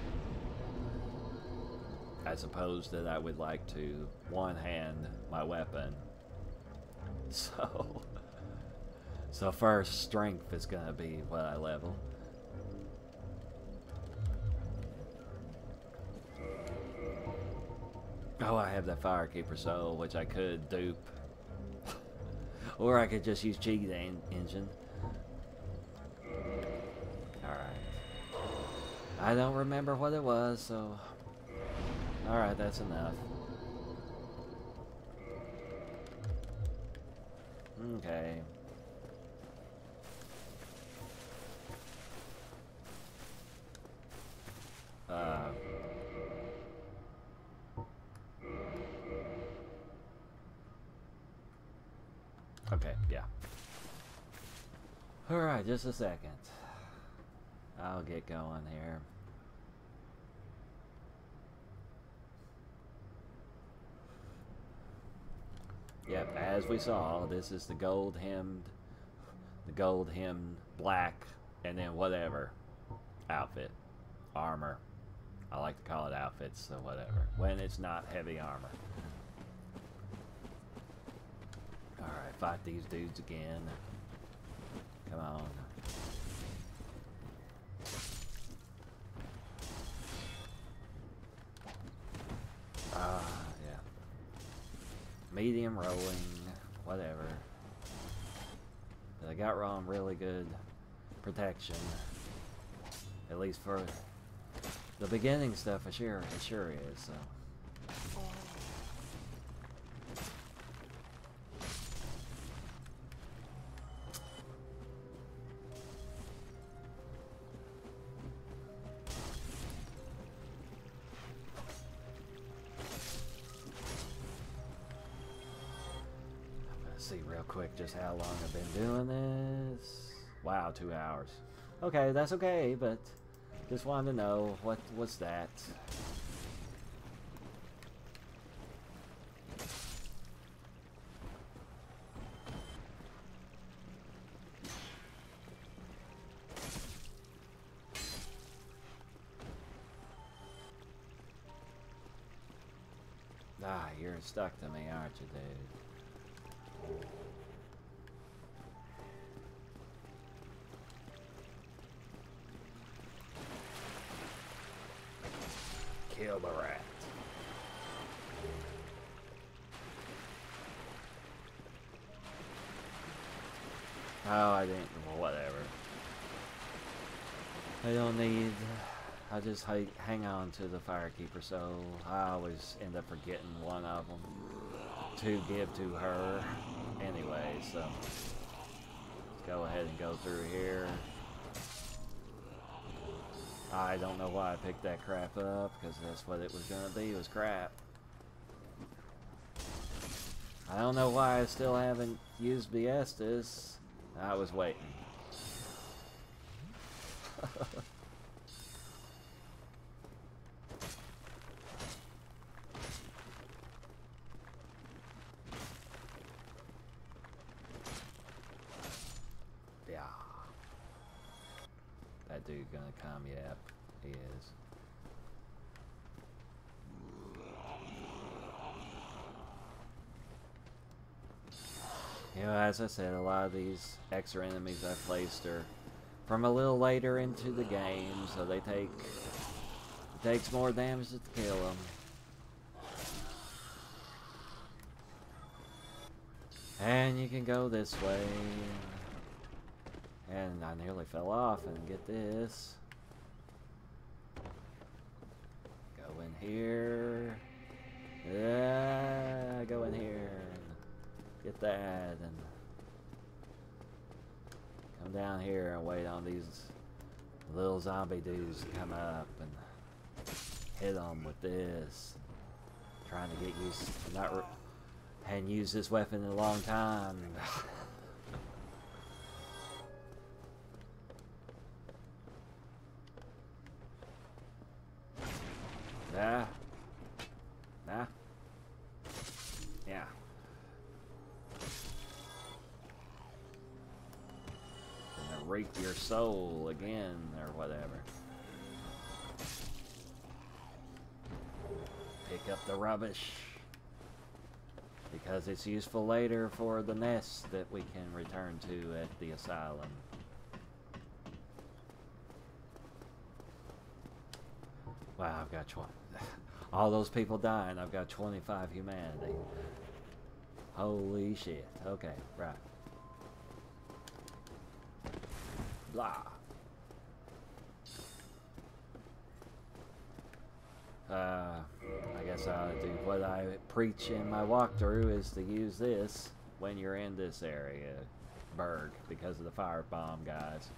I suppose that I would like to one-hand my weapon. So first, strength is gonna be what I level. Oh, I have that Firekeeper soul, which I could dupe. Or I could just use Cheat Engine. Alright. I don't remember what it was, so... Alright, that's enough. Okay. Okay, yeah. Alright, just a second. I'll get going here. Yep, as we saw, this is the gold hemmed black, and then whatever outfit, armor. I like to call it outfits, so whatever. When it's not heavy armor. Alright, fight these dudes again. Come on. Yeah. Medium rolling, whatever. But I got wrong really good protection. At least for the beginning stuff, it sure is, so. See real quick just how long I've been doing this. Wow, 2 hours. Okay, that's okay, but just wanted to know what's that. Ah, you're stuck to me, aren't you, dude? Kill the rat. Oh, I didn't. Well, whatever. I don't need. I just hang on to the Firekeeper soul. I always end up forgetting one of them to give to her. Anyway, so let's go ahead and go through here. I don't know why I picked that crap up, because that's what it was gonna be, was crap. I don't know why I still haven't used Estus. I was waiting. Yeah. That dude gonna come? Yep, he is. You know, as I said, a lot of these extra enemies I placed are from a little later into the game, so it takes more damage to kill them. And you can go this way. And I nearly fell off and get this. Go in here. Yeah, go in here. Get that and come down here and wait on these little zombie dudes to come up and hit them with this. Trying to get used to hadn't used this weapon in a long time. Nah. Yeah. reap your soul again, or whatever. Pick up the rubbish. Because it's useful later for the nest that we can return to at the asylum. Wow, I've got 20. All those people dying, I've got 25 humanity. Holy shit. Okay, right. Blah. I guess I'll do what I preach in my walkthrough is to use this when you're in this area, Burg, because of the firebomb guys.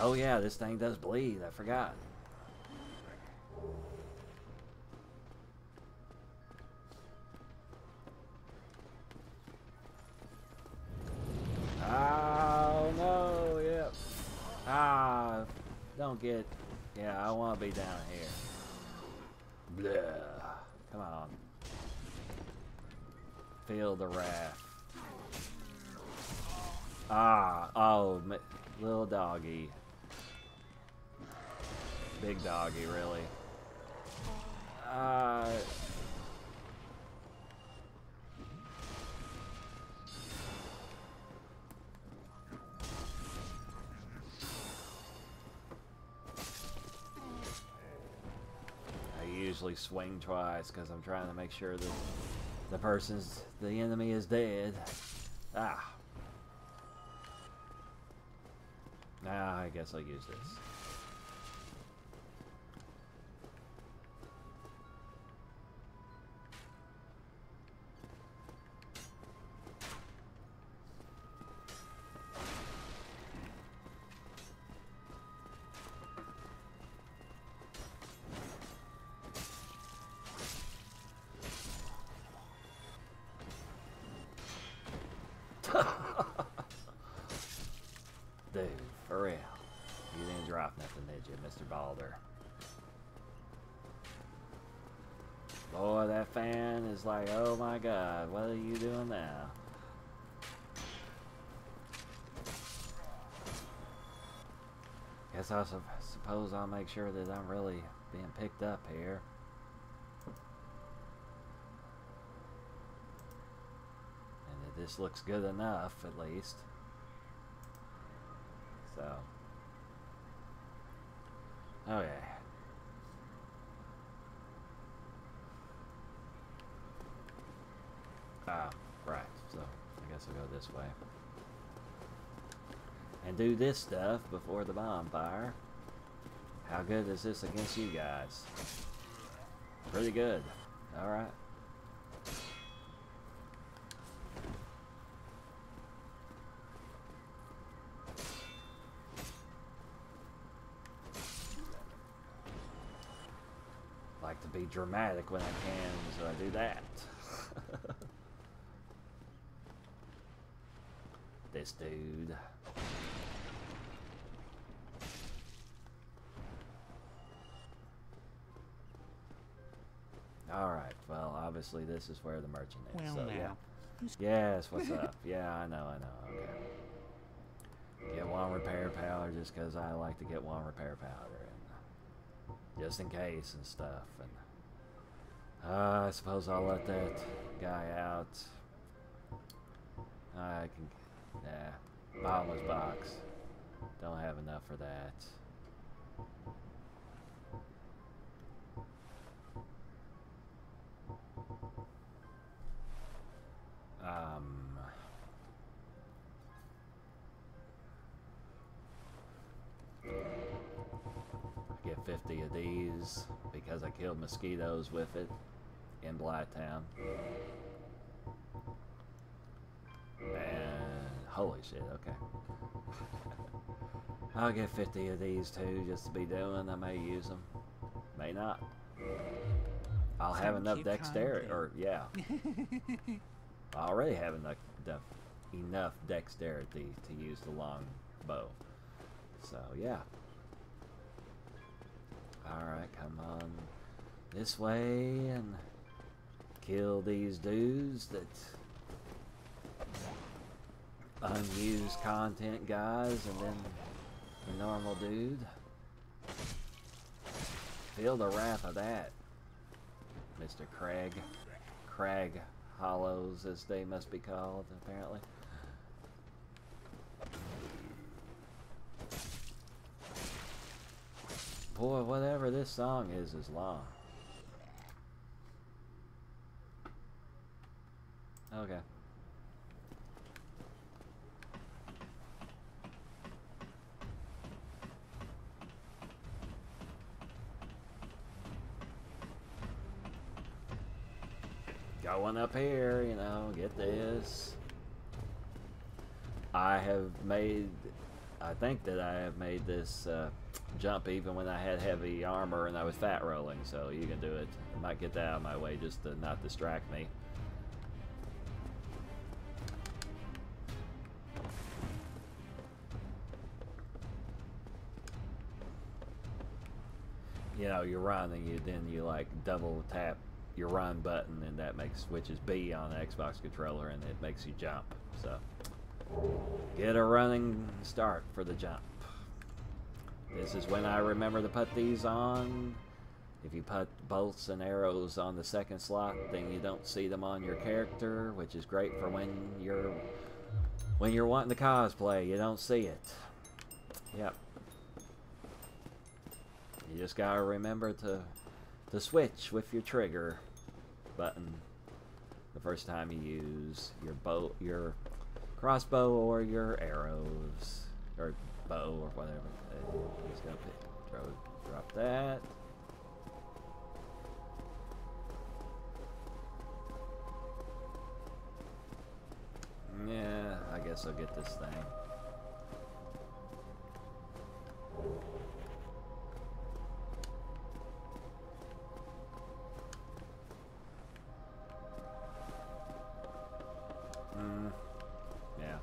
Oh yeah, this thing does bleed, I forgot. Oh no, yep. Ah, don't get. Yeah, I want to be down here. Blah. Come on. Feel the wrath. Ah, oh, little doggy. Big doggy, really. I usually swing twice because I'm trying to make sure that the enemy is dead. Ah. Nah, I guess I'll use this. Dude, for real. You didn't drop nothing, did you, Mr. Balder? Boy, that fan is like, oh my god, what are you doing now? Guess I suppose I'll make sure that I'm really being picked up here. And that this looks good enough, at least. So, okay. Ah, right. So, I guess I'll go this way. And do this stuff before the bonfire. How good is this against you guys? Pretty good. Alright. Like to be dramatic when I can, so I do that. This dude. Alright, well, obviously this is where the merchant is, Well, so now. yeah. Yes, what's up? Yeah, I know, okay. Get one repair powder just because I like to get one repair powder, and just in case and stuff, and I suppose I'll let that guy out. I can, bottomless box. Don't have enough for that. I get 50 of these because I killed mosquitoes with it in Blighttown. And holy shit, okay. I'll get 50 of these too just to be doing. I may use them, may not. I'll have enough dexterity, or yeah. I already have enough dexterity to use the long bow. So yeah. Alright, come on this way and kill these dudes that unused content guys, and then the normal dude. Feel the wrath of that, Mr. Crag. Crag Hollows, as they must be called, apparently. Boy, whatever this song is long. Okay. Going up here, you know, get this. I think that I have made this jump even when I had heavy armor and I was fat rolling, so you can do it. I might get that out of my way just to not distract me. You know, you run and then you like double tap your run button, and that switches B on the Xbox controller, and it makes you jump. So get a running start for the jump. This is when I remember to put these on. If you put bolts and arrows on the second slot, then you don't see them on your character, which is great for when you're wanting to cosplay. You don't see it. Yep. You just gotta remember to switch with your trigger button the first time you use your crossbow or your arrows, or bow or whatever. Just gonna drop that. Yeah, I guess I'll get this thing. Yeah.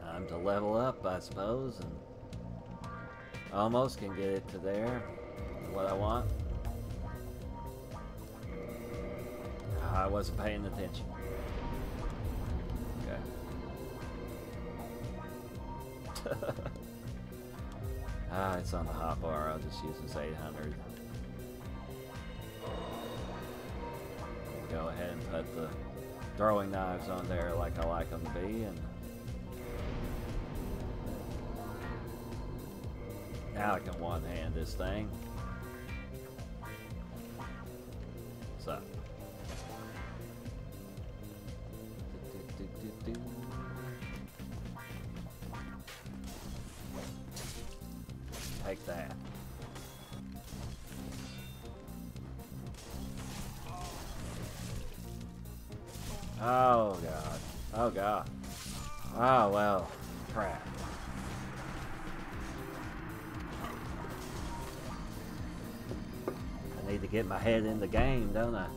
Time to level up, I suppose, and almost can get it to there. What I want. I wasn't paying attention. Okay. It's on the hotbar. I'll just use this 800. Go ahead and put the throwing knives on there like I like them to be, and now I can one-hand this thing. So. Take that. Oh god. Oh god. Oh well. Crap. I need to get my head in the game, don't I?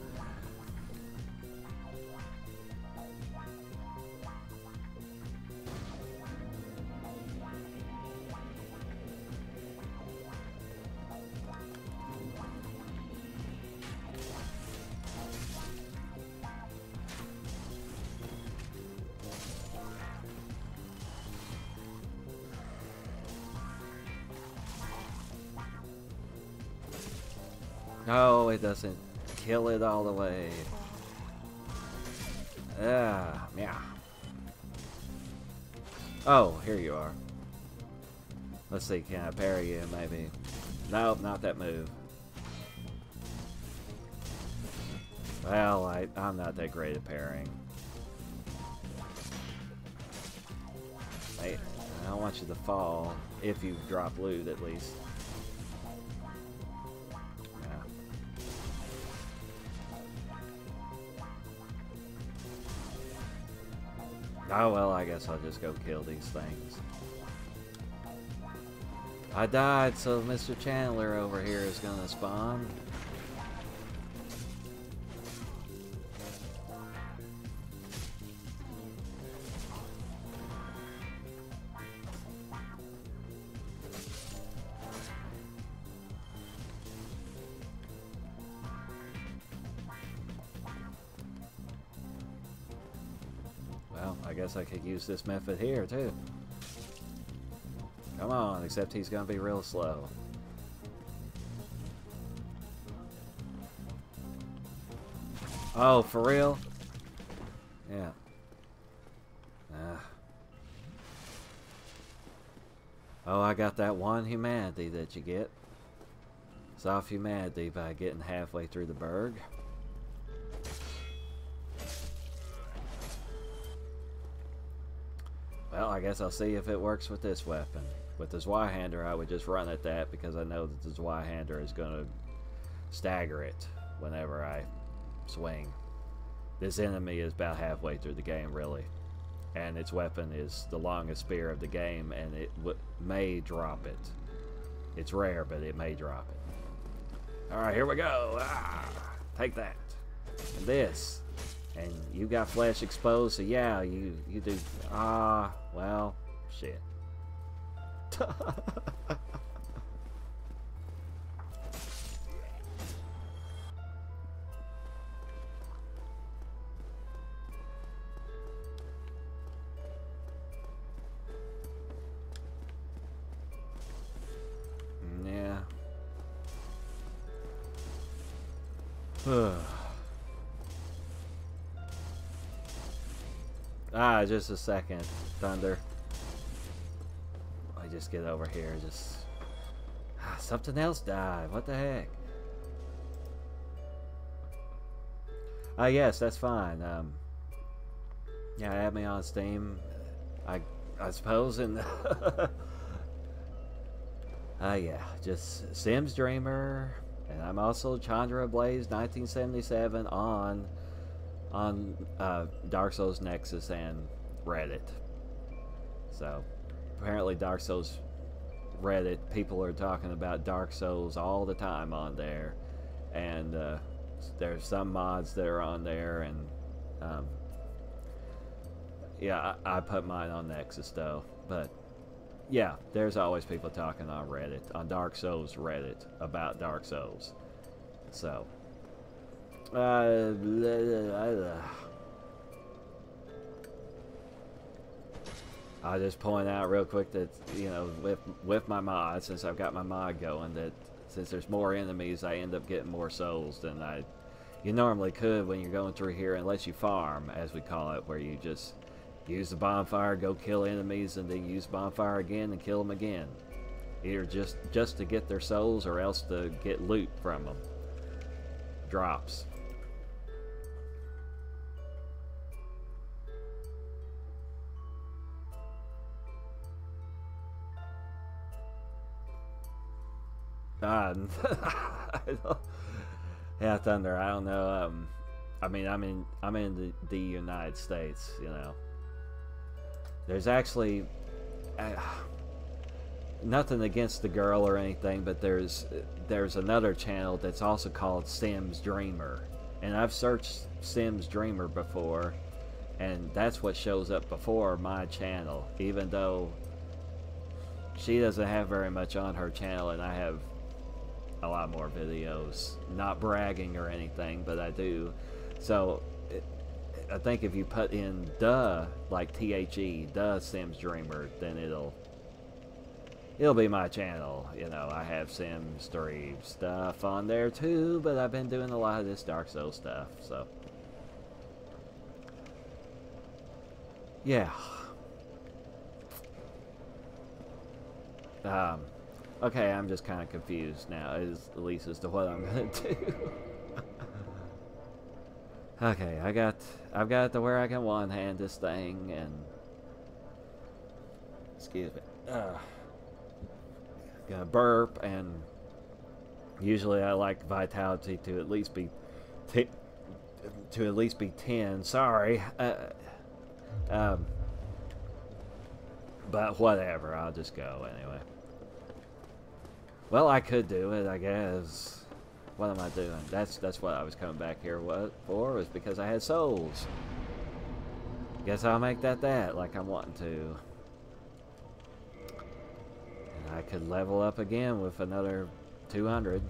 No, it doesn't kill it all the way. Yeah. Oh, here you are. Let's see, can I parry you, maybe? Nope, not that move. Well, I'm not that great at parrying. I don't want you to fall, if you drop loot at least. Oh well, I guess I'll just go kill these things. I died, so Mr. Chandler over here is gonna spawn. Well, I guess I could use this method here, too. Come on, except he's gonna be real slow. Oh, for real? Yeah. Oh, I got that one humanity that you get. It's off humanity by getting halfway through the Burg. Well, I guess I'll see if it works with this weapon. With the Zweihander, I would just run at that because I know that the Zweihander is going to stagger it whenever I swing. This enemy is about halfway through the game, really. And its weapon is the longest spear of the game, and it may drop it. It's rare, but it may drop it. Alright, here we go. Take that. And this. And you got flesh exposed, so yeah, you do. Well, shit. Yeah. Just a second, Thunder. I just get over here, just something else died. What the heck? Yes, that's fine. Yeah, add me on Steam. I suppose, and yeah, just Sims Dreamer, and I'm also Chandra Blaze 1977 on Dark Souls Nexus and Reddit. So apparently Dark Souls Reddit, people are talking about Dark Souls all the time on there, and there's some mods that are on there, and yeah, I put mine on Nexus though, but yeah, there's always people talking on Reddit, on Dark Souls Reddit, about Dark Souls. So I'll just point out real quick that, you know, with my mod, since I've got my mod going, that since there's more enemies, I end up getting more souls than you normally could when you're going through here, unless you farm, as we call it, where you just use the bonfire, go kill enemies, and then use bonfire again and kill them again. Either just to get their souls, or else to get loot from them. Drops. Yeah, Thunder. I don't know. I mean, I'm in the United States. You know, there's actually nothing against the girl or anything, but there's another channel that's also called Sims Dreamer, and I've searched Sims Dreamer before, and that's what shows up before my channel, even though she doesn't have very much on her channel, and I have a lot more videos. Not bragging or anything, but I do. So I think if you put in like THE, Sims Dreamer, then it'll be my channel. You know, I have Sims 3 stuff on there too, but I've been doing a lot of this Dark Souls stuff, so yeah. Okay, I'm just kind of confused now, at least as to what I'm gonna do. Okay, I've got to where I can one-hand this thing, and excuse me, gonna burp, and usually I like vitality to at least be 10. Sorry, but whatever, I'll just go anyway. Well, I could do it, I guess. What am I doing? That's what I was coming back here for, was because I had souls. Guess I'll make that like I'm wanting to. And I could level up again with another 200.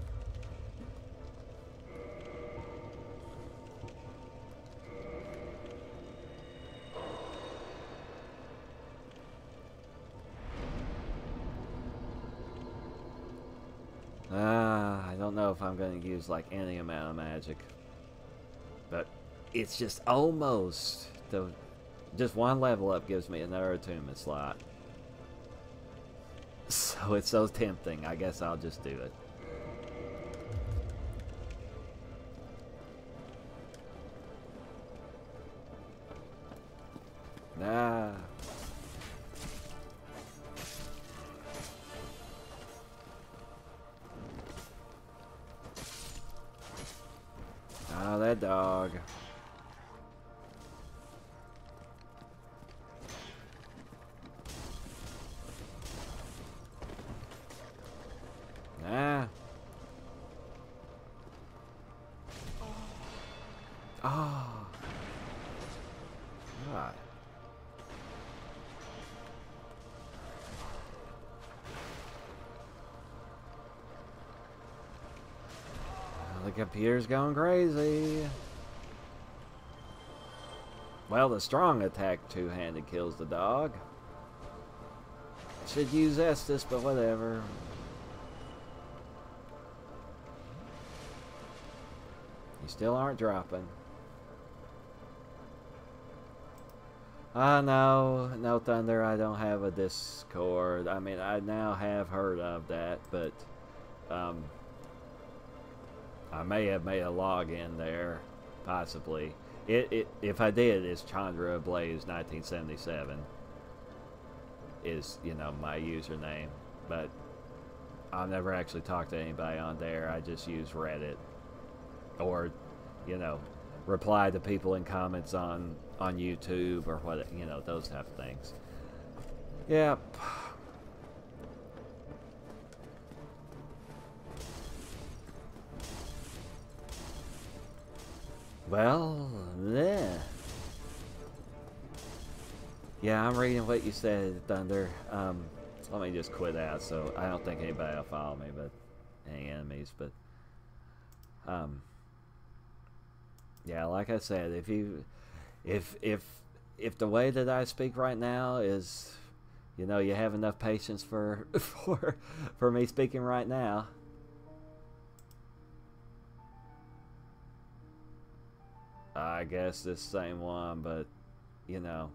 I don't know if I'm going to use like any amount of magic, but it's just almost just one level up gives me another attunement slot, so it's so tempting. I guess I'll just do it. Ah. Oh, that dog. Ah. Oh. God. The computer's going crazy. Well, the strong attack two-handed kills the dog. Should use Estus, but whatever. You still aren't dropping. No Thunder, I don't have a Discord. I mean, I now have heard of that, but I may have made a login there, possibly. If I did, it's Chandra Blaze 1977 is, you know, my username, but I've never actually talked to anybody on there. I just use Reddit, or, you know, reply to people in comments on YouTube or what, you know, those type of things. Yep. Well, yeah, I'm reading what you said, Thunder. Let me just quit out, so I don't think anybody will follow me, but any enemies, but yeah, like I said, if the way that I speak right now is, you know, you have enough patience for for me speaking right now. I guess this same one, but, you know.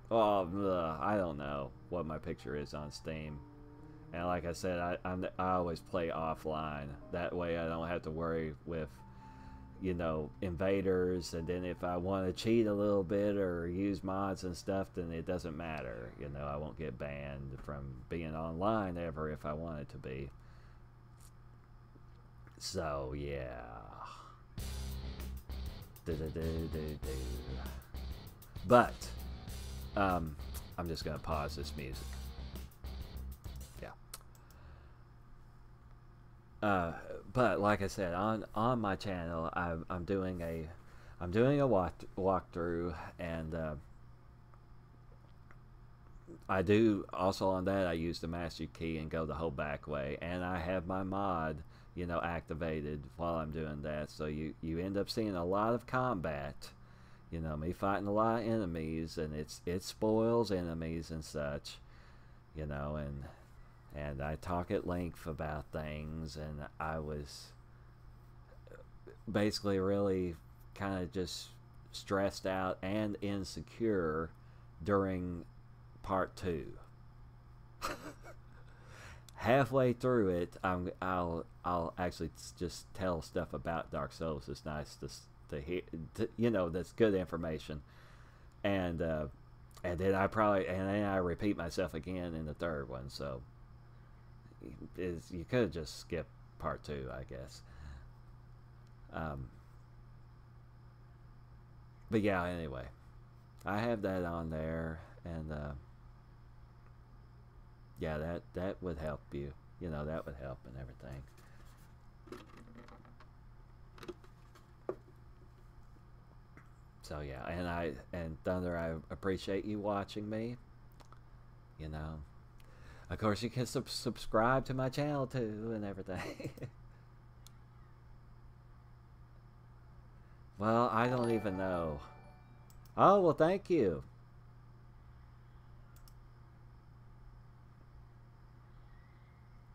Well, I don't know what my picture is on Steam. And like I said, I always play offline. That way I don't have to worry with, you know, invaders. And then if I want to cheat a little bit or use mods and stuff, then it doesn't matter. You know, I won't get banned from being online ever if I wanted to be. So, yeah. But I'm just gonna pause this music. Yeah. But like I said, on my channel, I'm doing a walkthrough, and I do also on that I use the master key and go the whole back way, and I have my mod, you know, activated while I'm doing that, so you end up seeing a lot of combat, you know, me fighting a lot of enemies, and it spoils enemies and such, you know, and I talk at length about things, and I was basically really kind of just stressed out and insecure during part 2. Halfway through it, I'll actually just tell stuff about Dark Souls. It's nice to hear, you know, that's good information. And then I repeat myself again in the third one. So you could just skip part 2, I guess. But yeah, anyway, I have that on there, and yeah, that would help you. You know, that would help and everything. So yeah, and Thunder, I appreciate you watching me. You know, of course you can subscribe to my channel too and everything. Well, I don't even know. Oh, well, thank you.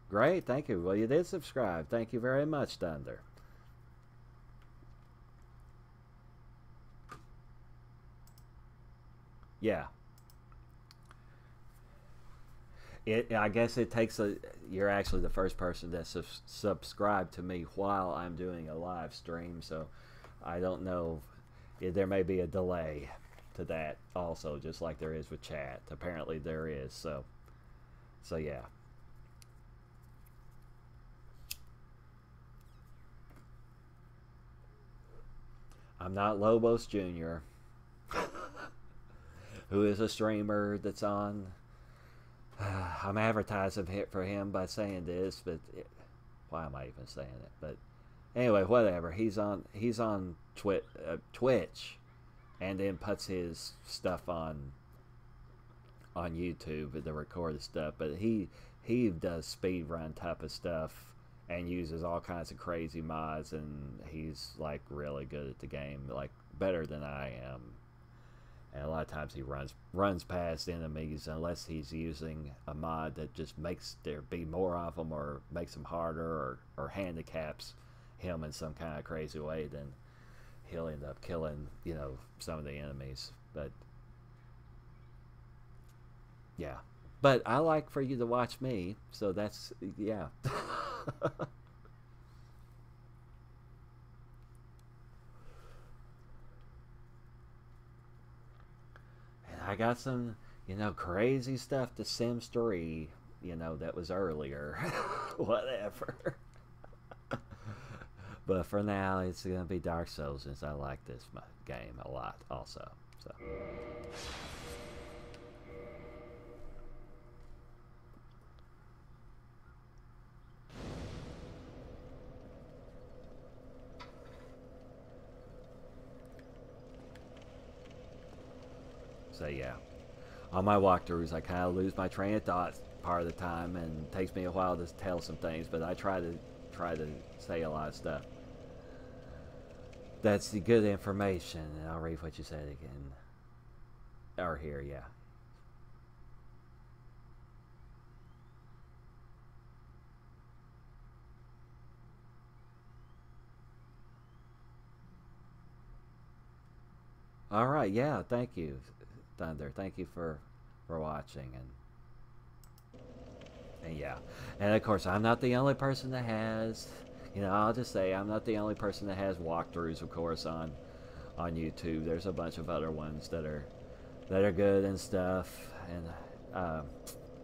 Great, thank you. Well, you did subscribe. Thank you very much, Thunder. Yeah. I guess it takes a. You're actually the first person that subscribed to me while I'm doing a live stream, so I don't know. There may be a delay to that also, just like there is with chat. Apparently there is. So yeah. I'm not Lobos Jr., who is a streamer that's on. I'm advertising for him by saying this, but why am I even saying it? But anyway, whatever. He's on Twitch, and then puts his stuff on YouTube, the recorded stuff. But he does speed run type of stuff and uses all kinds of crazy mods, and he's like really good at the game, like better than I am. And a lot of times he runs past enemies unless he's using a mod that just makes there be more of them, or makes them harder, or handicaps him in some kind of crazy way. Then he'll end up killing, you know, some of the enemies. But yeah, but I like for you to watch me, so that's, yeah. I got some, you know, crazy stuff to Sims 3, you know, that was earlier. Whatever. But for now, it's going to be Dark Souls, since I like this game a lot also. So. So yeah, on my walkthroughs, I kind of lose my train of thought part of the time, and it takes me a while to tell some things. But I try to say a lot of stuff. That's the good information, and I'll read what you said again. Or here, yeah. All right, yeah. Thank you, Thunder. Thank you for watching, and yeah, and of course I'm not the only person that has, you know, I'll just say I'm not the only person that has walkthroughs, of course, on YouTube. There's a bunch of other ones that are good and stuff, and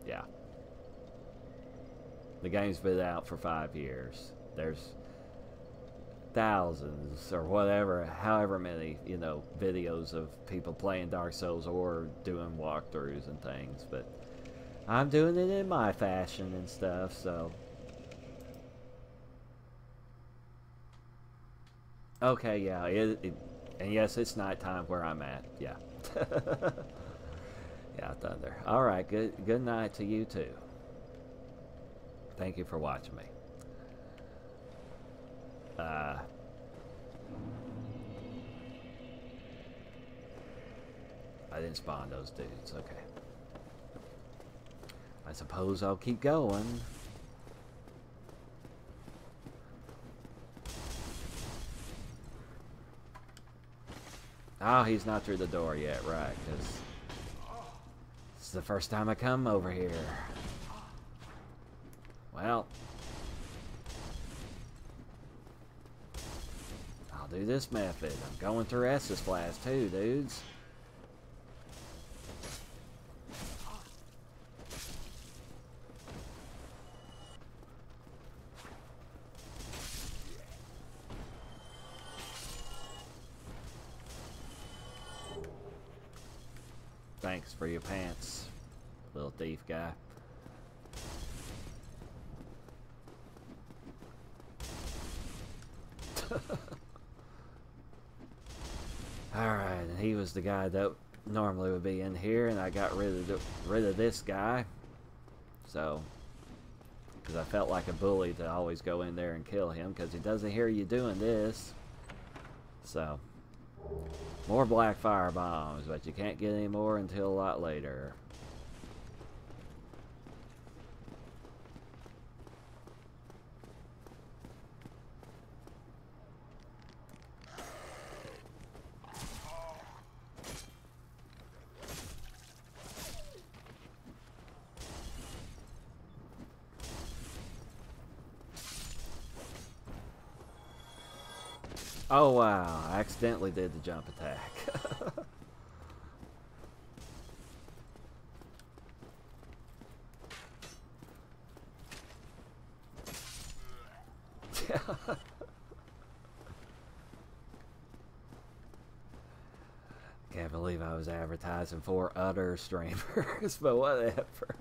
yeah, the game's been out for 5 years. There's thousands or whatever, however many, you know, videos of people playing Dark Souls or doing walkthroughs and things, but I'm doing it in my fashion and stuff, so. Okay, yeah, and yes, it's nighttime where I'm at, yeah. Yeah, Thunder. Alright, good night to you too. Thank you for watching me. I didn't spawn those dudes, okay. I suppose I'll keep going. Oh, he's not through the door yet, right, because this is the first time I come over here. Well, I'll do this method. I'm going through Estus Blast too, dudes. Thanks for your pants, little thief guy. Alright, and he was the guy that normally would be in here, and I got rid of this guy. So, because I felt like a bully to always go in there and kill him, because he doesn't hear you doing this. So, more black fire bombs, but you can't get any more until a lot later. Oh wow, I accidentally did the jump attack. Can't believe I was advertising for other streamers, but whatever.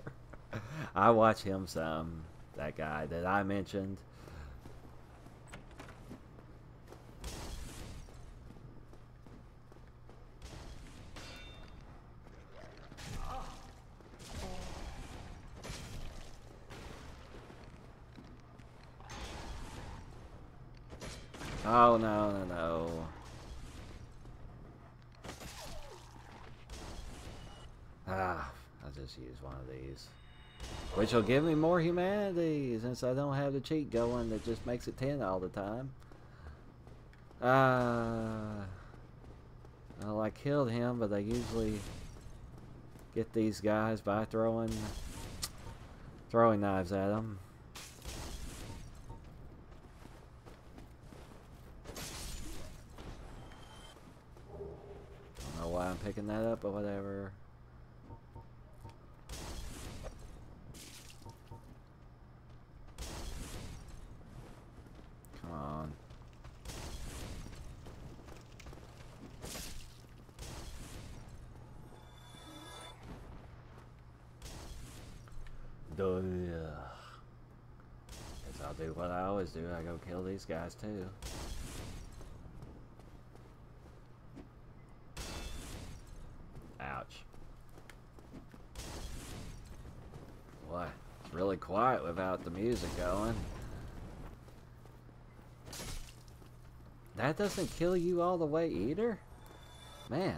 I watch him some, that guy that I mentioned. Oh, no, no, no. Ah, I'll just use one of these. Which will give me more humanity, since I don't have the cheat going that just makes it 10 all the time. Well, I killed him, but I usually get these guys by throwing knives at them. Why I'm picking that up, but whatever. Come on. Duh. Guess I'll do what I always do. I go kill these guys too. Ouch. What? It's really quiet without the music going. That doesn't kill you all the way either? Man.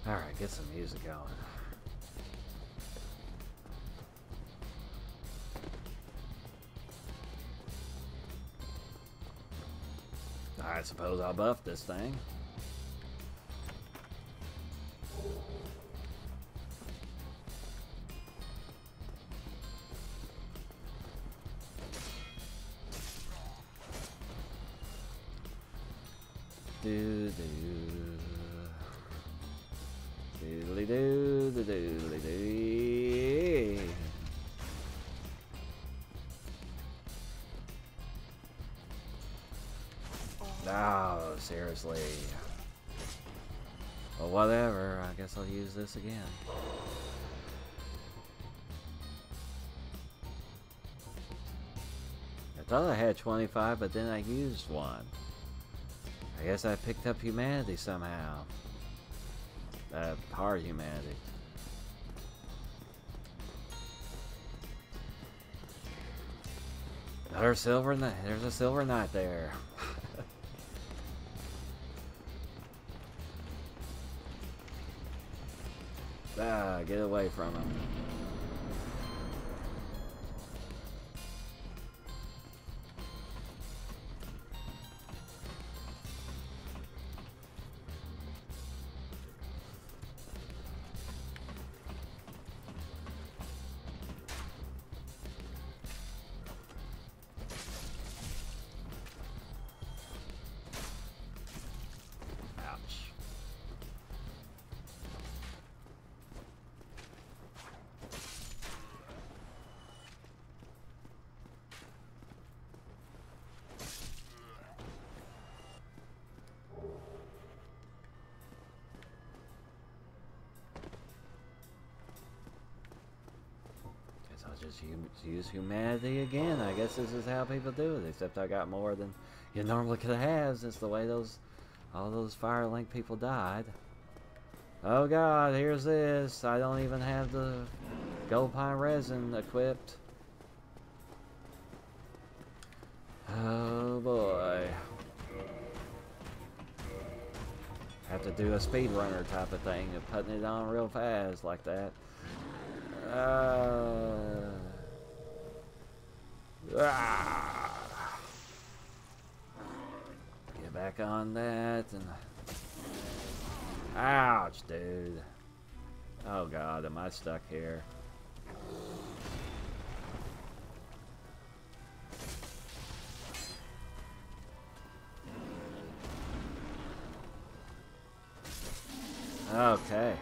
Alright, get some music going. I suppose I'll buff this thing. Do do. Doodly doo, the doodly doo. No, seriously. Well, whatever. I guess I'll use this again. I thought I had 25, but then I used one. I guess I picked up humanity somehow. Hard humanity. Another silver knight. There's a silver knight there. Get away from him. use humanity again. I guess this is how people do it, except I got more than you normally could have since the way all those Firelink people died. Oh god, here's this. I don't even have the gold pine resin equipped. Oh boy. Have to do a speedrunner type of thing of putting it on real fast like that. Get back on that and... Ouch, dude. Oh god, am I stuck here? Okay.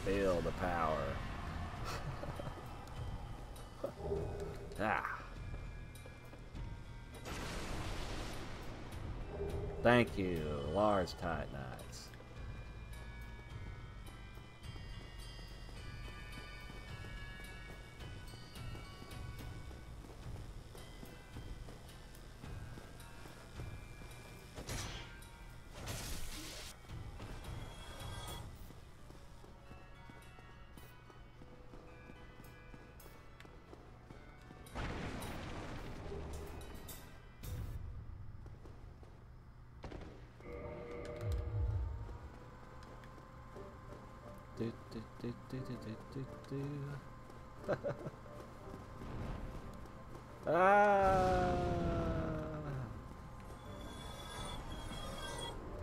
Feel the power. Ah. Thank you, large Titanites.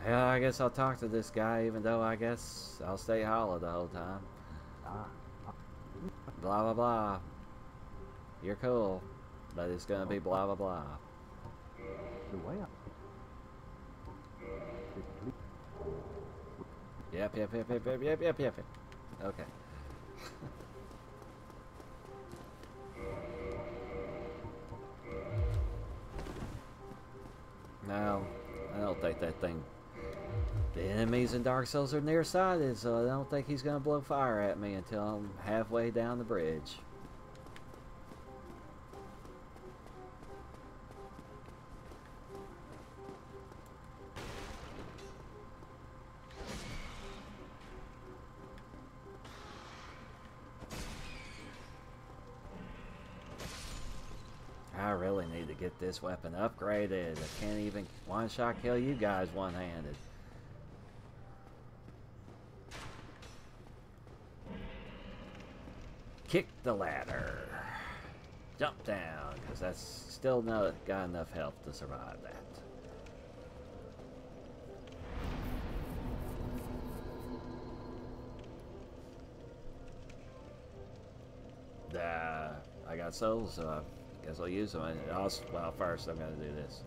Yeah, I guess I'll talk to this guy, even though I guess I'll stay hollow the whole time. Blah blah blah. You're cool, but it's gonna be blah blah blah. Yep. Okay. No, I don't think that thing... The enemies in Dark Souls are nearsighted, so I don't think he's gonna blow fire at me until I'm halfway down the bridge. I really need to get this weapon upgraded. I can't even one-shot kill you guys one-handed. Kick the ladder. Jump down, because that's still not got enough health to survive that. I got souls, so I guess I'll use them. Well, first I'm going to do this.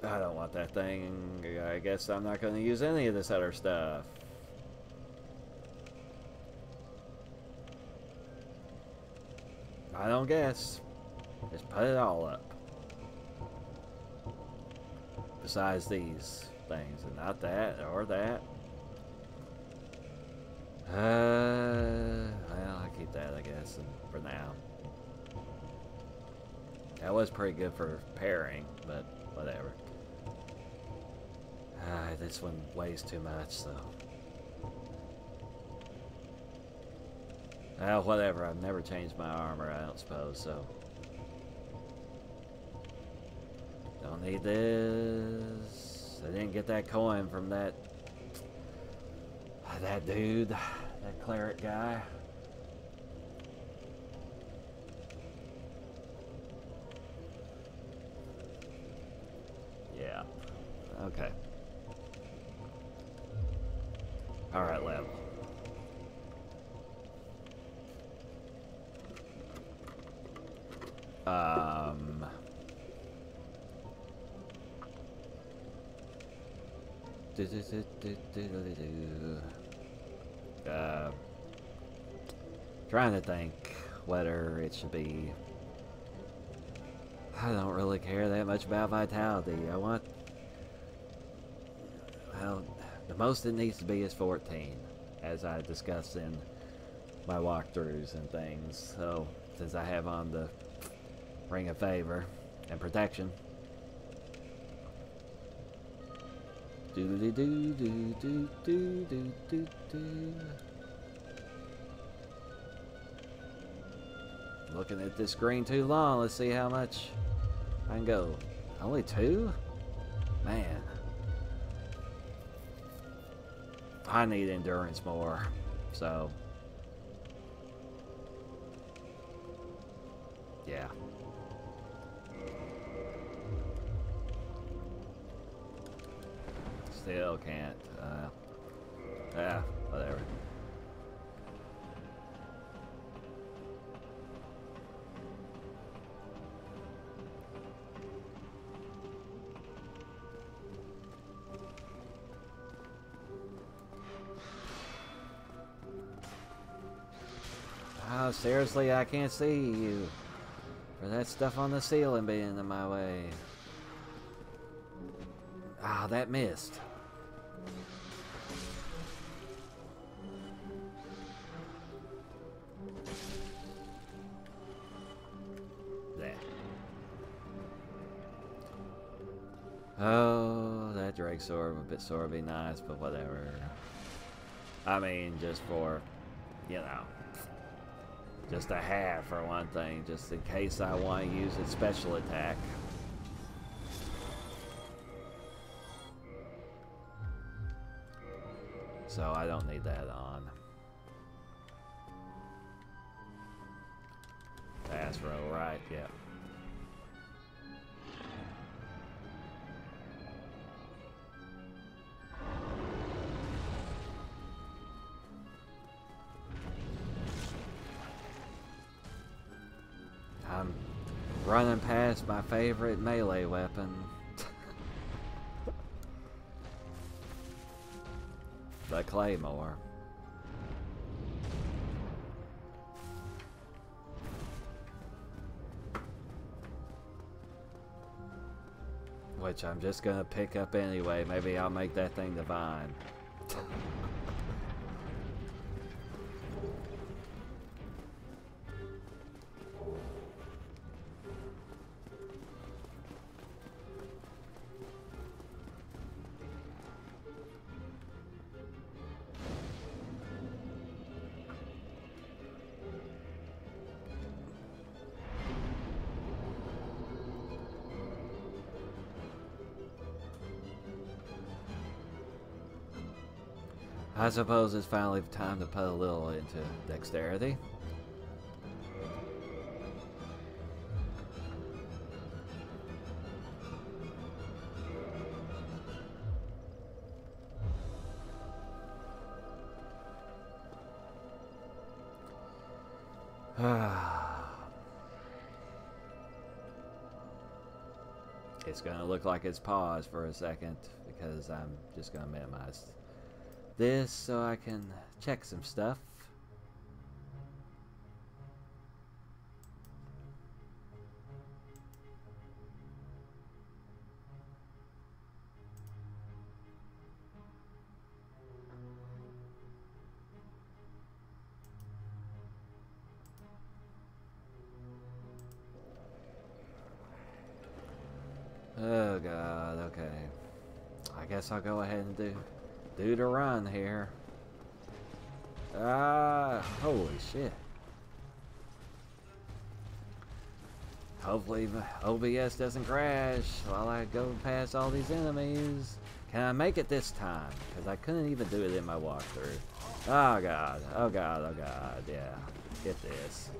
I don't want that thing. I guess I'm not going to use any of this other stuff. I don't guess. Just put it all up. Besides these things, and not that or that. Well, I keep that, I guess, for now. That was pretty good for pairing, but whatever. This one weighs too much, so. Well, whatever. I've never changed my armor, I don't suppose, so. Don't need this. I didn't get that coin from that dude, that cleric guy. Yeah. Okay. Alright, level. Trying to think whether it should be... I don't really care that much about vitality. I want... Well, the most it needs to be is 14. as I discussed in my walkthroughs and things. So, since I have on the Ring of Favor and Protection. Looking at this screen too long. Let's see how much I can go. Only 2? Man. I need endurance more. So. Yeah. Still can't. Yeah, whatever. Oh, seriously, I can't see you. For that stuff on the ceiling being in my way. Ah, that missed. There. Oh, that Drake sword would be nice, but whatever. I mean, just for, you know, just a hat for one thing, just in case I want to use its special attack. So I don't need that on. Fast row, right? Yeah. I'm running past my favorite melee weapon. The Claymore. Which I'm just gonna pick up anyway. Maybe I'll make that thing divine. I suppose it's finally time to put a little into dexterity. It's gonna look like it's paused for a second because I'm just gonna minimize this so I can check some stuff. Oh god, okay. I guess I'll go ahead and do the run here. Ah, holy shit. Hopefully OBS doesn't crash while I go past all these enemies. Can I make it this time? Because I couldn't even do it in my walkthrough. Oh god, oh god, oh god, yeah. Get this.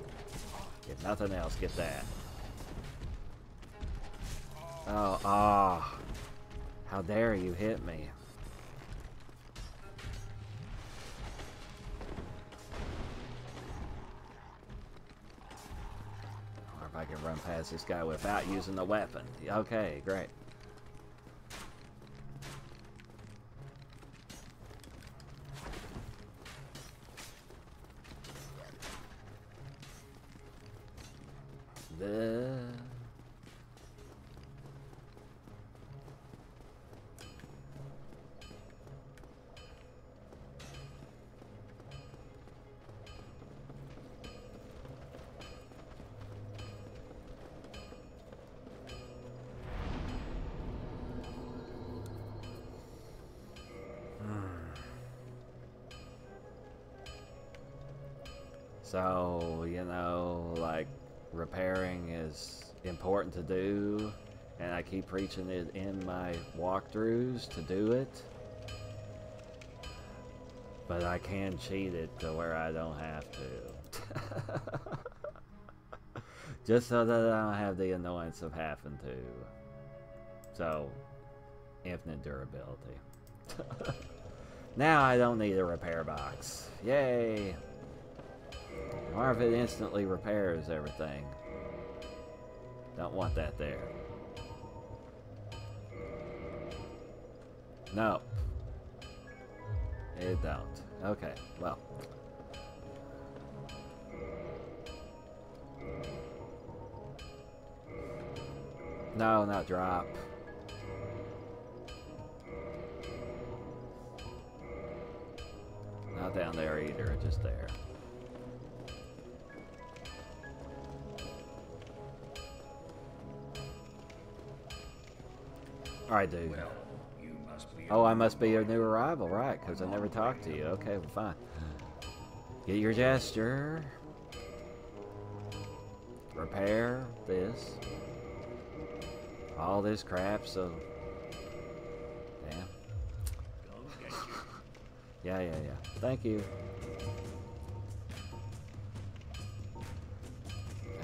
Get nothing else, get that. Oh, ah. Oh. How dare you hit me. Or if I can run past this guy without using the weapon. Okay, great. So, you know, like, repairing is important to do, and I keep preaching it in my walkthroughs to do it. But I can cheat it to where I don't have to. Just so that I don't have the annoyance of having to. So, infinite durability. Now I don't need a repair box. Yay! Or if it instantly repairs everything. Don't want that there. No. It don't. Okay, well. No, not drop. Not down there either, just there. Alright, dude. Well, you must be Oh, I must be a new arrival, right, because I never talked to you. Okay, well, fine. Get your gesture. Repair this. All this crap, so... Damn. Yeah. Thank you.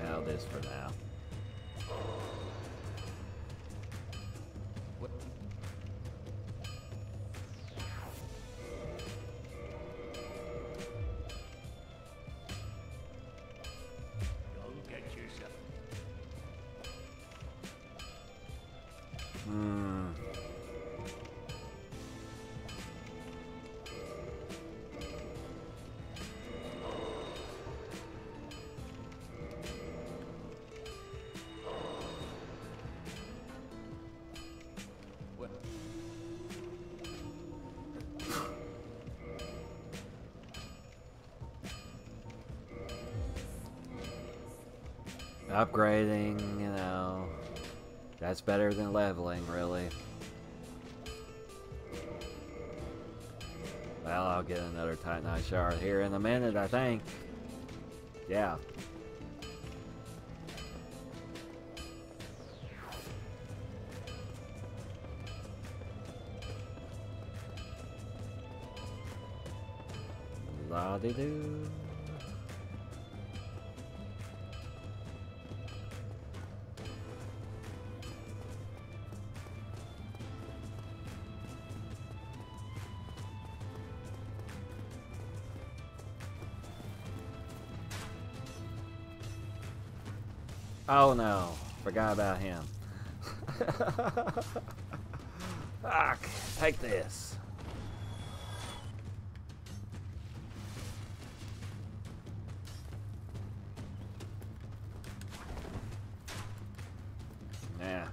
Now this for now. What? Go get yourself. What? Upgrading, you know, that's better than leveling, really. Well, I'll get another Titanite shard here in a minute, I think. Yeah. La-de-doo. Oh no, forgot about him. Fuck, take this. Yeah.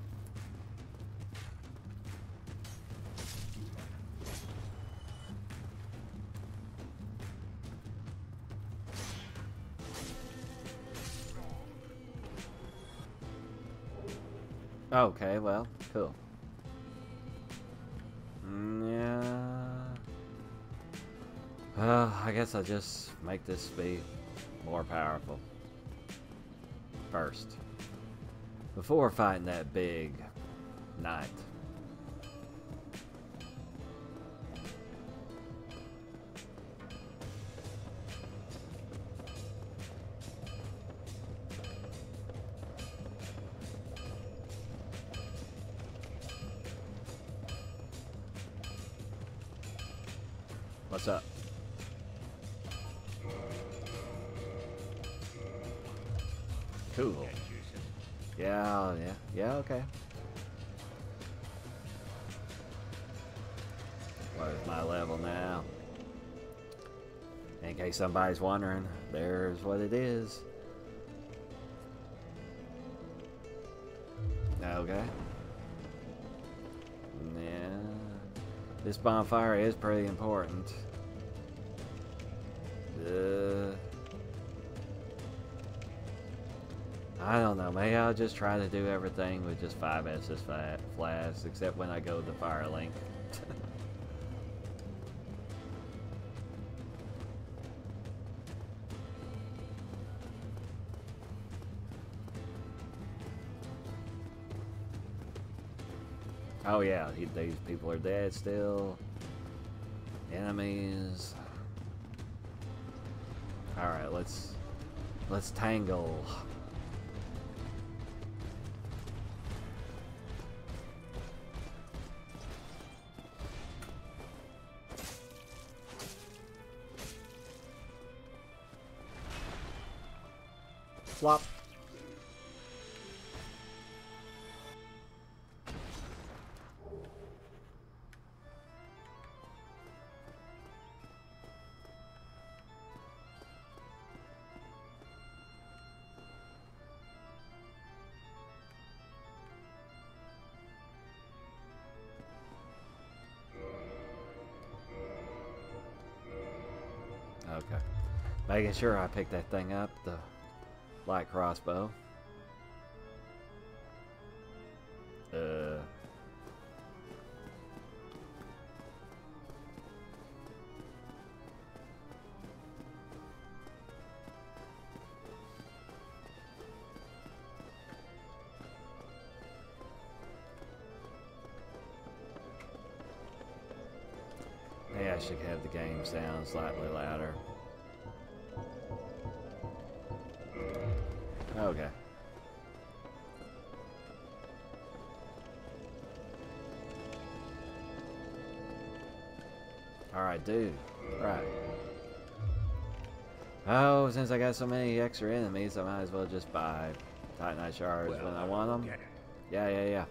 Okay, well, cool. Yeah. I guess I'll just make this be more powerful first. Before fighting that big knight. What's up? Cool. Yeah, okay. What is my level now? In case somebody's wondering, there's what it is. Okay. Yeah. This bonfire is pretty important. I don't know, maybe I'll just try to do everything with just 5 SS flasks, except when I go to Firelink. Oh yeah, these people are dead still. Enemies. Alright, let's tangle. Flop. Okay. Making sure I pick that thing up, the light crossbow. Maybe I should have the game sound slightly louder. Okay. Alright, dude. Right. Oh, since I got so many extra enemies, I might as well just buy Titanite shards when I want them. Get it. Yeah.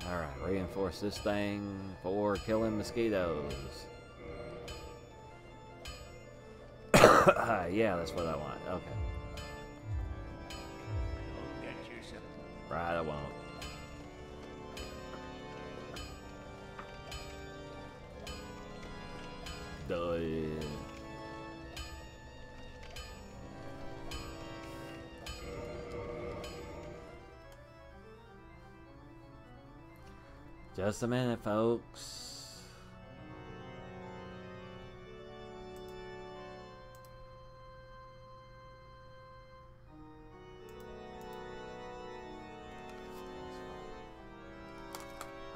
Alright, reinforce this thing for killing mosquitoes. Yeah, that's what I want. Okay. Don't get yourself. Right, I won't. Duh. Just a minute, folks.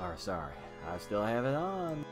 Or sorry, I still have it on.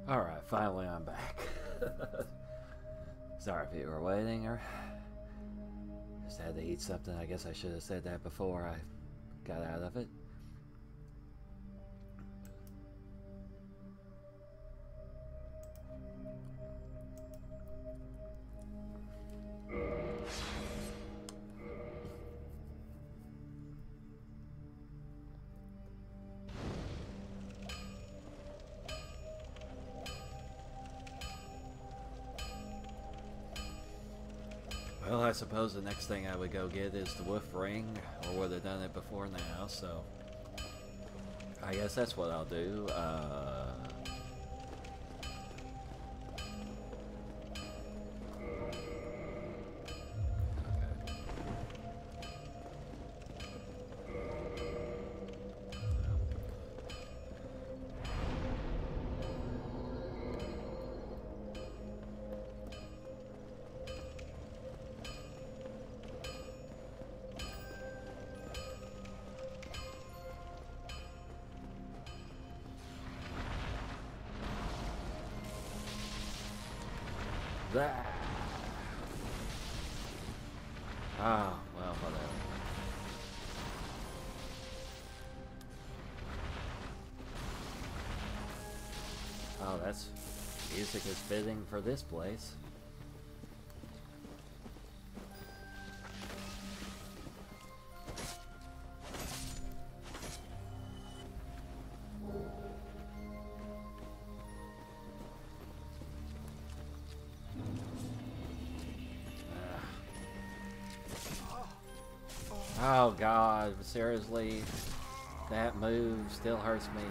Alright, finally I'm back. Sorry if you were waiting, or just had to eat something. I guess I should have said that before I got out of it. Well, I suppose the next thing I would go get is the wolf ring, or would have done it before now, so I guess that's what I'll do. Oh, well, whatever. Oh, that's... music is fitting for this place. Oh God, seriously, that move still hurts me.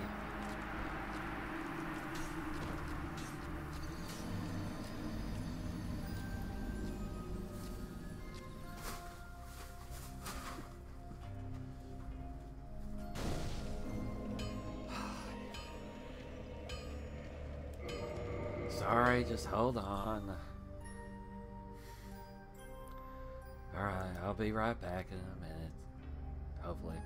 Sorry, just hold on. Alright, I'll be right back in a minute. Hopefully.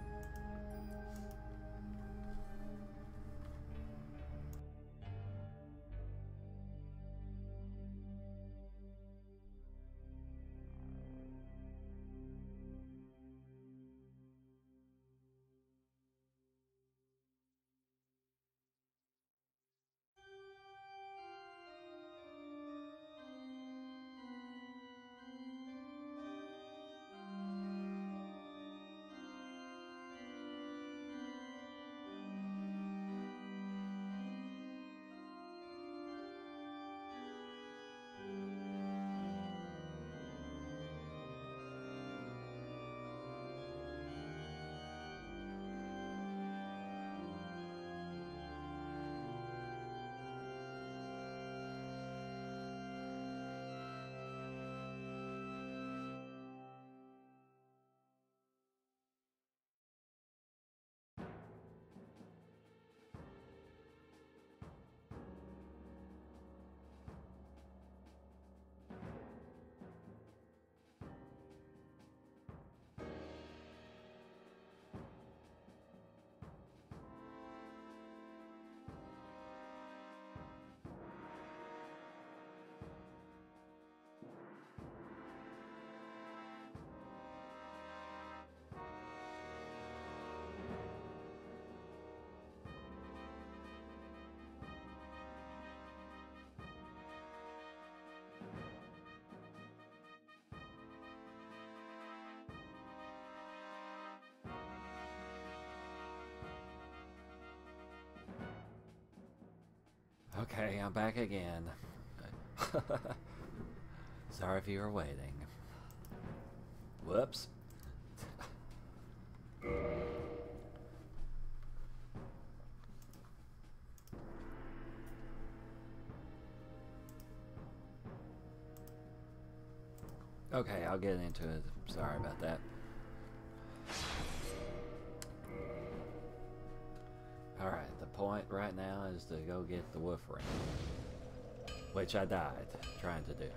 Okay, I'm back again. Sorry if you were waiting. Whoops. Okay, I'll get into it. Sorry about that. Alright, the point right now is to go get the wolf ring, which I died trying to do.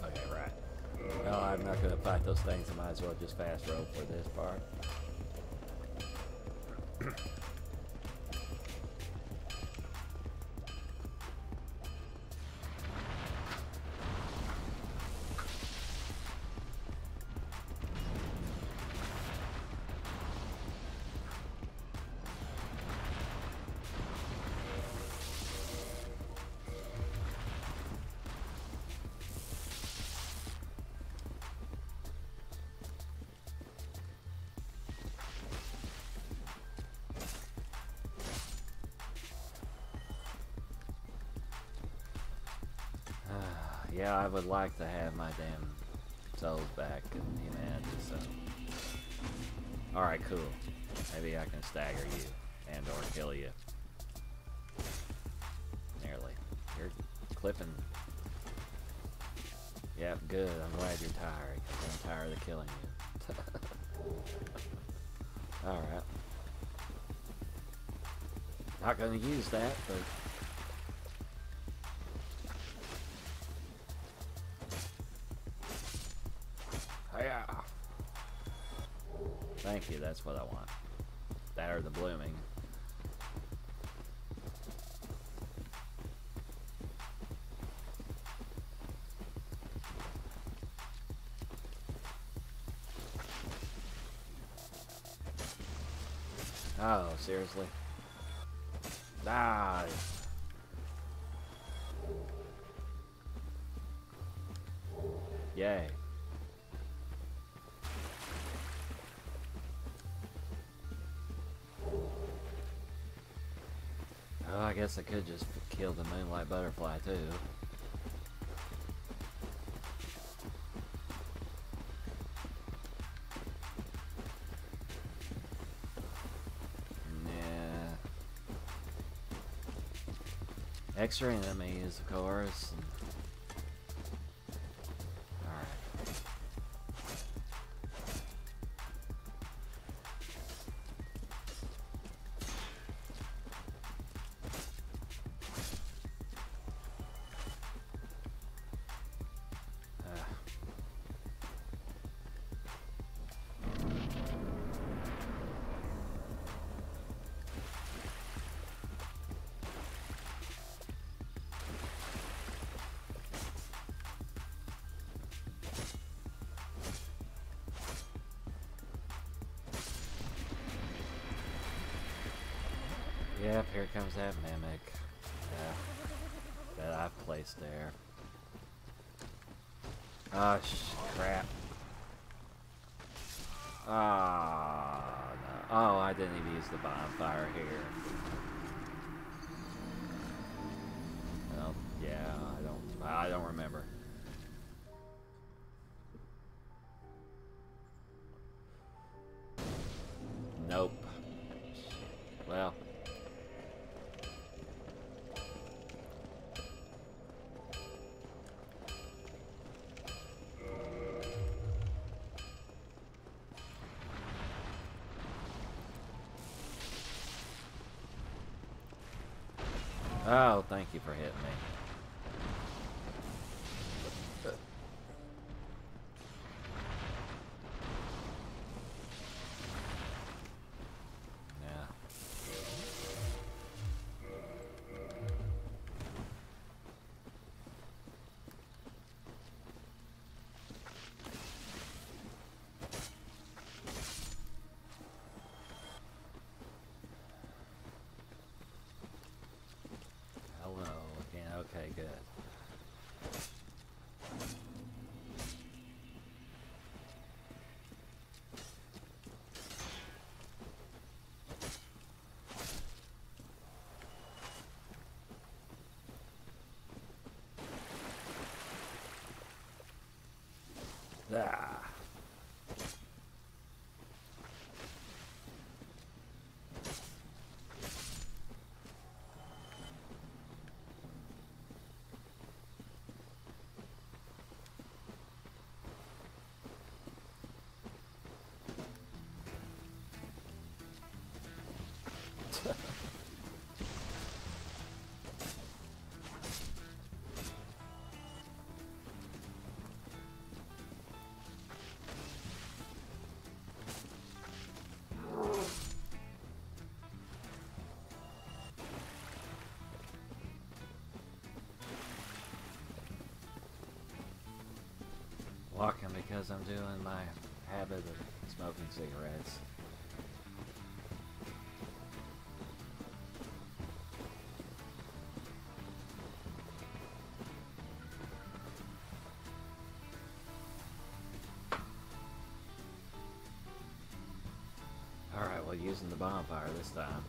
Okay, right. Well, I'm not going to fight those things. I might as well just fast roll for this part. Yeah, I would like to have my damn souls back in humanity, so... Alright, cool. Maybe I can stagger you, and or kill you. Nearly. You're clipping. Yep, good. I'm glad you're tired, because I'm tired of killing you. Alright. Not gonna use that, but... Yeah. Thank you, that's what I want. That or the blooming. Oh, seriously? Ah. Yay. Oh, I guess I could just kill the moonlight butterfly too. Yeah. Extra enemies, of course. Alright. Yep, here comes that mimic. Yeah, that I've placed there. Oh, crap. Ah, no. Oh, I didn't even use the bonfire here. Well, yeah, I don't remember. Nope. Well. Oh, thank you for hitting me. Yeah. Hello again. Okay, good. Ah. because I'm doing my habit of smoking cigarettes. Alright, well, using the bonfire this time.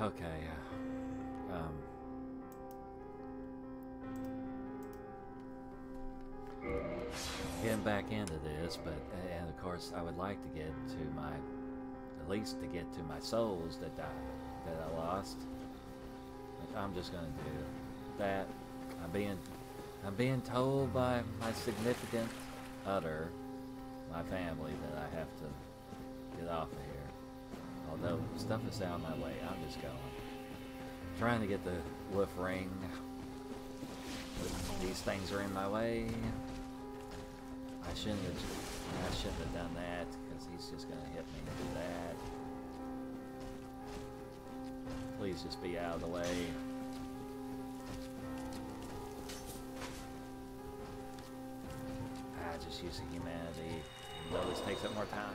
Okay. Getting back into this, but and of course I would like to get to my, at least to get to my souls that I lost. But I'm just gonna do that. I'm being told by my significant other, my family, that I have to get off of here. Although stuff is out of my way, I'm just going. Trying to get the wolf ring. But these things are in my way. I shouldn't have done that, because he's just gonna hit me and do that. Please just be out of the way. Just using humanity, even though this takes up more time.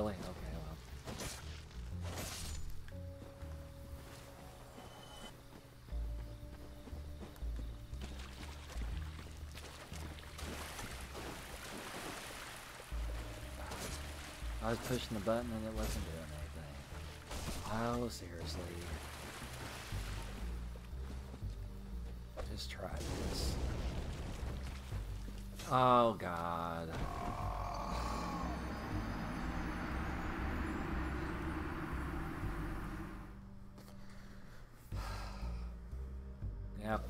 really? Okay, well. I was pushing the button and it wasn't doing anything. Oh, seriously. Just try this. Oh, God. Yep.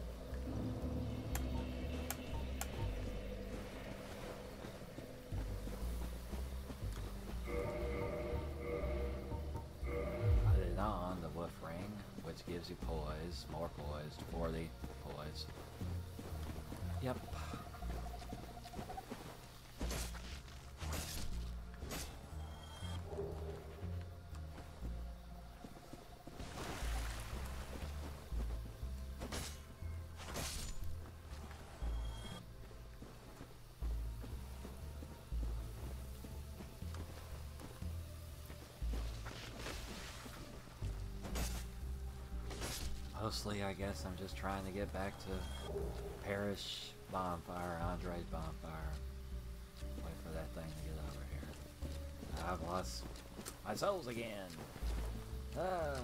Put it on the wolf ring, which gives you poise, more poise, 40 poise. Yep. Mostly, I guess I'm just trying to get back to Parish bonfire, Andre's bonfire. Wait for that thing to get over here. I've lost my souls again. Ah.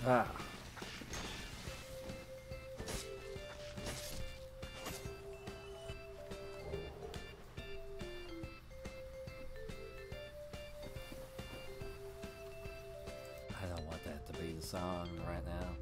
Ah. I don't want that to be the song right now.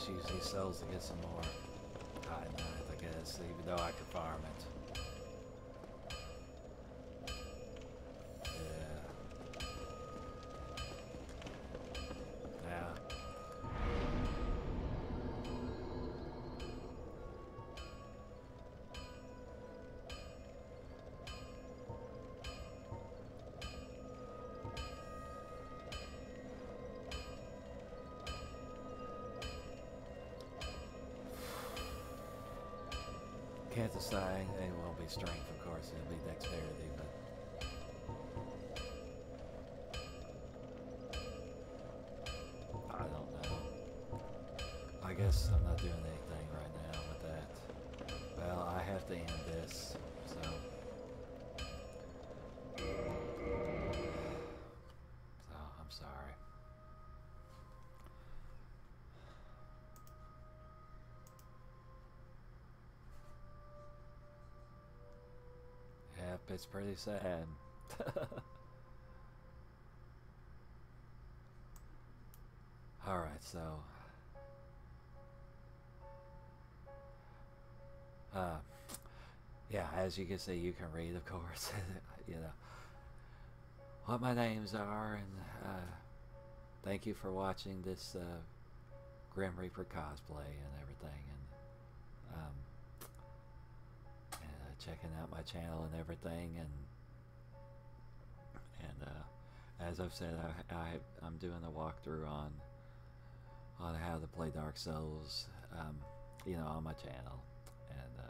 Use these cells to get some more high knife, I guess, even though I could farm it. Yeah. Yeah. Can't decide. It won't be strength, of course. It'll be dexterity, but I don't know. I guess I'm not doing anything right now with that. Well, I have to end this, so. So, I'm sorry. Yep, it's pretty sad. Alright, so yeah, as you can see, you can read, of course, you know, what my names are, and thank you for watching this Grim Reaper cosplay and everything, and checking out my channel and everything, and as I've said, I'm doing a walkthrough on how to play Dark Souls, you know, on my channel, and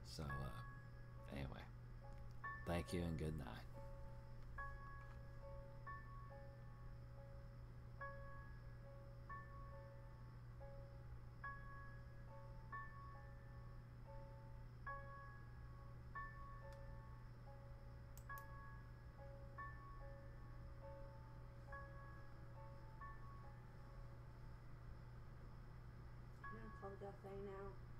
so anyway, thank you and good night. Hold that thing now.